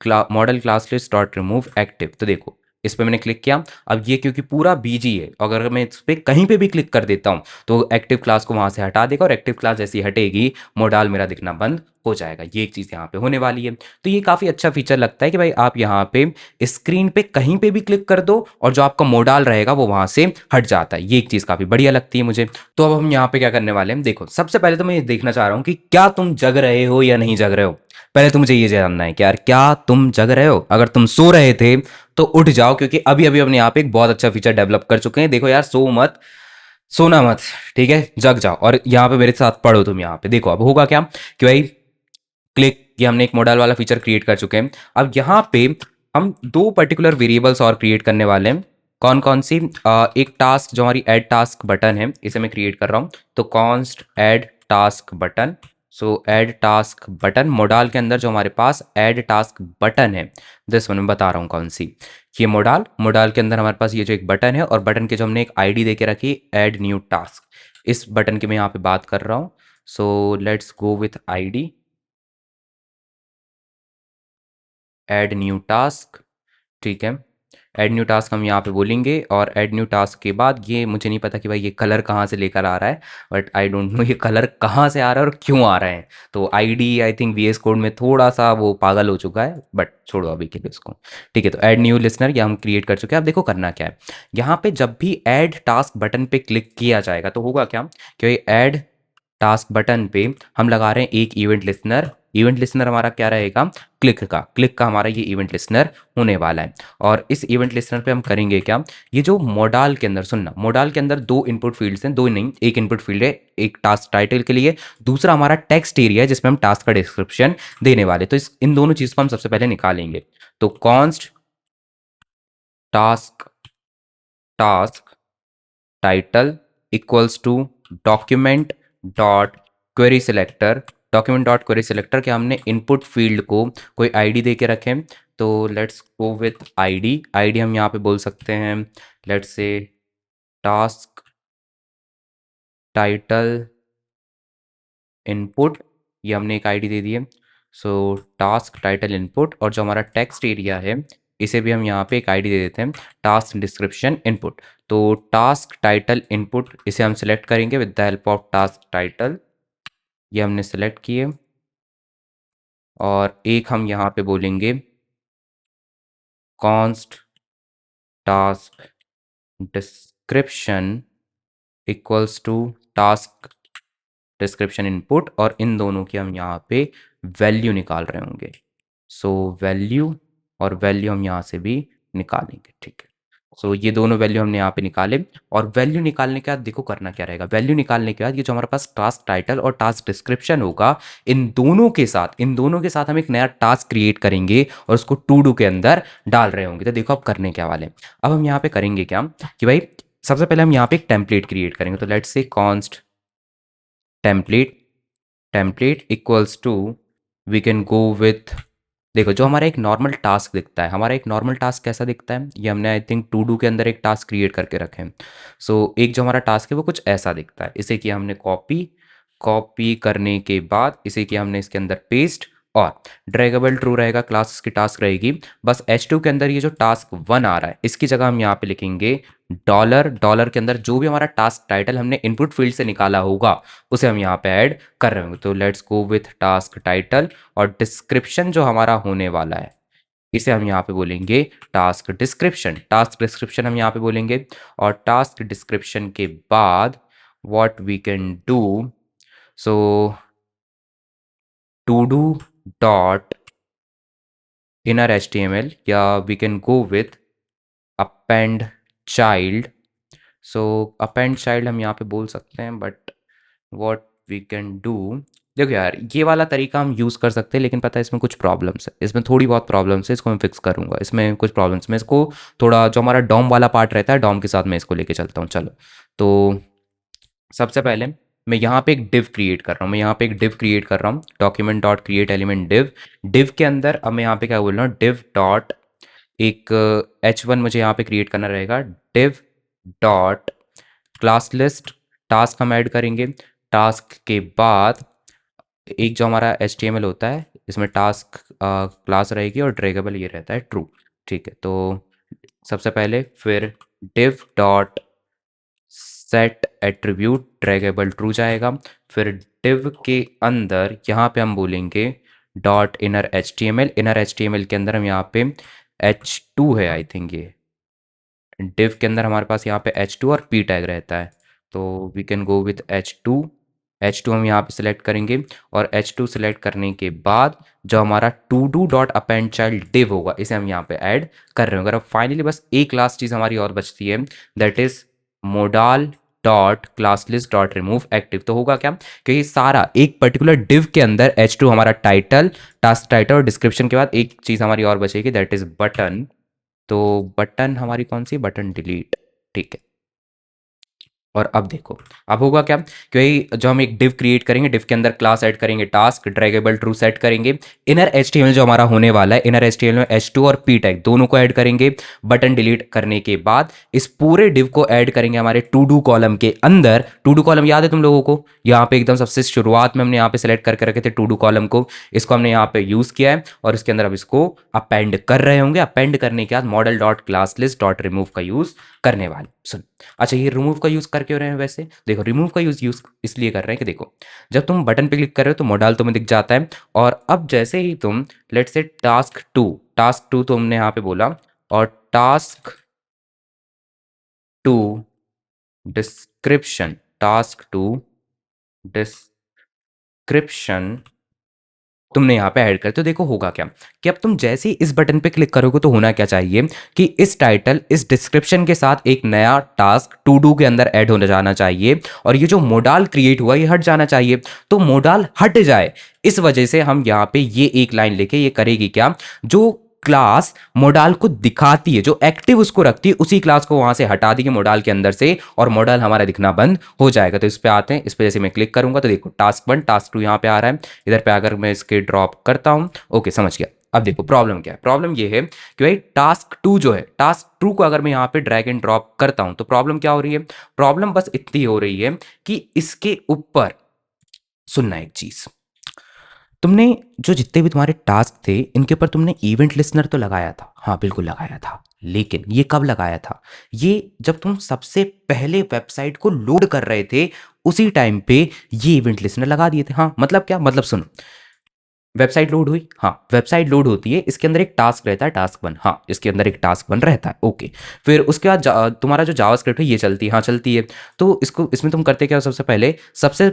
A: model class list dot remove active. तो देखो इस पे मैंने क्लिक किया, अब ये क्योंकि पूरा बीजी है, अगर मैं इस पे कहीं पे भी क्लिक कर देता हूँ तो एक्टिव क्लास को वहां से हटा देगा, और एक्टिव क्लास जैसी हटेगी मोडाल मेरा दिखना बंद हो जाएगा। ये एक चीज़ यहाँ पे होने वाली है। तो ये काफ़ी अच्छा फीचर लगता है कि भाई आप यहाँ पे स्क्रीन पे कहीं पे भी क्लिक कर दो और जो आपका मोडाल रहेगा वो वहां से हट जाता है। ये एक चीज़ काफ़ी बढ़िया लगती है मुझे। तो अब हम यहाँ पे क्या करने वाले हैं, देखो सबसे पहले तो मैं ये देखना चाह रहा हूँ कि क्या तुम जग रहे हो या नहीं जग रहे हो। पहले तो मुझे ये जानना है कि यार क्या तुम जग रहे हो। अगर तुम सो रहे थे तो उठ जाओ, क्योंकि अभी अभी हमने यहाँ पे एक बहुत अच्छा फीचर डेवलप कर चुके हैं। देखो यार, सो मत, सोना मत, ठीक है, जग जाओ और यहाँ पे मेरे साथ पढ़ो तुम। यहाँ पे देखो अब होगा क्या कि भाई क्लिक, ये हमने एक मॉडल वाला फीचर क्रिएट कर चुके हैं। अब यहाँ पे हम दो पर्टिकुलर वेरिएबल्स और क्रिएट करने वाले हैं। कौन कौन सी, एक टास्क जो हमारी ऐड टास्क बटन है, इसे मैं क्रिएट कर रहा हूँ। तो कॉन्स्ट ऐड टास्क बटन, सो ऐड टास्क बटन मोडाल के अंदर जो हमारे पास ऐड टास्क बटन है, दिस वन मैं बता रहा हूँ कौन सी, ये मोडाल, मोडाल के अंदर हमारे पास ये जो एक बटन है, और बटन के जो हमने एक आईडी दे के रखी, ऐड न्यू टास्क, इस बटन की मैं यहाँ पे बात कर रहा हूँ। So let's go with ID add new task, ठीक है। ऐड न्यू टास्क हम यहाँ पे बोलेंगे, और ऐड न्यू टास्क के बाद ये मुझे नहीं पता कि भाई ये कलर कहाँ से लेकर आ रहा है, बट आई डोंट नो ये कलर कहाँ से आ रहा है और क्यों आ रहा है। तो ID I think VS code में थोड़ा सा वो पागल हो चुका है, बट छोड़ो अभी के लिए उसको। ठीक है, तो ऐड न्यू लिसनर ये हम क्रिएट कर चुके हैं। अब देखो करना क्या है, यहाँ पे जब भी ऐड टास्क बटन पे क्लिक किया जाएगा तो होगा क्या कि ऐड टास्क बटन पे हम लगा रहे हैं एक इवेंट लिसनर। इवेंट लिसनर हमारा क्या रहेगा, क्लिक का हमारा ये इवेंट लिसनर होने वाला है। और इस इवेंट लिसनर पे हम करेंगे क्या, ये जो मोडाल के अंदर, सुनना, मोडाल के अंदर दो इनपुट फील्ड्स हैं, दो नहीं एक इनपुट फील्ड है, एक टास्क टाइटल के लिए, दूसरा हमारा टेक्स्ट एरिया है जिसमें हम टास्क का डिस्क्रिप्शन देने वाले। तो इस इन दोनों चीज़ को हम सबसे पहले निकालेंगे। तो const task task title equals to document dot query selector, document dot query selector के हमने इनपुट फील्ड को कोई आईडी दे के रखें। तो let's go with ID, ID हम यहाँ पे बोल सकते हैं, let's say task title input, ये हमने एक आईडी दे दी है। सो टास्क टाइटल इनपुट, और जो हमारा टेक्स्ट एरिया है इसे भी हम यहाँ पे एक आईडी दे देते हैं, टास्क डिस्क्रिप्शन इनपुट। तो टास्क टाइटल इनपुट इसे हम सिलेक्ट करेंगे with the help of task title, ये हमने सेलेक्ट किए। और एक हम यहाँ पे बोलेंगे const task description equals to task description input, और इन दोनों की हम यहाँ पे वैल्यू निकाल रहे होंगे। सो वैल्यू, और वैल्यू हम यहाँ से भी निकालेंगे, ठीक है। सो ये दोनों वैल्यू हमने यहाँ पे निकाले, और वैल्यू निकालने के बाद देखो करना क्या रहेगा, वैल्यू निकालने के बाद ये जो हमारे पास टास्क टाइटल और टास्क डिस्क्रिप्शन होगा, इन दोनों के साथ हम एक नया टास्क क्रिएट करेंगे और उसको टू डू के अंदर डाल रहे होंगे। तो देखो अब करने क्या वाले हैं। अब हम यहाँ पे करेंगे क्या कि भाई सबसे पहले हम यहाँ पे एक टेम्पलेट क्रिएट करेंगे। तो let's say const template, template equals to, we can go with, देखो जो हमारा एक नॉर्मल टास्क दिखता है, हमारा एक नॉर्मल टास्क कैसा दिखता है, ये हमने आई थिंक टू डू के अंदर एक टास्क क्रिएट करके रखे हैं। सो एक जो हमारा टास्क है वो कुछ ऐसा दिखता है। इसे किया हमने कॉपी, कॉपी करने के बाद इसे किया हमने इसके अंदर पेस्ट, और ड्रैगेबल ट्रू रहेगा, क्लास की टास्क रहेगी। बस H2 के अंदर ये जो टास्क 1 आ रहा है इसकी जगह हम यहाँ पे लिखेंगे डॉलर, डॉलर के अंदर जो भी हमारा टास्क टाइटल हमने इनपुट फील्ड से निकाला होगा उसे हम यहाँ पे ऐड कर रहे होंगे। तो let's go with task title, और डिस्क्रिप्शन जो हमारा होने वाला है इसे हम यहाँ पे बोलेंगे टास्क डिस्क्रिप्शन, टास्क डिस्क्रिप्शन हम यहाँ पे बोलेंगे। और टास्क डिस्क्रिप्शन के बाद what we can do, so to do dot inner HTML, या we can go with append child. So append child हम यहाँ पे बोल सकते हैं, but what we can do, देखो यार, ये वाला तरीका हम यूज़ कर सकते हैं, लेकिन पता है इसमें कुछ प्रॉब्लम्स है, इसमें थोड़ी बहुत प्रॉब्लम्स है, इसको मैं फिक्स करूंगा। इसमें कुछ प्रॉब्लम्स, मैं इसको थोड़ा, जो हमारा डॉम वाला पार्ट रहता है, डॉम के साथ मैं इसको लेके चलता हूँ, चलो। तो सबसे पहले मैं यहाँ पे एक डिव क्रिएट कर रहा हूँ, मैं यहाँ पे एक डिव क्रिएट कर रहा हूँ, document dot create element div. Div के अंदर अब मैं यहाँ पे क्या बोल रहा हूँ, डिव डॉट एक H1 मुझे यहाँ पे क्रिएट करना रहेगा, div dot class list task हम ऐड करेंगे। टास्क के बाद एक जो हमारा HTML होता है, इसमें टास्क क्लास रहेगी और ड्रैगेबल ये रहता है ट्रू। ठीक है, तो सबसे पहले फिर div dot set attribute draggable true जाएगा। फिर डिव के अंदर यहाँ पे हम बोलेंगे dot inner HTML, inner HTML के अंदर हम यहाँ पे H2 है आई थिंक, ये डिव के अंदर हमारे पास यहाँ पे H2 और P टैग रहता है, तो we can go with H2। H2 हम यहाँ पे सिलेक्ट करेंगे, और H2 सिलेक्ट करने के बाद जो हमारा to do dot append child div होगा, इसे हम यहाँ पे ऐड कर रहे होंगे। अब फाइनली बस एक लास्ट चीज़ हमारी और बचती है, that is modal dot class list dot remove active. तो होगा क्या कि ये सारा एक पर्टिकुलर डिव के अंदर H2 हमारा टाइटल, टास्क टाइटल और डिस्क्रिप्शन के बाद एक चीज़ हमारी और बचेगी, दैट इज बटन। तो बटन हमारी कौन सी, बटन डिलीट। ठीक है, और अब देखो, अब होगा क्या, क्योंकि जो हम एक डिव क्रिएट करेंगे, डिव के अंदर क्लास ऐड करेंगे, टास्क ड्रैगेबल ट्रू सेट करेंगे, इनर HTML जो हमारा होने वाला है, इनर HTML में H2 और P टैग दोनों को ऐड करेंगे। बटन डिलीट करने के बाद इस पूरे डिव को ऐड करेंगे हमारे टू डू कॉलम के अंदर। टू डू कॉलम याद है तुम लोगों को, यहाँ पे एकदम सबसे शुरुआत में हमने यहाँ पे सेलेक्ट करके रखे थे टू डू कॉलम को, इसको हमने यहाँ पे यूज किया है, और इसके अंदर अब इसको अपेंड कर रहे होंगे। अपेंड करने के बाद model dot class list dot remove का यूज करने वाले। सुन, अच्छा ये रिमूव का यूज़ कर क्यों रहे हैं वैसे, देखो रिमूव का यूज़ इसलिए कर रहे हैं कि देखो, जब तुम बटन पे क्लिक कर रहे हो तो मॉडल तुम्हें दिख जाता है, और अब जैसे ही तुम लेट्स से टास्क टू तो हमने यहाँ पे बोला, और task two description, task two description तुमने यहाँ पे ऐड कर, तो देखो होगा क्या कि अब तुम जैसे ही इस बटन पे क्लिक करोगे तो होना क्या चाहिए कि इस टाइटल, इस डिस्क्रिप्शन के साथ एक नया टास्क टू डू के अंदर ऐड होना जाना चाहिए, और ये जो मोडाल क्रिएट हुआ ये हट जाना चाहिए। तो मोडाल हट जाए, इस वजह से हम यहाँ पे ये एक लाइन लेके ये करेगी क्या, जो क्लास मोडाल को दिखाती है, जो एक्टिव उसको रखती है, उसी क्लास को वहां से हटा देगी मोडाल के अंदर से, और मॉडल हमारा दिखना बंद हो जाएगा। तो इस पे आते हैं, इस पे जैसे मैं क्लिक करूंगा तो देखो टास्क 1 टास्क 2 यहाँ पे आ रहा है, इधर पे अगर मैं इसके ड्रॉप करता हूँ, ओके समझ गया। अब देखो प्रॉब्लम क्या है, प्रॉब्लम ये है कि भाई टास्क 2 जो है, टास्क 2 को अगर मैं यहाँ पे ड्रैग एंड ड्रॉप करता हूँ तो प्रॉब्लम क्या हो रही है, प्रॉब्लम बस इतनी हो रही है कि इसके ऊपर, सुनना एक चीज, तुमने जो जितने भी तुम्हारे टास्क थे इनके ऊपर तुमने इवेंट लिसनर तो लगाया था, हाँ बिल्कुल लगाया था, लेकिन ये कब लगाया था, ये जब तुम सबसे पहले वेबसाइट को लोड कर रहे थे उसी टाइम पे ये इवेंट लिसनर लगा दिए थे। हाँ मतलब क्या, मतलब सुनो, वेबसाइट लोड हुई, हाँ वेबसाइट लोड होती है, इसके अंदर एक टास्क रहता है टास्क 1, हाँ इसके अंदर एक टास्क 1 रहता है, ओके। फिर उसके बाद तुम्हारा जो जावास्क्रिप्ट है ये चलती है, हाँ चलती है। तो इसको, इसमें तुम करते क्या हो, सबसे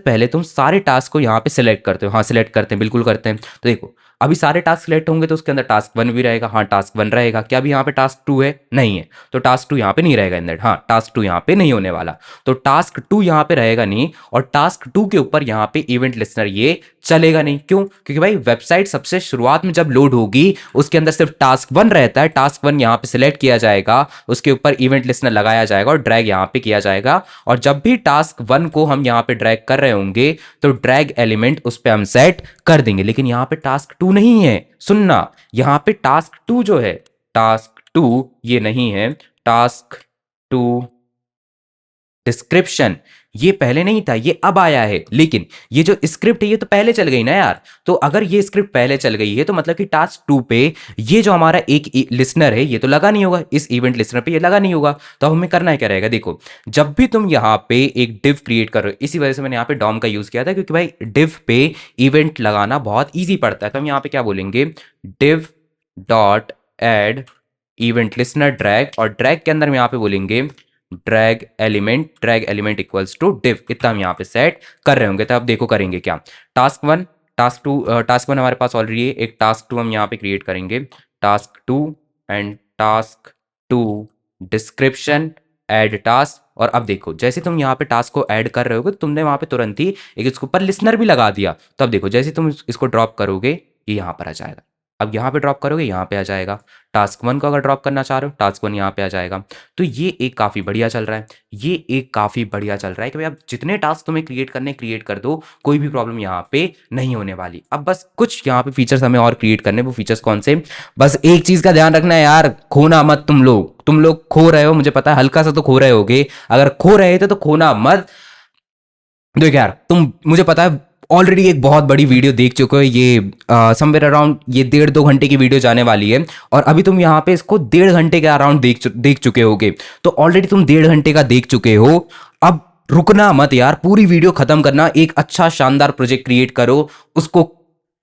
A: पहले तुम सारे टास्क को यहाँ पे सिलेक्ट करते हो, हाँ सिलेक्ट करते हैं, बिल्कुल करते हैं। तो देखो अभी सारे टास्क सिलेक्ट होंगे तो उसके अंदर टास्क 1 भी रहेगा, हाँ टास्क 1 रहेगा, क्या अभी यहाँ पे टास्क 2 है, नहीं है, तो टास्क 2 यहाँ पे नहीं रहेगा अंदर, हाँ टास्क 2 यहाँ पे नहीं होने वाला, तो टास्क 2 यहाँ पे रहेगा नहीं, और टास्क 2 के ऊपर यहाँ पे इवेंट लिसनर ये चलेगा नहीं। क्यों, क्योंकि भाई वेबसाइट सबसे शुरुआत में जब लोड होगी उसके अंदर सिर्फ टास्क 1 रहता है, टास्क 1 यहाँ पे सिलेक्ट किया जाएगा, उसके ऊपर इवेंट लिसनर लगाया जाएगा और ड्रैग यहाँ पे किया जाएगा, और जब भी टास्क 1 को हम यहाँ पे ड्रैग कर रहे होंगे तो ड्रैग एलिमेंट उस पर हम सेट कर देंगे। लेकिन यहाँ पे टास्क 2 नहीं है, सुनना, यहाँ पे टास्क 2 जो है, टास्क 2 ये नहीं है, टास्क 2 डिस्क्रिप्शन ये पहले नहीं था, ये अब आया है, लेकिन ये जो स्क्रिप्ट है ये तो पहले चल गई ना यार। तो अगर ये स्क्रिप्ट पहले चल गई है तो मतलब कि टास्क 2 पे ये जो हमारा एक लिसनर है ये तो लगा नहीं होगा, इस इवेंट लिसनर पे ये लगा नहीं होगा। तो अब हमें करना है क्या रहेगा, देखो जब भी तुम यहाँ पे एक डिव क्रिएट करो, इसी वजह से मैंने यहाँ पे डॉम का यूज किया था, क्योंकि भाई डिव पे इवेंट लगाना बहुत ईजी पड़ता है। तो हम यहाँ पे क्या बोलेंगे, div dot add event listener drag, और ड्रैग के अंदर हम यहाँ पे बोलेंगे drag element equals to div, इतना हम यहाँ पे सेट कर रहे होंगे। तो अब देखो करेंगे क्या, टास्क 1 हमारे पास ऑलरेडी है, एक टास्क 2 हम यहाँ पे क्रिएट करेंगे, task 2 and task 2 description add task, और अब देखो जैसे तुम यहाँ पे टास्क को ऐड कर रहे होगे तो तुमने वहाँ पे तुरंत ही एक इसके ऊपर लिसनर भी लगा दिया। तो अब देखो जैसे तुम इसको ड्रॉप करोगे ये यहाँ पर आ जाएगा। अब यहाँ पे ड्रॉप करोगे यहाँ पे आ जाएगा। टास्क वन को अगर ड्रॉप करना चाह रहे हो टास्क वन यहाँ पे आ जाएगा। तो ये एक काफ़ी बढ़िया चल रहा है। ये एक काफ़ी बढ़िया चल रहा है कि भाई अब जितने टास्क तुम्हें क्रिएट करने क्रिएट कर दो, कोई भी प्रॉब्लम यहाँ पे नहीं होने वाली। अब बस कुछ यहाँ पे फीचर्स हमें और क्रिएट करने, वो फीचर्स कौन से? बस एक चीज़ का ध्यान रखना है यार, खोना मत तुम लोग खो रहे हो, मुझे पता है हल्का सा तो खो रहे होगे। अगर खो रहे थे तो खोना मत। देखो यार तुम, मुझे पता है ऑलरेडी एक बहुत बड़ी वीडियो देख चुके हो, ये समवेयर अराउंड ये 1.5 2 घंटे की वीडियो जाने वाली है। और अभी तुम यहाँ पे इसको 1.5 घंटे के अराउंड देख चुके होगे। तो ऑलरेडी तुम 1.5 घंटे का देख चुके हो। अब रुकना मत यार, पूरी वीडियो खत्म करना, एक अच्छा शानदार प्रोजेक्ट क्रिएट करो, उसको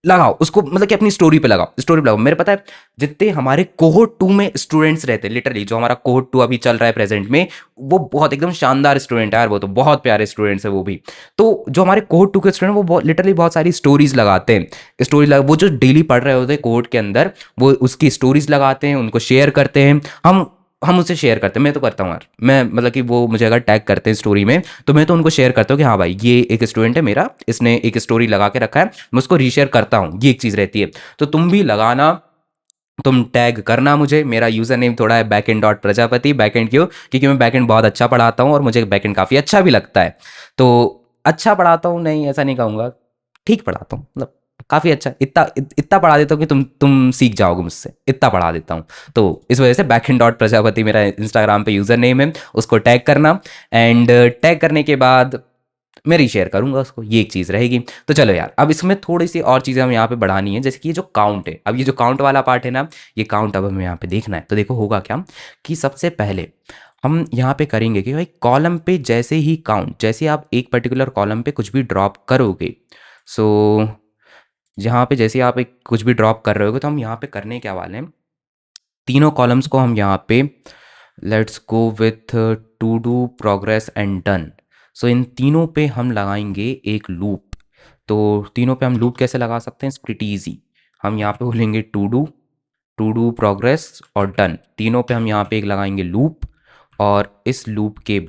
A: लगाओ, उसको मतलब कि अपनी स्टोरी पे लगाओ, स्टोरी पे लगाओ। मेरे पता है जितने हमारे कोहोर्ट 2 में स्टूडेंट्स रहते हैं, लिटरली जो हमारा कोहोर्ट 2 अभी चल रहा है प्रेजेंट में, वो बहुत एकदम शानदार स्टूडेंट है यार, वो तो बहुत प्यारे स्टूडेंट्स है वो भी। तो जो हमारे कोहोर्ट 2 के स्टूडेंट, वो बहुत लिटरली बहुत सारी स्टोरीज लगाते हैं, वो जो डेली पढ़ रहे होते हैं कोहोर्ट के अंदर, वो उसकी स्टोरीज लगाते हैं, उनको शेयर करते हैं। हम उससे शेयर करते हैं, मैं तो करता हूँ यार, मैं मतलब कि वो मुझे अगर टैग करते हैं स्टोरी में तो मैं तो उनको शेयर करता हूँ कि हाँ भाई ये एक स्टूडेंट है मेरा, इसने एक स्टोरी लगा के रखा है, मैं उसको रीशेयर करता हूँ, ये एक चीज़ रहती है। तो तुम भी लगाना, तुम टैग करना मुझे, मेरा यूज़र नेम थोड़ा है बैकएंड डॉट प्रजापति। बैकएंड क्यों? क्योंकि मैं बैकएंड बहुत अच्छा पढ़ाता हूँ और मुझे बैकएंड काफ़ी अच्छा भी लगता है। तो अच्छा पढ़ाता हूँ, नहीं ऐसा नहीं कहूँगा, ठीक पढ़ाता हूँ, मतलब काफ़ी अच्छा, इतना पढ़ा देता हूँ कि तुम सीख जाओगे मुझसे, इतना पढ़ा देता हूँ। तो इस वजह से बैकएंड डॉट प्रजापति मेरा इंस्टाग्राम पे यूज़र नेम है, उसको टैग करना। एंड टैग करने के बाद मैं रीशेयर करूंगा उसको, ये एक चीज़ रहेगी। तो चलो यार, अब इसमें थोड़ी सी और चीज़ें हम यहाँ पे बढ़ानी है, जैसे कि ये जो काउंट है, अब ये जो काउंट वाला पार्ट है ना, ये काउंट अब हमें यहाँ पे देखना है। तो देखो होगा क्या कि सबसे पहले हम यहाँ पे करेंगे कि भाई कॉलम पे जैसे ही काउंट, जैसे आप एक पर्टिकुलर कॉलम पे कुछ भी ड्रॉप करोगे, सो यहाँ पे जैसे आप एक कुछ भी ड्रॉप कर रहे होगे, तो हम यहाँ पे करने क्या वाले हैं, तीनों कॉलम्स को हम यहाँ पे let's go with to do, progress and done. So इन तीनों पे हम लगाएंगे एक लूप। तो तीनों पे हम लूप कैसे लगा सकते हैं? Pretty easy. हम यहाँ पे बोलेंगे टू डू, प्रोग्रेस और डन, तीनों पे हम यहाँ पे एक लगाएंगे लूप। और इस लूप के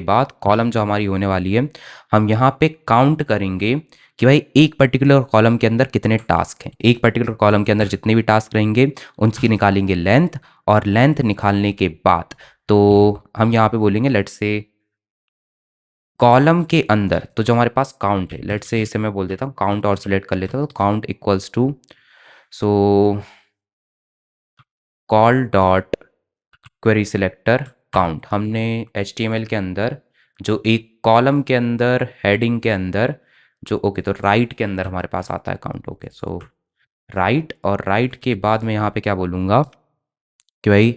A: बाद कॉलम जो हमारी होने वाली है, हम यहाँ पे काउंट करेंगे कि भाई एक पर्टिकुलर कॉलम के अंदर कितने टास्क हैं, एक पर्टिकुलर कॉलम के अंदर जितने भी टास्क रहेंगे उनकी निकालेंगे लेंथ। और लेंथ निकालने के बाद तो हम यहाँ पे बोलेंगे लेट्स से कॉलम के अंदर, तो जो हमारे पास काउंट है, लेट्स से इसे मैं बोल देता हूँ काउंट और सिलेक्ट कर लेता हूँ, तो count equals to, so col dot query selector count. हमने HTML के अंदर जो एक कॉलम के अंदर हेडिंग के अंदर जो, ओके तो राइट के अंदर हमारे पास आता है काउंट, ओके सो राइट। और राइट के बाद मैं यहाँ पे क्या बोलूँगा कि भाई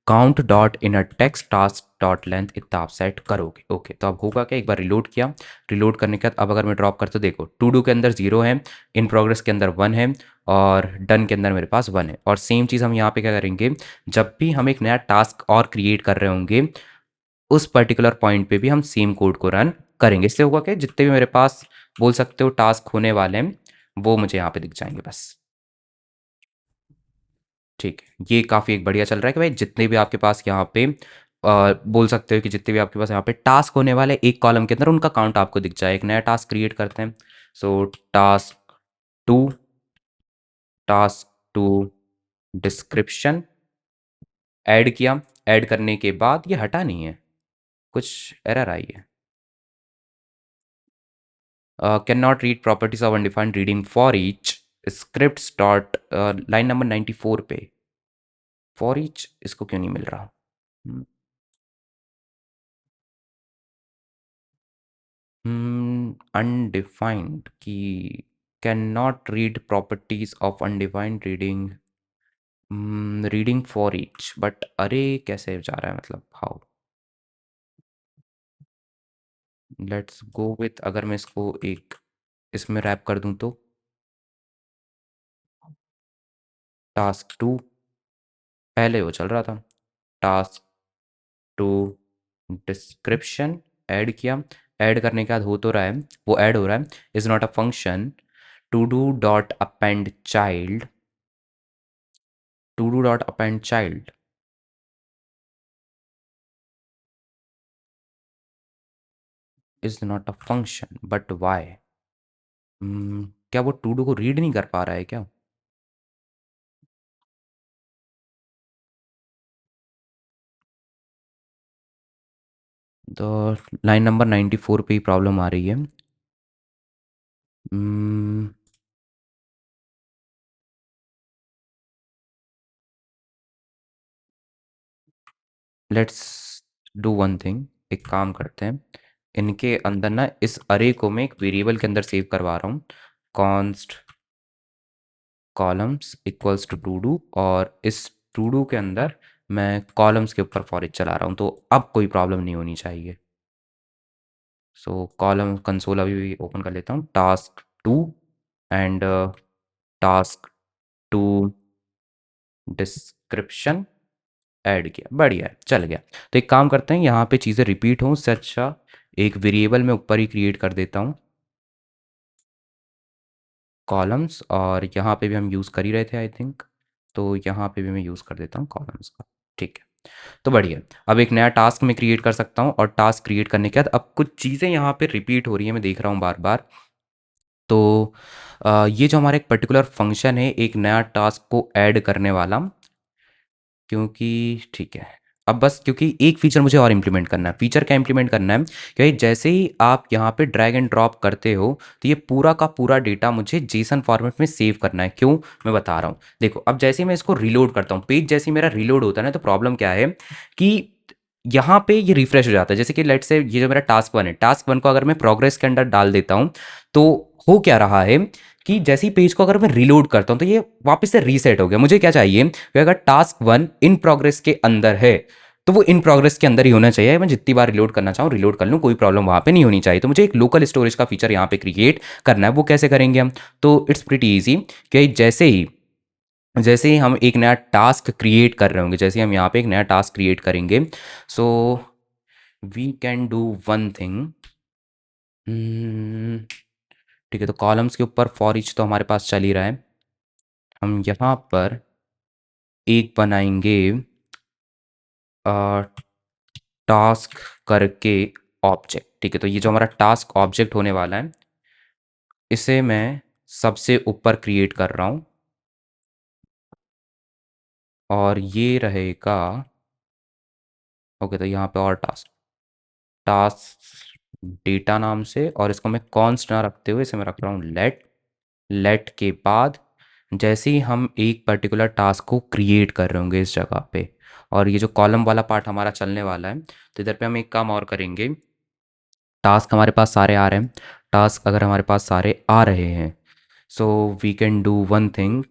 A: count dot inner text task dot length इतना आप सेट करोगे, ओके। तो अब होगा क्या, एक बार रिलोड किया, रिलोड करने के बाद अब अगर मैं ड्रॉप करता हूँ, देखो टू डू के अंदर 0 है, इन प्रोग्रेस के अंदर 1 है, और डन के अंदर मेरे पास 1 है। और सेम चीज़ हम यहाँ पे क्या करेंगे, जब भी हम एक नया टास्क और क्रिएट कर रहे होंगे उस पर्टिकुलर पॉइंट पे भी हम सेम कोड को रन करेंगे। इससे होगा कि जितने भी मेरे पास बोल सकते हो टास्क होने वाले हैं वो मुझे यहाँ पे दिख जाएंगे बस। ठीक है, ये काफ़ी एक बढ़िया चल रहा है कि भाई जितने भी आपके पास यहाँ पे बोल सकते हो कि जितने भी आपके पास यहाँ पे टास्क होने वाले एक कॉलम के अंदर उनका काउंट आपको दिख जाए। एक नया टास्क क्रिएट करते हैं, so two task two description add किया। ऐड करने के बाद ये हटा नहीं है, कुछ एरर आई है, can not read properties of undefined reading for each script dot, line number 94 पे फॉर ईच इसको क्यों नहीं मिल रहा? अनडिफाइंड की can not read properties of undefined reading, reading for each, but अरे कैसे जा रहा है, मतलब हाउ? लेट्स गो विथ, अगर मैं इसको एक इसमें रैप कर दूं तो टास्क टू, पहले वो चल रहा था टास्क टू डिस्क्रिप्शन ऐड किया। ऐड करने के बाद हो तो रहा है, वो ऐड हो रहा है, is not a function, to do dot append child, to do dot append child, is not a function but why? क्या वो टू डू को रीड नहीं कर पा रहा है क्या? तो लाइन नंबर 94 पे ही प्रॉब्लम आ रही है। Let's do one thing. एक काम करते हैं, इनके अंदर ना इस अरे को मैं एक वेरिएबल के अंदर सेव करवा रहा हूँ। Const columns equals to do, और इस टू डू के अंदर मैं कॉलम्स के ऊपर फॉर चला रहा हूँ, तो अब कोई प्रॉब्लम नहीं होनी चाहिए। सो कॉलम कंसोल अभी भी ओपन कर लेता हूँ। Task two and task two description add किया, बढ़िया है, चल गया। तो एक काम करते हैं, यहाँ पे चीज़ें रिपीट हों उससे अच्छा एक वेरिएबल में ऊपर ही क्रिएट कर देता हूँ कॉलम्स, और यहाँ पे भी हम यूज़ कर ही रहे थे आई थिंक, तो यहाँ पे भी मैं यूज़ कर देता हूँ कॉलम्स का। ठीक है, तो बढ़िया। अब एक नया टास्क मैं क्रिएट कर सकता हूँ, और टास्क क्रिएट करने के बाद अब कुछ चीज़ें यहाँ पे रिपीट हो रही है, मैं देख रहा हूँ बार बार। तो ये जो हमारा एक पर्टिकुलर फंक्शन है एक नया टास्क को ऐड करने वाला, क्योंकि ठीक है, अब बस क्योंकि एक फ़ीचर मुझे और इम्प्लीमेंट करना है। फ़ीचर क्या इम्प्लीमेंट करना है कि जैसे ही आप यहाँ पे ड्रैग एंड ड्रॉप करते हो तो ये पूरा का पूरा डेटा मुझे जेसन फॉर्मेट में सेव करना है। क्यों, मैं बता रहा हूँ। देखो, अब जैसे ही मैं इसको रीलोड करता हूँ, पेज जैसे ही मेरा रीलोड होता है ना, तो प्रॉब्लम क्या है कि यहाँ पे ये रिफ्रेश हो जाता है। जैसे कि लेट से ये जो मेरा टास्क वन है, टास्क वन को अगर मैं प्रोग्रेस के अंदर डाल देता हूँ, तो हो क्या रहा है कि जैसे ही पेज को अगर मैं रीलोड करता हूँ तो ये वापस से रीसेट हो गया। मुझे क्या चाहिए कि अगर टास्क वन इन प्रोग्रेस के अंदर है तो वो इन प्रोग्रेस के अंदर ही होना चाहिए। मैं जितनी बार रिलोड करना चाहूँ रिलोड कर लूँ, कोई प्रॉब्लम वहाँ पे नहीं होनी चाहिए। तो मुझे एक लोकल स्टोरेज का फीचर यहाँ पे क्रिएट करना है। वो कैसे करेंगे हम? तो इट्स प्रिटी ईजी कि जैसे ही हम एक नया टास्क क्रिएट कर रहे होंगे, जैसे ही हम यहाँ पे एक नया टास्क क्रिएट करेंगे, so we can do one thing. ठीक है, तो कॉलम्स के ऊपर फॉर ईच तो हमारे पास चल ही रहा है। हम यहाँ पर एक बनाएंगे टास्क करके ऑब्जेक्ट। ठीक है, तो ये जो हमारा टास्क ऑब्जेक्ट होने वाला है इसे मैं सबसे ऊपर क्रिएट कर रहा हूँ, और ये रहेगा। ओके, तो यहाँ पे और टास्क टास्क डेटा नाम से, और इसको मैं कॉन्स्ट ना रखते हुए इसे मैं रख रहा हूँ लेट। लेट के बाद जैसे ही हम एक पर्टिकुलर टास्क को क्रिएट कर रहे होंगे इस जगह पे, और ये जो कॉलम वाला पार्ट हमारा चलने वाला है, तो इधर पे हम एक काम और करेंगे। टास्क हमारे पास सारे आ रहे हैं, टास्क अगर हमारे पास सारे आ रहे हैं, so we can do one thing.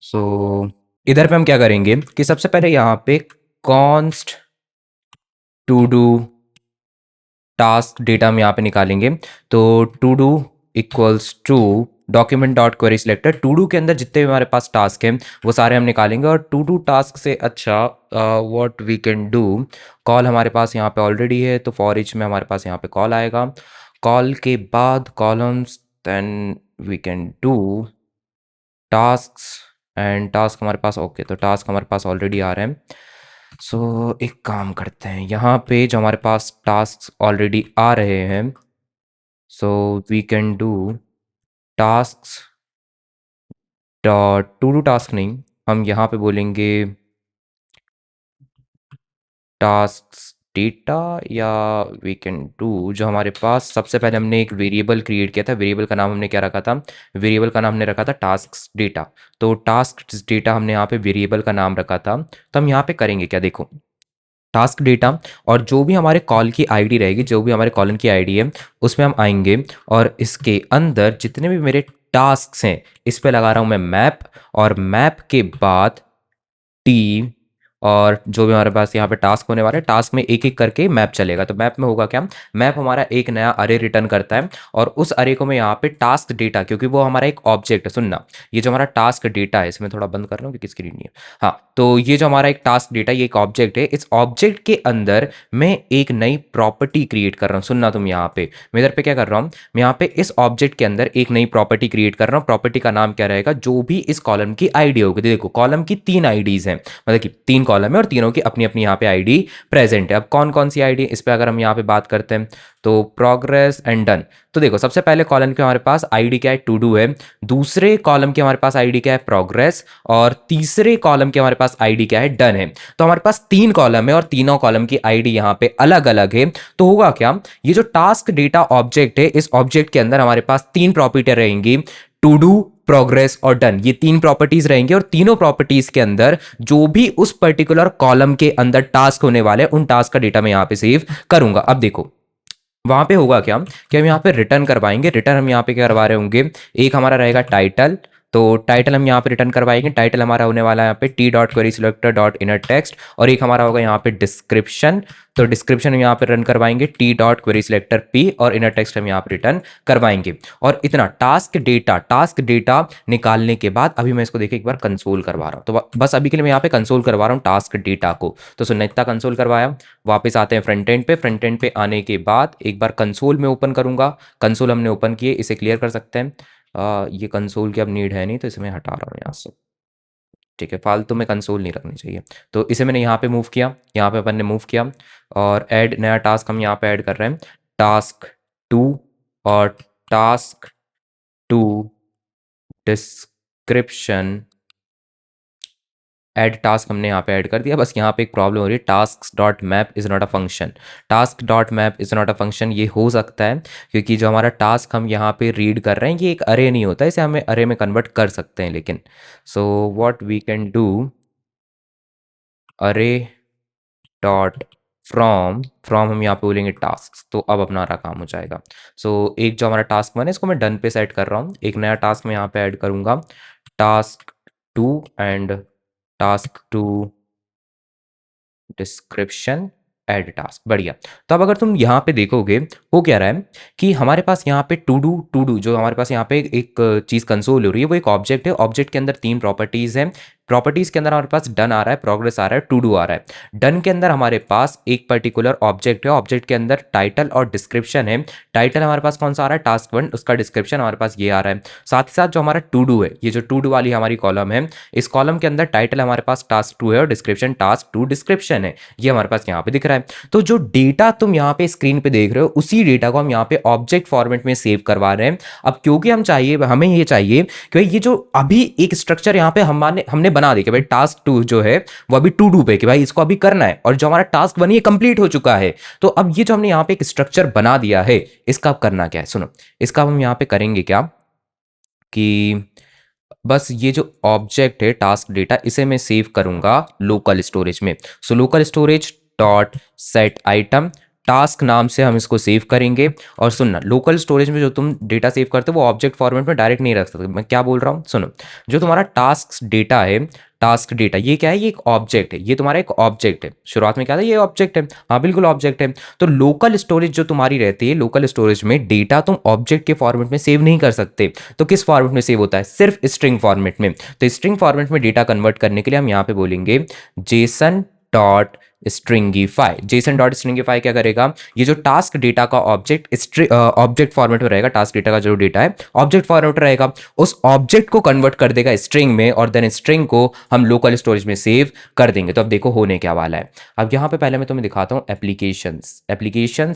A: So इधर पे हम क्या करेंगे कि सबसे पहले यहाँ पे const to do task data हम यहाँ पे निकालेंगे। तो to do equals to document dot query selector. To do के अंदर जितने भी हमारे पास टास्क हैं वो सारे हम निकालेंगे, और टू डू टास्क से अच्छा what we can do, col हमारे पास यहाँ पे ऑलरेडी है, तो फॉर ईच में हमारे पास यहाँ पे कॉल आएगा। कॉल के बाद columns, then we can do task, and task हमारे पास ओके, तो टास्क हमारे पास ऑलरेडी आ रहे हैं। सो एक काम करते हैं, यहाँ पे जो हमारे पास टास्क ऑलरेडी आ रहे हैं, so we can do task dot to do task नहीं, हम यहाँ पे बोलेंगे टास्क डेटा, या वी कैन डू जो हमारे पास सबसे पहले हमने एक वेरिएबल क्रिएट किया था, वेरिएबल का नाम हमने क्या रखा था? वेरिएबल का नाम हमने रखा था टास्क डेटा। तो टास्क डेटा हमने यहाँ पे वेरिएबल का नाम रखा था। तो हम यहाँ पे करेंगे क्या, देखो, टास्क डेटा, और जो भी हमारे कॉल की आईडी रहेगी, जो भी हमारे कॉलन की आईडी है उसमें हम आएंगे, और इसके अंदर जितने भी मेरे टास्क हैं इस पे लगा रहा हूँ मैं मैप, और मैप के बाद टीम, और जो भी हमारे पास यहाँ पे टास्क होने वाले हैं टास्क में एक एक करके मैप चलेगा। तो मैप में होगा क्या? मैप हमारा एक नया अरे रिटर्न करता है, और उस अरे को मैं यहाँ पे टास्क डेटा, क्योंकि वो हमारा एक ऑब्जेक्ट है, सुनना, ये जो हमारा टास्क डेटा है, इसमें थोड़ा बंद कर रहा हूँ क्योंकि स्क्रीन नहीं है। हाँ, तो ये जो हमारा एक टास्क डेटा, ये एक ऑब्जेक्ट है, इस ऑब्जेक्ट के अंदर मैं एक नई प्रॉपर्टी क्रिएट कर रहा हूँ। सुनना तुम, यहाँ पे मैं इधर पे क्या कर रहा हूँ, मैं यहाँ पे इस ऑब्जेक्ट के अंदर एक नई प्रॉपर्टी क्रिएट कर रहा हूँ। प्रॉपर्टी का नाम क्या रहेगा? जो भी इस कॉलम की आईडी होगी। देखो, कॉलम की तीन आईडीज हैं, मतलब कि तीन कॉलम है और तीनों की अपनी अपनी यहाँ पे आईडी प्रेजेंट है। अब कौन कौन सी आईडी, इस पे अगर हम यहाँ पे बात करते हैं तो प्रोग्रेस एंड डन। तो देखो सबसे पहले कॉलम के हमारे पास आईडी क्या है, टू डू है। दूसरे कॉलम के हमारे पास आईडी क्या है, प्रोग्रेस। और तीसरे कॉलम के हमारे पास आईडी क्या है, डन है। तो हमारे पास 3 कॉलम है और तीनों कॉलम की आईडी यहाँ पे अलग अलग है। तो होगा क्या, ये जो टास्क डेटा ऑब्जेक्ट है, इस ऑब्जेक्ट के अंदर हमारे पास 3 प्रॉपर्टी रहेंगी, टू डू, प्रोग्रेस और डन। ये 3 प्रॉपर्टीज रहेंगी और तीनों प्रॉपर्टीज के अंदर जो भी उस पर्टिकुलर कॉलम के अंदर टास्क होने वाले उन टास्क का डेटा मैं यहां पे सेव करूंगा। अब देखो वहां पे होगा क्या कि हम यहाँ पे रिटर्न करवाएंगे। रिटर्न हम यहाँ पे क्या करवा रहे होंगे, एक हमारा रहेगा टाइटल, तो टाइटल हम यहाँ पे रिटर्न करवाएंगे। टाइटल हमारा होने वाला है यहाँ पे T dot query selector dot inner text, और एक हमारा होगा यहाँ पे डिस्क्रिप्शन। तो डिस्क्रिप्शन हम यहाँ पे रन करवाएंगे T dot query selector P, और इनर टेक्स्ट हम यहाँ पे रिटर्न करवाएंगे। और इतना टास्क डेटा निकालने के बाद अभी मैं इसको देखिए एक बार कंसोल करवा रहा हूँ। तो बस अभी के लिए मैं यहाँ पे कंसोल करवा रहा हूँ टास्क डेटा को। तो सुनना, इतना कंसोल करवाया, वापस आते हैं फ्रंट एंड पे। फ्रंट एंड पे आने के बाद एक बार कंसोल में ओपन करूंगा। कंसोल हमने ओपन किए, इसे क्लियर कर सकते हैं। ये कंसोल की अब नीड है नहीं, तो इसे मैं हटा रहा हूँ यहाँ से। ठीक है, फालतू में कंसोल नहीं रखनी चाहिए। तो इसे मैंने यहाँ पे मूव किया, यहाँ पे अपन ने मूव किया, और ऐड नया टास्क हम यहाँ पे ऐड कर रहे हैं, टास्क 2। और टास्क 2 डिस्क्रिप्शन ऐड टास्क हमने यहाँ पे ऐड कर दिया। बस यहाँ पे एक प्रॉब्लम हो रही है, task dot map is not a function. Task dot map is not a function, ये हो सकता है क्योंकि जो हमारा टास्क हम यहाँ पे रीड कर रहे हैं ये एक अरे नहीं होता है, इसे हमें अरे में कन्वर्ट कर सकते हैं। लेकिन so what we can do, अरे डॉट फ्रॉम हम यहाँ पे बोलेंगे टास्क, तो अब अपना रहा काम हो जाएगा। सो एक जो हमारा टास्क 1 है इसको मैं डन पे सेट कर रहा हूँ। एक नया टास्क मैं यहाँ पे ऐड करूँगा, task 2 and task 2 description add task. बढ़िया। तो अब अगर तुम यहाँ पे देखोगे हो क्या रहा है कि हमारे पास यहाँ पे टू डू जो हमारे पास यहाँ पे एक चीज़ कंसोल हो रही है वो एक ऑब्जेक्ट है। ऑब्जेक्ट के अंदर 3 प्रॉपर्टीज़ हैं। प्रॉपर्टीज़ के अंदर हमारे पास डन आ रहा है, प्रोग्रेस आ रहा है, टू डू आ रहा है। डन के अंदर हमारे पास एक पर्टिकुलर ऑब्जेक्ट है, ऑब्जेक्ट के अंदर टाइटल और डिस्क्रिप्शन है। टाइटल हमारे पास कौन सा आ रहा है, टास्क 1, उसका डिस्क्रिप्शन हमारे पास ये आ रहा है। साथ ही साथ जो हमारा टू डू है, ये जो टू डू वाली हमारी कॉलम है, इस कॉलम के अंदर टाइटल हमारे पास टास्क 2 है और डिस्क्रिप्शन टास्क 2 डिस्क्रिप्शन है, ये हमारे पास यहाँ पे दिख रहा है। तो जो डेटा तुम यहाँ पे स्क्रीन पे देख रहे हो उसी डेटा को हम यहाँ पे ऑब्जेक्ट फॉर्मेट में सेव करवा रहे हैं। अब क्योंकि हमें ये चाहिए कि ये जो अभी एक स्ट्रक्चर यहाँ पे हमने बना दिया कि भाई टास्क 2 जो है वो अभी टू डू पे कि भाई इसको अभी करना है, और जो हमारा टास्क 1 ये कंप्लीट हो चुका है। तो अब ये जो हमने यहाँ पे एक स्ट्रक्चर बना दिया है इसका अब करना क्या है, सुनो। इसका हम यहाँ पे करेंगे क्या कि बस ये जो ऑब्जेक्ट है टास्क डेटा इसे मैं सेव करूंगा लोकल स्टोरेज में। So local storage dot set item task नाम से हम इसको सेव करेंगे। और सुनना, लोकल स्टोरेज में जो तुम डेटा सेव करते हो वो ऑब्जेक्ट फॉर्मेट में डायरेक्ट नहीं रख सकते। मैं क्या बोल रहा हूँ, सुनो। जो तुम्हारा टास्क डेटा है, टास्क डेटा ये क्या है, ये एक ऑब्जेक्ट है, ये तुम्हारा एक ऑब्जेक्ट है। शुरुआत में क्या था, ये ऑब्जेक्ट है, हाँ बिल्कुल ऑब्जेक्ट है। तो लोकल स्टोरेज जो तुम्हारी रहती है, लोकल स्टोरेज में डेटा तुम ऑब्जेक्ट के फॉर्मेट में सेव नहीं कर सकते। तो किस फॉर्मेट में सेव होता है, सिर्फ स्ट्रिंग फॉर्मेट में। तो स्ट्रिंग फॉर्मेट में डेटा कन्वर्ट करने के लिए हम यहाँ पे बोलेंगे Jason dot stringify. Jason dot stringify क्या करेगा, ये जो टास्क डेटा का ऑब्जेक्ट फॉर्मेट में रहेगा, टास्क डेटा का जो डेटा है ऑब्जेक्ट फॉर्मेट रहेगा, उस ऑब्जेक्ट को कन्वर्ट कर देगा स्ट्रिंग में, और देन स्ट्रिंग को हम लोकल स्टोरेज में सेव कर देंगे। तो अब देखो होने क्या वाला है। अब यहाँ पे पहले मैं तुम्हें दिखाता हूँ एप्लीकेशन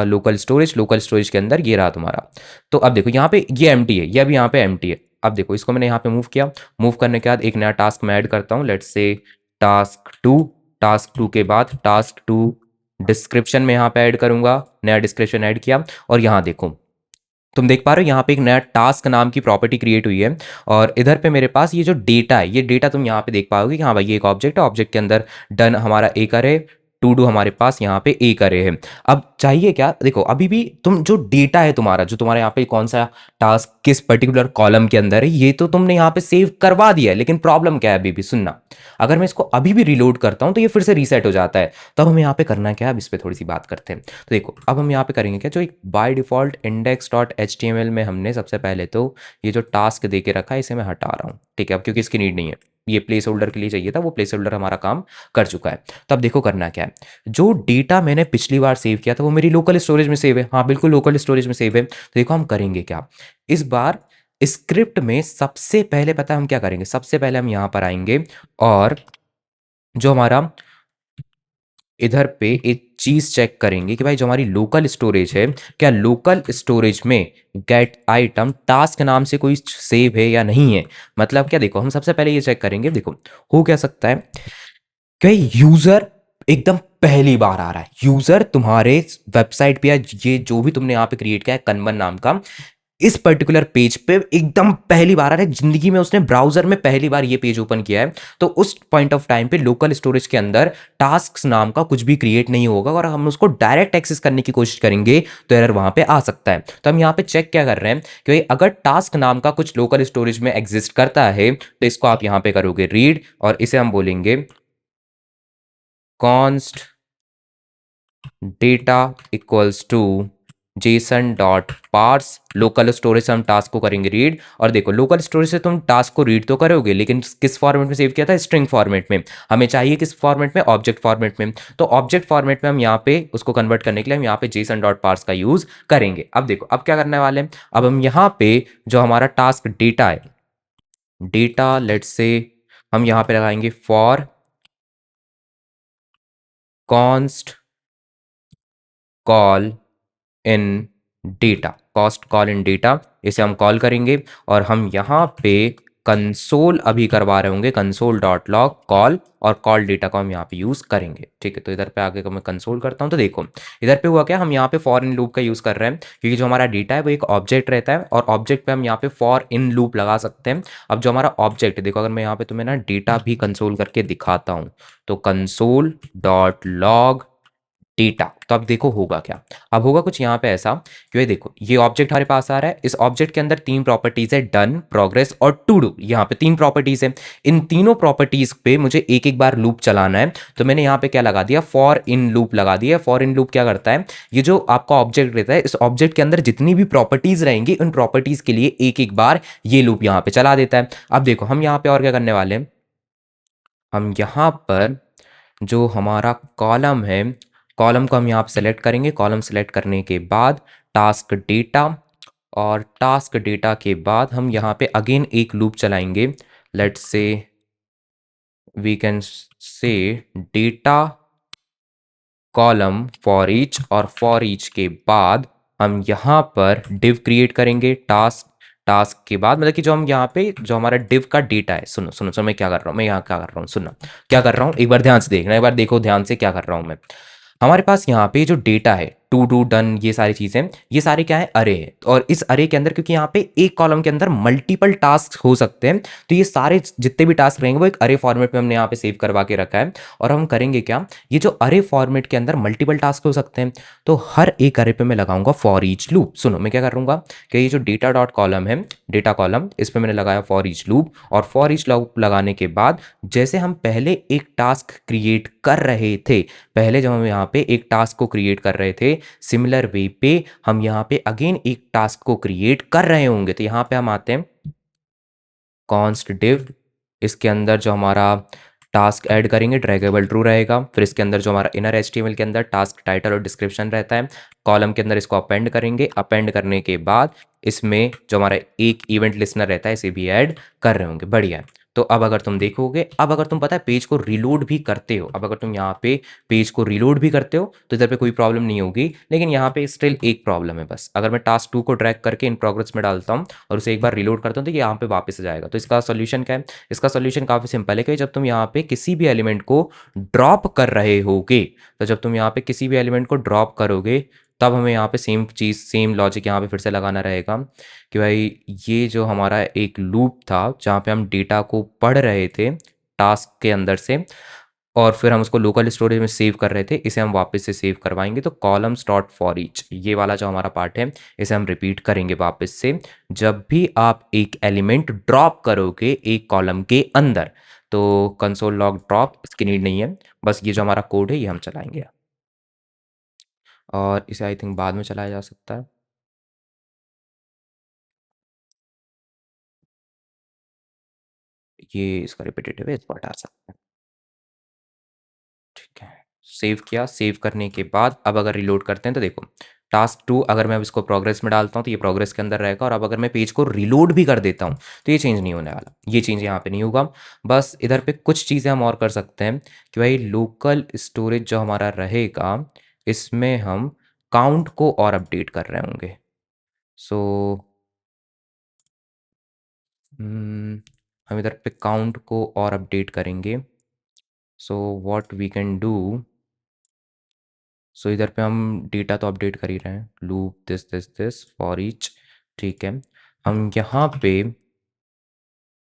A: लोकल स्टोरेज के अंदर ये रहा तुम्हारा। तो अब देखो यहाँ पे ये एम्प्टी है, ये अभी यहाँ पे एम्प्टी है। अब देखो इसको मैंने यहाँ पे मूव किया, मूव करने के बाद एक नया टास्क मैं ऐड करता हूँ, लेट्स से टास्क 2 के बाद टास्क 2 डिस्क्रिप्शन में यहाँ पे ऐड करूंगा, नया डिस्क्रिप्शन ऐड किया। और यहाँ देखो तुम देख पा रहे हो यहाँ पे एक नया टास्क नाम की प्रॉपर्टी क्रिएट हुई है, और इधर पे मेरे पास ये जो डेटा है, ये डेटा तुम यहाँ पे देख पाओगे कि हाँ भाई ये एक ऑब्जेक्ट है, ऑब्जेक्ट के अंदर डन हमारा एक अरे, टू डू हमारे पास यहाँ पे एक अरे है। अब चाहिए क्या, देखो अभी भी तुम जो डेटा है तुम्हारा, जो तुम्हारे यहाँ पे कौन सा टास्क किस पर्टिकुलर कॉलम के अंदर है, ये तो तुमने यहाँ पे सेव करवा दिया है। लेकिन प्रॉब्लम क्या है अभी भी, सुनना, अगर मैं इसको अभी भी रिलोड करता हूँ तो ये फिर से रीसेट हो जाता है। तो अब हमें यहाँ पे करना क्या है, अब इस पर थोड़ी सी बात करते हैं। तो देखो अब हम यहाँ पे करेंगे क्या, जो एक by default index dot H T M L में हमने सबसे पहले तो ये जो टास्क दे के रखा है इसे मैं हटा रहा हूँ। ठीक है, अब क्योंकि इसकी नीड नहीं है, ये प्लेस होल्डर के लिए चाहिए था, वो प्लेस होल्डर हमारा काम कर चुका है। तो अब देखो करना क्या है, जो डेटा मैंने पिछली बार सेव किया था वो मेरी लोकल स्टोरेज में सेव है, हाँ बिल्कुल लोकल स्टोरेज में सेव है। तो देखो हम करेंगे क्या, इस बार स्क्रिप्ट में सबसे पहले पता है हम क्या करेंगे, सबसे पहले हम यहाँ पर आएंगे और जो हमारा इधर पे एक चीज चेक करेंगे कि भाई जो हमारी लोकल स्टोरेज है, क्या लोकल स्टोरेज में गेट आइटम टास्क नाम से कोई सेव है या नहीं है। मतलब क्या, देखो हम सबसे पहले ये चेक करेंगे, देखो हो क्या सकता है कि यूजर एकदम पहली बार आ रहा है, यूजर तुम्हारे वेबसाइट पे या ये जो भी तुमने यहाँ पे क्रिएट किया है कनवन नाम का, इस पर्टिकुलर पेज पे एकदम पहली बार आ रहा है, जिंदगी में उसने ब्राउजर में पहली बार ये पेज ओपन किया है। तो उस पॉइंट ऑफ टाइम पे लोकल स्टोरेज के अंदर टास्क नाम का कुछ भी क्रिएट नहीं होगा और हम उसको डायरेक्ट एक्सेस करने की कोशिश करेंगे तो एरर वहां पे आ सकता है। तो हम यहाँ पे चेक क्या कर रहे हैं कि भाई अगर टास्क नाम का कुछ लोकल स्टोरेज में एग्जिस्ट करता है तो इसको आप यहाँ पे करोगे रीड, और इसे हम बोलेंगे const data equals to JSON dot parse. Local storage से हम टास्क को करेंगे रीड, और देखो लोकल स्टोरेज से तुम टास्क को रीड तो करोगे लेकिन किस फॉर्मेट में सेव किया था, स्ट्रिंग फॉर्मेट में। हमें चाहिए किस फॉर्मेट में, ऑब्जेक्ट फॉर्मेट में। तो ऑब्जेक्ट फॉर्मेट में हम यहाँ पे उसको कन्वर्ट करने के लिए हम यहाँ पे जेसन डॉट पार्स का यूज करेंगे। अब देखो अब क्या करने वाले हैं, अब हम यहाँ पे जो हमारा टास्क डेटा है, डेटा लेट्स से हम यहाँ पे लगाएंगे for const call in data, cost call in data, इसे हम कॉल करेंगे और हम यहाँ पे कंसोल अभी करवा रहे होंगे, कंसोल डॉट लॉग कॉल, और कॉल डेटा को हम यहाँ पे यूज़ करेंगे। ठीक है, तो इधर पे आगे को मैं कंसोल करता हूँ तो देखो इधर पे हुआ क्या, हम यहाँ पे फॉर इन लूप का यूज़ कर रहे हैं क्योंकि जो हमारा डेटा है वो एक ऑब्जेक्ट रहता है और ऑब्जेक्ट पे हम यहाँ पे फॉर इन लूप लगा सकते हैं। अब जो हमारा ऑब्जेक्ट है, देखो अगर मैं यहाँ पे तुम्हें ना डेटा भी कंसोल करके दिखाता हूँ तो कंसोल डॉट लॉग डेटा, तो अब देखो होगा क्या। अब होगा कुछ यहाँ पे ऐसा कि भाई देखो ये ऑब्जेक्ट हमारे पास आ रहा है, इस ऑब्जेक्ट के अंदर तीन प्रॉपर्टीज है, डन, प्रोग्रेस और टू डू। यहाँ पे तीन प्रॉपर्टीज है, इन तीनों प्रॉपर्टीज पे मुझे एक एक बार लूप चलाना है। तो मैंने यहाँ पे क्या लगा दिया, फॉर इन लूप लगा दिया। फॉर इन लूप क्या करता है, ये जो आपका ऑब्जेक्ट रहता है इस ऑब्जेक्ट के अंदर जितनी भी प्रॉपर्टीज रहेंगी उन प्रॉपर्टीज के लिए एक एक बार ये लूप यहाँ पे चला देता है। अब देखो हम यहाँ पे और क्या करने वाले हैं, हम यहाँ पर जो हमारा कॉलम है, कॉलम को हम यहाँ पे सेलेक्ट करेंगे। कॉलम सेलेक्ट करने के बाद टास्क डेटा, और टास्क डेटा के बाद हम यहाँ पे अगेन एक लूप चलाएंगे। Let's say we can say data column for each, और फॉर ईच के बाद हम यहाँ पर डिव क्रिएट करेंगे टास्क। टास्क के बाद मतलब कि जो हम यहाँ पे जो हमारा डिव का डेटा है, सुनो सुनो सुनो मैं क्या कर रहा हूँ, मैं यहाँ क्या कर रहा हूँ, सुनो क्या कर रहा हूँ, एक बार ध्यान से देखना, एक बार देखो ध्यान से क्या कर रहा हूँ मैं। हमारे पास यहाँ पे जो डेटा है टू डू डन ये सारी चीज़ें, ये सारे क्या है, अरे है। और इस अरे के अंदर क्योंकि यहाँ पे एक कॉलम के अंदर मल्टीपल टास्क हो सकते हैं तो ये सारे जितने भी टास्क रहेंगे वो एक अरे फॉर्मेट में हमने यहाँ पे सेव करवा के रखा है। और हम करेंगे क्या, ये जो अरे फॉर्मेट के अंदर मल्टीपल टास्क हो सकते हैं तो हर एक अरे पे मैं लगाऊंगा फॉर ईच लूप। सुनो मैं क्या करूंगा कि ये जो डेटा डॉट कॉलम है, डेटा कॉलम, इस पे मैंने लगाया फॉर ईच लूप, और फॉर ईच लूप लगाने के बाद जैसे हम पहले एक टास्क क्रिएट कर रहे थे, पहले जब हम यहाँ पे एक टास्क को क्रिएट कर रहे थे, सिमिलर वे पे हम यहाँ पे अगेन एक टास्क को क्रिएट कर रहे होंगे। तो यहाँ पे हम आते हैं कॉन्स्ट डिव, इसके अंदर जो हमारा टास्क ऐड करेंगे ड्रैगेबल ट्रू रहेगा। फिर इसके अंदर जो हमारा इनर एचटीएमएल के अंदर टास्क टाइटल और डिस्क्रिप्शन रहता है, कॉलम के अंदर इसको अपेंड करेंगे। अपेंड करने के बाद इसमें जो हमारा एक इवेंट लिस्नर रहता है इसे भी ऐड कर रहे होंगे, बढ़िया है। तो अब अगर तुम देखोगे, अब अगर तुम पता है पेज को रिलोड भी करते हो, अब अगर तुम यहाँ पे पेज को रिलोड भी करते हो तो इधर पे कोई प्रॉब्लम नहीं होगी। लेकिन यहाँ पे स्टिल एक प्रॉब्लम है बस, अगर मैं टास्क 2 को ड्रैग करके इन प्रोग्रेस में डालता हूँ और उसे एक बार रिलोड करता हूँ तो ये यहाँ पे वापस आ जाएगा। तो इसका सोल्यूशन क्या है, इसका सोल्यूशन काफ़ी सिंपल है कि जब तुम यहाँ पे किसी भी एलिमेंट को ड्रॉप कर रहे होगे, तो जब तुम यहाँ पे किसी भी एलिमेंट को ड्रॉप करोगे तब हमें यहाँ पे सेम चीज़ सेम लॉजिक यहाँ पे फिर से लगाना रहेगा कि भाई ये जो हमारा एक लूप था जहाँ पे हम डेटा को पढ़ रहे थे टास्क के अंदर से और फिर हम उसको लोकल स्टोरेज में सेव कर रहे थे, इसे हम वापस से सेव करवाएंगे। तो कॉलम्स डॉट फॉर ईच ये वाला जो हमारा पार्ट है इसे हम रिपीट करेंगे वापस से। जब भी आप एक एलिमेंट ड्रॉप करोगे एक कॉलम के अंदर तो कंसोल लॉग ड्रॉप इसकी नीड नहीं है, बस ये जो हमारा कोड है ये हम चलाएंगे और इसे आई थिंक बाद में चलाया जा सकता है। ये इसका रिपीटेटिव है, इसको हटा सकते हैं। ठीक है। सेव किया, सेव करने के बाद अब अगर रिलोड करते हैं तो देखो टास्क 2 अगर मैं अब इसको प्रोग्रेस में डालता हूँ तो ये प्रोग्रेस के अंदर रहेगा, और अब अगर मैं पेज को रिलोड भी कर देता हूँ तो ये चेंज नहीं होने वाला, ये चेंज यहाँ पे नहीं होगा। बस इधर पे कुछ चीज़ें हम और कर सकते हैं कि भाई लोकल स्टोरेज जो हमारा रहेगा इसमें हम काउंट को और अपडेट कर रहे होंगे। सो हम इधर पे काउंट को और अपडेट करेंगे। So what we can do, so इधर पे हम डेटा तो अपडेट कर ही रहे हैं, loop this this this for each, ठीक है। हम यहाँ पे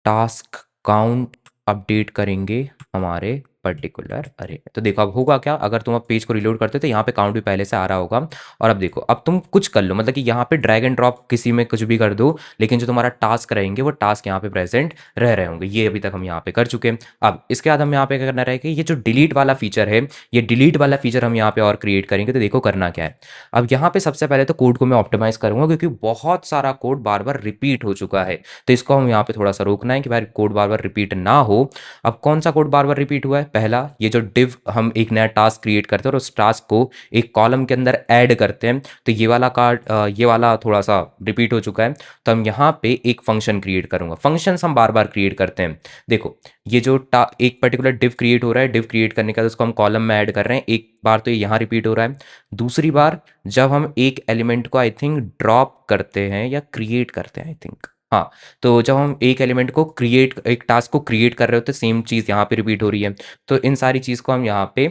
A: टास्क काउंट अपडेट करेंगे हमारे पर्टिकुलर अरे में। तो देखो अब होगा क्या, अगर तुम अब पेज को रिलोड करते हो तो यहाँ पे काउंट भी पहले से आ रहा होगा। और अब देखो अब तुम कुछ कर लो, मतलब कि यहाँ पे ड्रैग एंड ड्रॉप किसी में कुछ भी कर दो, लेकिन जो तुम्हारा टास्क रहेंगे वो टास्क यहाँ पे प्रेजेंट रह रहे होंगे। ये अभी तक हम यहाँ पे कर चुके हैं। अब इसके बाद हम यहाँ पे क्या करना रहेगा, ये जो डिलीट वाला फीचर है, ये डिलीट वाला फीचर हम यहाँ पे और क्रिएट करेंगे। तो देखो करना क्या है, अब यहाँ पे सबसे पहले तो कोड को मैं ऑप्टिमाइज करूंगा, क्योंकि बहुत सारा कोड बार बार रिपीट हो चुका है। तो इसको हम यहाँ पे थोड़ा सा रोकना है कि भाई कोड बार बार रिपीट ना हो। अब कौन सा कोड बार बार रिपीट हुआ है, पहला ये जो डिव हम एक नया टास्क क्रिएट करते हैं और उस टास्क को एक कॉलम के अंदर ऐड करते हैं, तो ये वाला ये वाला थोड़ा सा रिपीट हो चुका है। तो हम यहाँ पे एक फंक्शन क्रिएट करूंगा, फंक्शंस हम बार बार क्रिएट करते हैं। देखो ये जो एक पर्टिकुलर डिव क्रिएट हो रहा है, डिव क्रिएट करने का उसको हम कॉलम में ऐड कर रहे हैं, एक बार तो ये यहाँ रिपीट हो रहा है। दूसरी बार जब हम एक एलिमेंट को आई थिंक ड्रॉप करते हैं या क्रिएट करते हैं आई थिंक, हाँ, तो जब हम एक एलिमेंट को क्रिएट, एक टास्क को क्रिएट कर रहे होते हैं, सेम चीज़ यहाँ पे रिपीट हो रही है। तो इन सारी चीज़ को हम यहाँ पे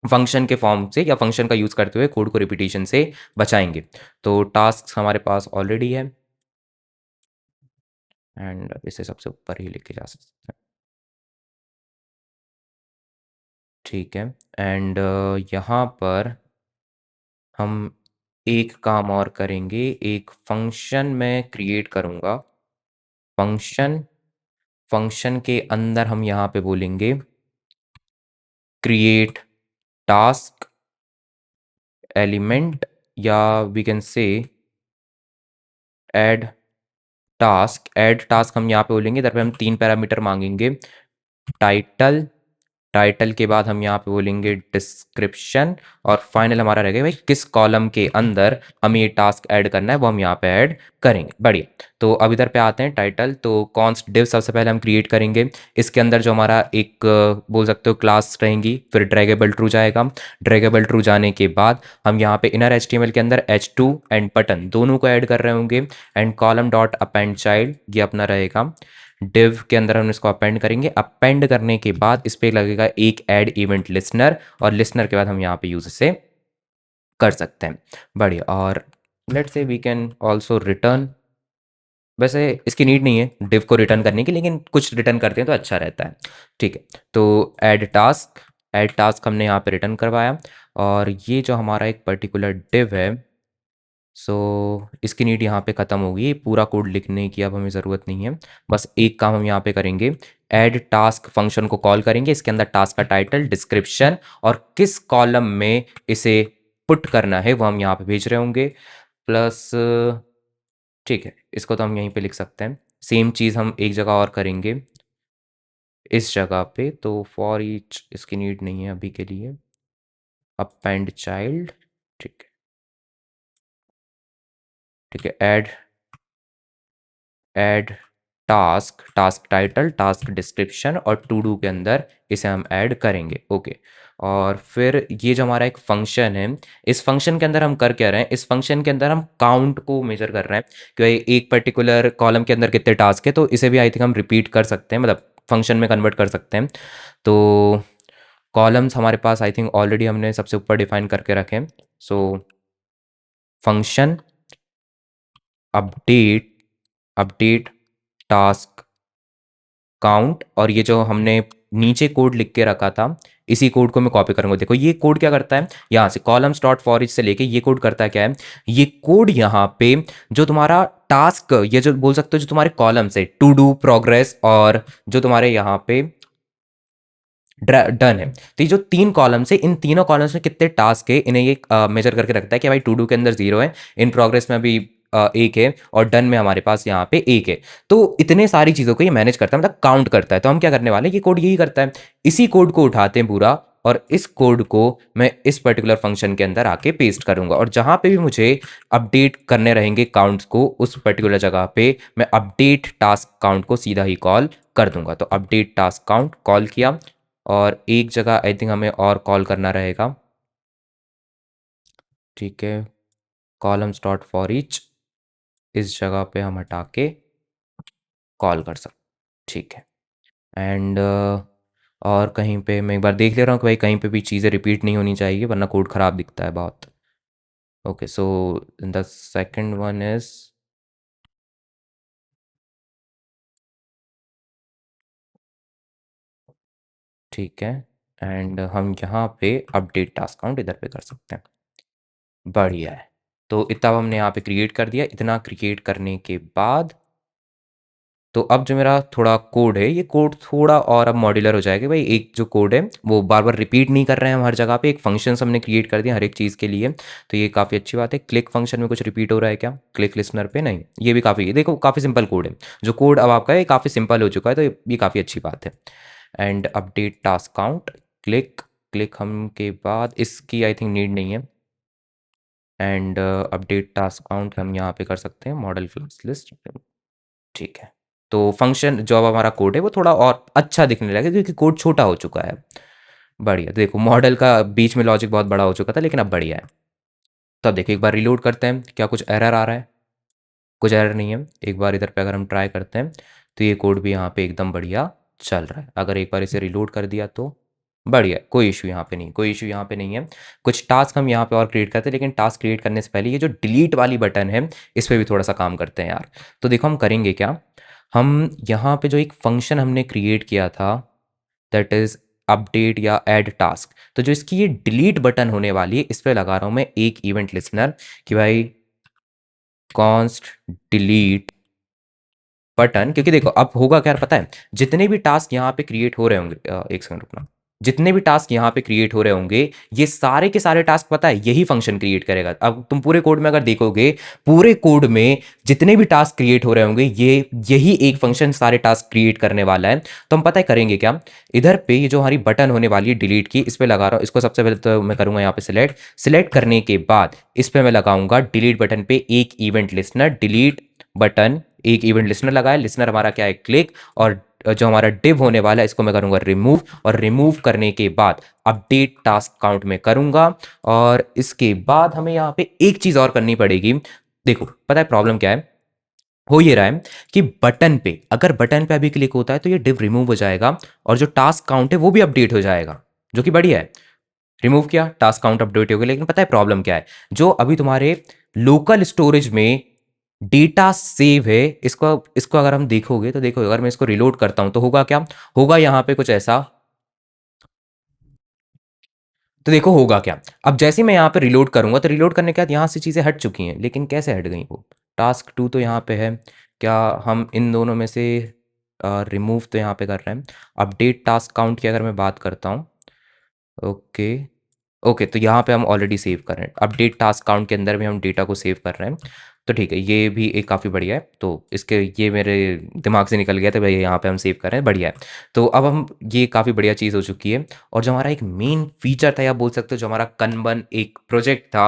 A: फंक्शन के फॉर्म से या फंक्शन का यूज़ करते हुए कोड को रिपीटेशन से बचाएंगे। तो टास्क हमारे पास ऑलरेडी है एंड इसे सबसे ऊपर ही लेके जा सकते हैं, ठीक है। एंड यहाँ पर हम एक काम और करेंगे, एक फंक्शन मैं क्रिएट करूँगा। फंक्शन, फंक्शन के अंदर हम यहाँ पे बोलेंगे क्रिएट टास्क एलिमेंट, या we can say add task. Add task हम यहाँ पे बोलेंगे, इधर पे हम 3 पैरामीटर मांगेंगे, टाइटल, टाइटल के बाद हम यहाँ पे बोलेंगे डिस्क्रिप्शन, और फाइनल हमारा रहेगा भाई किस कॉलम के अंदर हमें ये टास्क ऐड करना है वो हम यहाँ पे ऐड करेंगे। बढ़िया, तो अब इधर पे आते हैं टाइटल। तो कॉन्स्ट डिव सबसे पहले हम क्रिएट करेंगे, इसके अंदर जो हमारा एक बोल सकते हो क्लास रहेंगी, फिर ड्रैगेबल ट्रू जाएगा। ड्रैगेबल ट्रू जाने के बाद हम यहाँ पे इनर HTML के अंदर h2 एंड बटन दोनों को ऐड कर रहे होंगे, and column dot append child ये अपना रहेगा। डिव के अंदर हम इसको अपेंड करेंगे, अपेंड करने के बाद इस पे लगेगा एक ऐड इवेंट लिसनर, और लिसनर के बाद हम यहाँ पे यूज से कर सकते हैं। बढ़िया, और let's say we can also written, वैसे इसकी नीड नहीं है डिव को रिटर्न करने की, लेकिन कुछ रिटर्न करते हैं तो अच्छा रहता है, ठीक है। तो ऐड टास्क, ऐड टास्क हमने यहाँ पे रिटर्न करवाया, और ये जो हमारा एक पर्टिकुलर डिव है, सो इसकी नीड यहाँ पे ख़त्म होगी, पूरा कोड लिखने की अब हमें ज़रूरत नहीं है। बस एक काम हम यहाँ पे करेंगे, ऐड टास्क फंक्शन को कॉल करेंगे, इसके अंदर टास्क का टाइटल, डिस्क्रिप्शन और किस कॉलम में इसे पुट करना है वो हम यहाँ पे भेज रहे होंगे, प्लस ठीक है इसको तो हम यहीं पे लिख सकते हैं। सेम चीज़ हम एक जगह और करेंगे इस जगह पे, तो फॉर ईच इसकी नीड नहीं है अभी के लिए, अपेंड चाइल्ड, ठीक है, ठीक है। Add, add task, task title, task description और टू डू के अंदर इसे हम ऐड करेंगे, ओके। और फिर ये जो हमारा एक फंक्शन है, इस फंक्शन के अंदर हम कर क्या रहे हैं, इस फंक्शन के अंदर हम काउंट को मेजर कर रहे हैं कि एक पर्टिकुलर कॉलम के अंदर कितने टास्क है, तो इसे भी आई थिंक हम रिपीट कर सकते हैं, मतलब फंक्शन में कन्वर्ट कर सकते हैं। तो कॉलम्स हमारे पास आई थिंक ऑलरेडी हमने सबसे ऊपर डिफाइन करके रखे हैं। So function update, update task count, और ये जो हमने नीचे कोड लिख के रखा था इसी कोड को मैं कॉपी करूंगा। देखो ये कोड क्या करता है, यहाँ से कॉलम्स डॉट फॉर ईच से लेके ये कोड करता है क्या है, ये कोड यहाँ पे जो तुम्हारा टास्क, ये जो बोल सकते हो जो तुम्हारे कॉलम्स है टू डू, प्रोग्रेस और जो तुम्हारे यहाँ पे डन है, तो ये जो 3 कॉलम्स है इन तीनों कॉलम्स में कितने टास्क है इन्हें ये मेजर करके रखता है कि भाई टू डू के अंदर 0 है, इन प्रोग्रेस में अभी 1 है, और डन में हमारे पास यहाँ पे 1 है। तो इतने सारी चीज़ों को ये मैनेज करता है, मतलब काउंट करता है। तो हम क्या करने वाले हैं, ये कोड यही करता है, इसी कोड को उठाते हैं पूरा और इस कोड को मैं इस पर्टिकुलर फंक्शन के अंदर आके पेस्ट करूँगा और जहाँ पे भी मुझे अपडेट करने रहेंगे काउंट्स को उस पर्टिकुलर जगह पे मैं अपडेट टास्क काउंट को सीधा ही कॉल कर दूंगा। तो अपडेट टास्क काउंट कॉल किया और एक जगह आई थिंक हमें और कॉल करना रहेगा। ठीक है, कॉलम डॉट फॉर ईच इस जगह पे हम हटा के कॉल कर सकते। ठीक है, एंड और कहीं पे मैं एक बार देख ले रहा हूँ कि भाई कहीं पे भी चीज़ें रिपीट नहीं होनी चाहिए वरना कोड ख़राब दिखता है बहुत। Okay, so the second one is ठीक है, एंड हम यहाँ पे अपडेट टास्क काउंट इधर पे कर सकते हैं। बढ़िया है, तो इतना हमने यहाँ पे क्रिएट कर दिया। इतना क्रिएट करने के बाद तो अब जो मेरा थोड़ा कोड है ये कोड थोड़ा और अब मॉड्यूलर हो जाएगा। भाई एक जो कोड है वो बार बार रिपीट नहीं कर रहे हैं हम हर जगह पे, एक फंक्शन हमने क्रिएट कर दिया हर एक चीज़ के लिए। तो ये काफ़ी अच्छी बात है। क्लिक फंक्शन में कुछ रिपीट हो रहा है क्या? क्लिक लिसनर पे नहीं, ये भी काफ़ी, देखो काफ़ी सिंपल कोड है। जो कोड अब आपका है काफ़ी सिंपल हो चुका है, तो ये काफ़ी अच्छी बात है। And update task count click, click हम के बाद इसकी आई थिंक नीड नहीं है। एंड अपडेट टास्क काउंट हम यहाँ पे कर सकते हैं मॉडल क्लास लिस्ट। ठीक है, तो फंक्शन जो अब हमारा कोड है वो थोड़ा और अच्छा दिखने लगा क्योंकि कोड छोटा हो चुका है। बढ़िया, देखो मॉडल का बीच में लॉजिक बहुत बड़ा हो चुका था लेकिन अब बढ़िया है। तो अब देखो एक बार रिलोड करते हैं, क्या कुछ एरर आ रहा है? कुछ एरर नहीं है। एक बार इधर पे अगर हम ट्राई करते हैं तो ये कोड भी यहाँ पे एकदम बढ़िया चल रहा है। अगर एक बार इसे रिलोड कर दिया तो बढ़िया, कोई इशू यहाँ पे नहीं, कोई इशू यहाँ पे नहीं है। कुछ टास्क हम यहाँ पे और क्रिएट करते हैं लेकिन टास्क क्रिएट करने से पहले ये जो डिलीट वाली बटन है इस पर भी थोड़ा सा काम करते हैं यार। तो देखो हम करेंगे क्या, हम यहाँ पे जो एक फंक्शन हमने क्रिएट किया था दैट इज़ अपडेट या ऐड टास्क, तो जो इसकी ये डिलीट बटन होने वाली है इस पर लगा रहा हूँ मैं एक इवेंट लिसनर कि भाई कॉन्स्ट डिलीट बटन। क्योंकि देखो अब होगा क्या पता है, जितने भी टास्क यहाँ पे क्रिएट हो रहे होंगे एक सेकंड रुकना, जितने भी टास्क यहाँ पे क्रिएट हो रहे होंगे ये सारे के सारे टास्क पता है यही फंक्शन क्रिएट करेगा। अब तुम पूरे कोड में अगर देखोगे, पूरे कोड में जितने भी टास्क क्रिएट हो रहे होंगे ये यही एक फंक्शन सारे टास्क क्रिएट करने वाला है। तो हम पता है करेंगे क्या, इधर पे ये जो हमारी बटन होने वाली है डिलीट की, इस पे लगा रहा हूँ इसको। सबसे पहले तो मैं करूंगा यहाँ पे सिलेक्ट, सिलेक्ट करने के बाद इस पे मैं लगाऊंगा डिलीट बटन पे एक इवेंट लिसनर। डिलीट बटन एक इवेंट लिसनर लगाया, लिसनर हमारा क्या है क्लिक, और जो हमारा डिव होने वाला है इसको मैं करूंगा रिमूव, और रिमूव करने के बाद अपडेट टास्क काउंट में करूंगा। और इसके बाद हमें यहाँ पे एक चीज और करनी पड़ेगी। देखो पता है प्रॉब्लम क्या है, हो ये रहा है कि बटन पे अगर बटन पे अभी क्लिक होता है तो ये डिव रिमूव हो जाएगा और जो टास्क काउंट है वो भी अपडेट हो जाएगा, जो कि बढ़िया है। रिमूव किया, टास्क काउंट अपडेट हो गया, लेकिन पता है प्रॉब्लम क्या है, जो अभी तुम्हारे लोकल स्टोरेज में डेटा सेव है इसको इसको अगर हम देखोगे तो देखो अगर मैं इसको रिलोड करता हूं तो होगा क्या, होगा यहाँ पे कुछ ऐसा। तो देखो होगा क्या, अब जैसे मैं यहाँ पे रिलोड करूंगा तो रिलोड करने के बाद यहाँ से चीज़ें हट चुकी हैं, लेकिन कैसे हट गई वो? टास्क टू तो यहाँ पे है, क्या हम इन दोनों में से रिमूव तो यहाँ पे कर रहे हैं। अपडेट टास्क काउंट की अगर मैं बात करता हूँ, ओके ओके, तो यहाँ पे हम ऑलरेडी सेव कर रहे हैं, अपडेट टास्क काउंट के अंदर भी हम डेटा को सेव कर रहे हैं। तो ठीक है, ये भी एक काफ़ी बढ़िया है। तो इसके ये मेरे दिमाग से निकल गया था भाई, यहाँ पे हम सेव कर रहे हैं, बढ़िया है। तो अब हम ये काफ़ी बढ़िया चीज़ हो चुकी है। और जो हमारा एक मेन फीचर था या बोल सकते हो जो हमारा कनबन एक प्रोजेक्ट था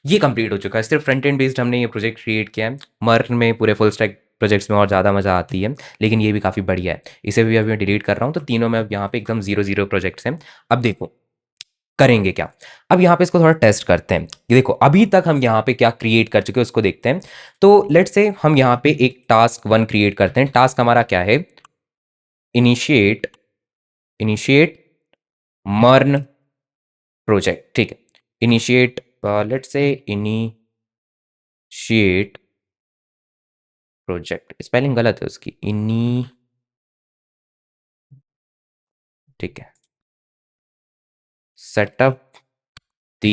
A: ये कंप्लीट हो चुका है। सिर्फ फ्रंट एंड बेस्ड हमने ये प्रोजेक्ट क्रिएट किया है। मर्न में पूरे फुल स्टैक प्रोजेक्ट्स में और ज़्यादा मज़ा आती है, लेकिन ये भी काफ़ी बढ़िया है। इसे भी अभी मैं डिलीट कर रहा हूँ, तो तीनों में अब यहाँ पे एकदम जीरो जीरो प्रोजेक्ट्स हैं। अब देखो करेंगे क्या, अब यहाँ पे इसको थोड़ा टेस्ट करते हैं। ये देखो अभी तक हम यहाँ पे क्या क्रिएट कर चुके हैं उसको देखते हैं। तो लेट्स से हम यहाँ पे एक टास्क वन क्रिएट करते हैं। टास्क हमारा क्या है, इनिशिएट, इनिशिएट मर्न प्रोजेक्ट। ठीक है, initiate, let's say initiate project, spelling गलत है उसकी, इनी, ठीक है, setup the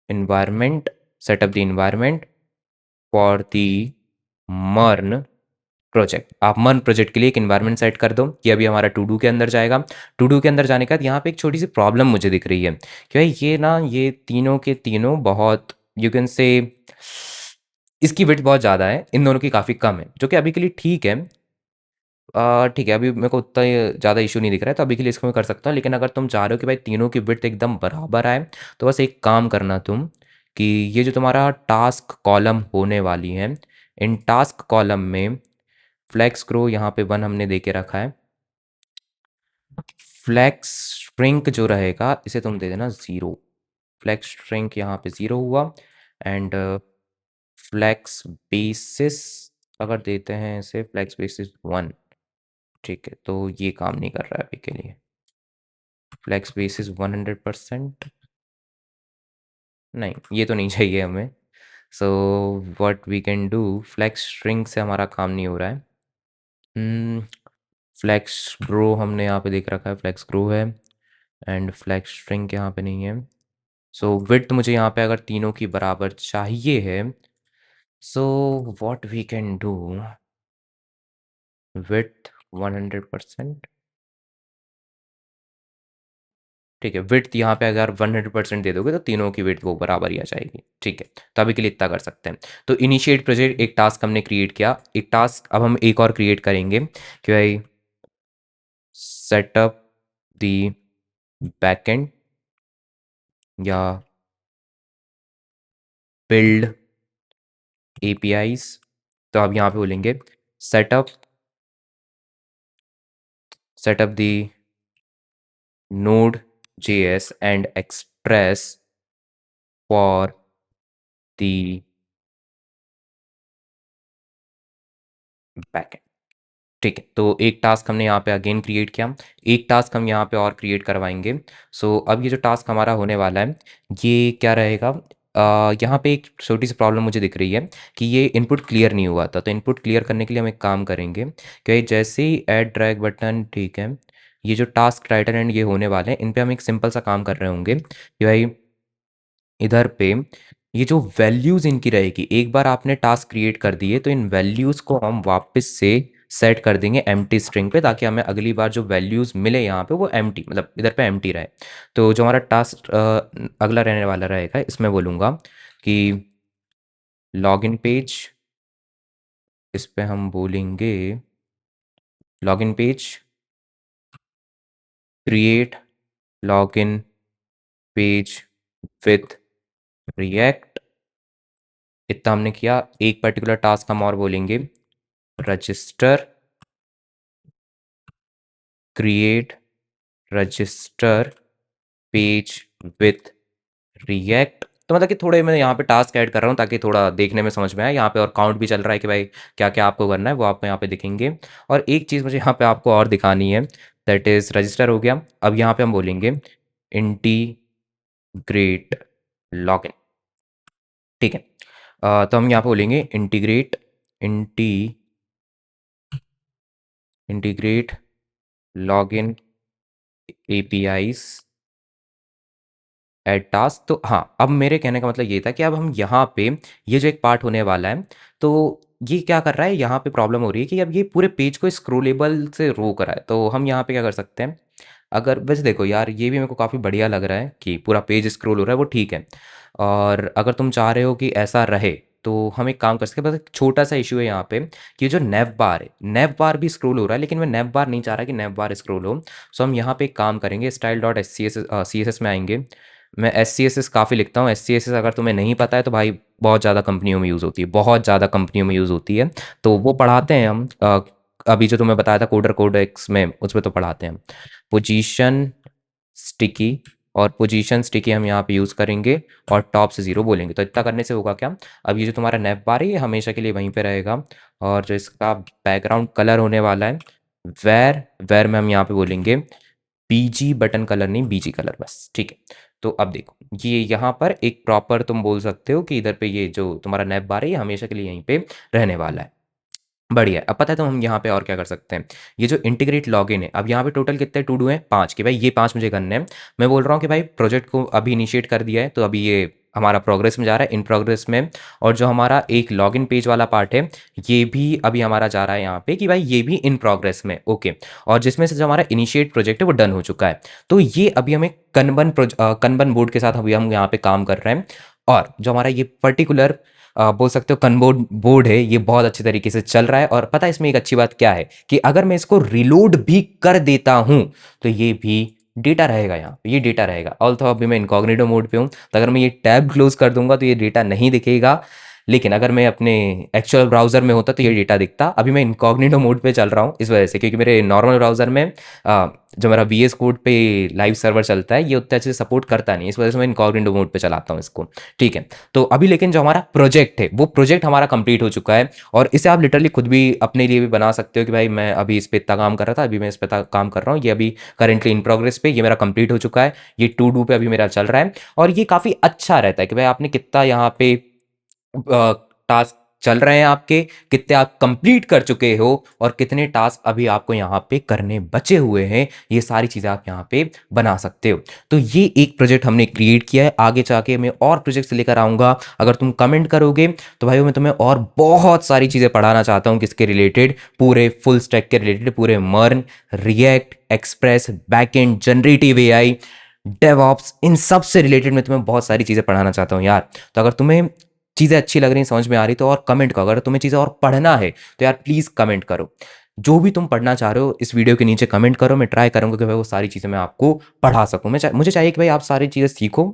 A: environment, set up the environment for the मर्न प्रोजेक्ट। आप मर्न प्रोजेक्ट के लिए एक इन्वायरमेंट सेट कर दो, ये अभी हमारा टू डू के अंदर जाएगा। टू डू के अंदर जाने के बाद यहाँ पे एक छोटी सी प्रॉब्लम मुझे दिख रही है कि भाई ये ना ये तीनों के तीनों बहुत, यू कैन से इसकी विड्थ बहुत ज़्यादा है, इन दोनों की काफ़ी कम है, जो कि अभी के लिए ठीक है। ठीक है, अभी मेरे को उतना ज़्यादा इशू नहीं दिख रहा है, तो अभी के लिए इसको मैं कर सकता हूँ। लेकिन अगर तुम चाह रहे हो कि भाई तीनों की विड्थ एकदम बराबर आए, तो बस एक काम करना तुम, कि ये जो तुम्हारा टास्क कॉलम होने वाली है, इन टास्क कॉलम में फ्लेक्स ग्रो यहाँ पे 1 हमने दे के रखा है। फ्लेक्स श्रिंक जो रहेगा इसे तुम दे देना 0। फ्लेक्स श्रिंक यहाँ पे 0 हुआ। एंड फ्लेक्स बेसिस अगर देते हैं इसे फ्लेक्स बेसिस 1, ठीक है, तो ये काम नहीं कर रहा है अभी के लिए। फ्लेक्स बेसिस 100%, नहीं ये तो नहीं चाहिए हमें। So what we can do, flex shrink से हमारा काम नहीं हो रहा है। फ्लेक्स ग्रो हमने यहाँ पे देख रखा है, फ्लेक्स ग्रो है। एंड फ्लेक्स श्रिंक यहाँ पे नहीं है। सो विड्थ मुझे यहाँ पे अगर तीनों की बराबर चाहिए है, so what we can do, width 100%, ठीक है। विड्थ यहाँ पे अगर 100% दे दोगे तो तीनों की विड्थ वो बराबर ही आ जाएगी, ठीक है। तो अभी के लिए इतना कर सकते हैं। तो इनिशिएट प्रोजेक्ट एक टास्क हमने क्रिएट किया, एक टास्क अब हम एक और क्रिएट करेंगे कि भाई सेटअप द बैकएंड या बिल्ड एपीआईज। तो अब यहाँ पे बोलेंगे setup setup the node JS and express for the backend, ठीक है। तो एक टास्क हमने यहाँ पे अगेन क्रिएट किया, एक टास्क हम यहाँ पे और क्रिएट करवाएंगे। सो अब ये जो टास्क हमारा होने वाला है, ये क्या रहेगा, यहाँ पे एक छोटी सी प्रॉब्लम मुझे दिख रही है कि ये इनपुट क्लियर नहीं हुआ था। तो इनपुट क्लियर करने के लिए हम एक काम करेंगे कि भाई जैसे ही ऐड ड्रैग बटन, ठीक है, ये जो टास्क टाइटल एंड ये होने वाले हैं, इन पे हम एक सिंपल सा काम कर रहे होंगे कि भाई इधर पे ये जो वैल्यूज़ इनकी रहेगी, एक बार आपने टास्क क्रिएट कर दिए तो इन वैल्यूज़ को हम वापस से सेट कर देंगे एम्प्टी स्ट्रिंग पे, ताकि हमें अगली बार जो वैल्यूज़ मिले यहाँ पे वो एम्प्टी, मतलब इधर पे एम्प्टी रहे। तो जो हमारा टास्क अगला रहने वाला रहेगा, इसमें बोलूँगा कि लॉगिन पेज, इस पे हम बोलेंगे login page create login page with react. इतना हमने किया। एक पर्टिकुलर टास्क हम और बोलेंगे, register create register page with react. तो मतलब कि थोड़े मैं यहाँ पे टास्क ऐड कर रहा हूँ ताकि थोड़ा देखने में समझ में आए। यहाँ पे और काउंट भी चल रहा है कि भाई क्या क्या आपको करना है, वो आपको यहाँ पे दिखेंगे। और एक चीज़ मुझे यहाँ पे आपको और दिखानी है, दैट इज़ रजिस्टर हो गया। अब यहाँ पे हम बोलेंगे इंटीग्रेट लॉगिन, ठीक है। तो हम यहाँ पे बोलेंगे integrate login APIs add task. तो हाँ, अब मेरे कहने का मतलब ये था कि अब हम यहाँ पे ये जो एक पार्ट होने वाला है, तो ये क्या कर रहा है, यहाँ पे प्रॉब्लम हो रही है कि अब ये पूरे पेज को स्क्रोलेबल से रोक रहा है। तो हम यहाँ पे क्या कर सकते हैं, अगर वैसे देखो यार, ये भी मेरे को काफ़ी बढ़िया लग रहा है कि पूरा पेज स्क्रोल हो रहा है, वो ठीक है। और अगर तुम चाह रहे हो कि ऐसा रहे, तो हम एक काम कर सकते हैं। बस एक छोटा सा इशू है यहाँ पे कि ये जो नेव बार है, नेव बार भी स्क्रोल हो रहा है, लेकिन मैं नेव बार नहीं चाह रहा कि नेव बार स्क्रोल हो। सो हम यहाँ पे एक काम करेंगे, style dot C S S में आएंगे। मैं SCSS काफ़ी लिखता हूँ। SCSS अगर तुम्हें नहीं पता है तो भाई बहुत ज़्यादा कंपनियों में यूज़ होती है, बहुत ज़्यादा कंपनियों में यूज़ होती है। तो वो पढ़ाते हैं हम, अभी जो तुम्हें बताया था कोडर कोडेक्स में, उसमें तो पढ़ाते हैं। पोजीशन स्टिकी, और पोजीशन स्टिकी हम यहाँ पे यूज़ करेंगे और टॉप से 0 बोलेंगे। तो इतना करने से होगा क्या, अब ये जो तुम्हारा नैप बार है ये हमेशा के लिए वहीं पे रहेगा। और जो इसका बैकग्राउंड कलर होने वाला है, वेर वेर में हम यहाँ पे बोलेंगे बीजी बटन कलर, नहीं बीजी कलर बस, ठीक है। तो अब देखो ये यहाँ पर एक प्रॉपर तुम बोल सकते हो कि इधर पे ये जो तुम्हारा नैप बार है ये हमेशा के लिए यहीं पे रहने वाला है। बढ़िया। अब पता है तो हम यहाँ पे और क्या कर सकते हैं, ये जो इंटीग्रेट लॉगिन है, अब यहाँ पे टोटल कितने टू डू हैं, 5 कि भाई ये 5 मुझे करने हैं। मैं बोल रहा हूँ कि भाई प्रोजेक्ट को अभी इनिशिएट कर दिया है, तो अभी ये हमारा प्रोग्रेस में जा रहा है, इन प्रोग्रेस में। और जो हमारा एक लॉगिन पेज वाला पार्ट है, ये भी अभी हमारा जा रहा है यहाँ पे कि भाई ये भी इन प्रोग्रेस में, ओके। और जिसमें से जो हमारा इनिशिएट प्रोजेक्ट है वो डन हो चुका है। तो ये अभी हमें कनबन बोर्ड के साथ अभी हम यहाँ पे काम कर रहे हैं। और जो हमारा ये पर्टिकुलर बोल सकते हो कनबोर्ड बोर्ड है, ये बहुत अच्छे तरीके से चल रहा है। और पता है इसमें एक अच्छी बात क्या है कि अगर मैं इसको रिलोड भी कर देता हूँ तो ये भी डेटा रहेगा, यहाँ पे ये डेटा रहेगा। ऑल्थो अभी मैं इनकॉग्निटो मोड पे हूँ, तो अगर मैं ये टैब क्लोज कर दूंगा तो ये डेटा नहीं दिखेगा, लेकिन अगर मैं अपने एक्चुअल ब्राउज़र में होता तो ये डेटा दिखता। अभी मैं इनकॉग्निटो मोड पे चल रहा हूँ इस वजह से, क्योंकि मेरे नॉर्मल ब्राउज़र में जो मेरा वी एस कोड पे लाइव सर्वर चलता है ये उतने अच्छे से सपोर्ट करता नहीं, इस वजह से मैं इनकॉग्निटो मोड पे चलाता हूँ इसको। ठीक है, तो अभी लेकिन जो हमारा प्रोजेक्ट है वो प्रोजेक्ट हमारा कंप्लीट हो चुका है, और इसे आप लिटरली खुद भी अपने लिए भी बना सकते हो कि भाई मैं अभी इस पे इतना काम कर रहा था, अभी मैं इस पे काम कर रहा हूँ, ये अभी करेंटली इन प्रोग्रेस पे, ये मेरा कंप्लीट हो चुका है, ये टू डू पे अभी मेरा चल रहा है। और ये काफ़ी अच्छा रहता है कि भाई आपने कितना यहाँ पे टास्क चल रहे हैं आपके, कितने आप कंप्लीट कर चुके हो, और कितने टास्क अभी आपको यहाँ पे करने बचे हुए हैं, ये सारी चीज़ें आप यहाँ पे बना सकते हो। तो ये एक प्रोजेक्ट हमने क्रिएट किया है, आगे जाके मैं और प्रोजेक्ट्स लेकर आऊँगा। अगर तुम कमेंट करोगे तो भाई मैं तुम्हें और बहुत सारी चीज़ें पढ़ाना चाहता हूँ, किसके रिलेटेड, पूरे फुल स्टैक के रिलेटेड, पूरे MERN, React, Express, backend, generative AI, DevOps, इन सब से रिलेटेड मैं तुम्हें बहुत सारी चीज़ें पढ़ाना चाहता हूँ यार। तो अगर तुम्हें चीज़ें अच्छी लग रही हैं, समझ में आ रही, तो और कमेंट करो। अगर तुम्हें चीज़ें और पढ़ना है तो यार प्लीज़ कमेंट करो, जो भी तुम पढ़ना चाह रहे हो इस वीडियो के नीचे कमेंट करो। मैं ट्राई करूँगा कि भाई वो सारी चीज़ें मैं आपको पढ़ा सकूँ। मुझे चाहिए कि भाई आप सारी चीज़ें सीखो,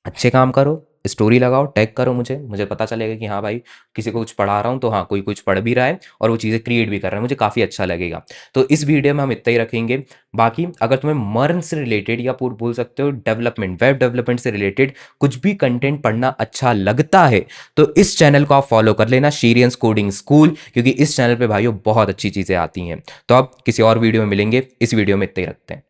A: अच्छे काम करो, स्टोरी लगाओ, टैग करो मुझे, मुझे पता चलेगा कि हाँ भाई किसी को कुछ पढ़ा रहा हूँ, तो हाँ कोई कुछ पढ़ भी रहा है और वो चीज़ें क्रिएट भी कर रहा है, मुझे काफ़ी अच्छा लगेगा। तो इस वीडियो में हम इतना ही रखेंगे। बाकी अगर तुम्हें मर्न से रिलेटेड या पूरा बोल सकते हो डेवलपमेंट, वेब डेवलपमेंट से रिलेटेड कुछ भी कंटेंट पढ़ना अच्छा लगता है तो इस चैनल को आप फॉलो कर लेना, शीरियंस कोडिंग स्कूल, क्योंकि इस चैनल पर भाइयों बहुत अच्छी चीज़ें आती हैं। तो अब किसी और वीडियो में मिलेंगे, इस वीडियो में इतना ही रखते हैं।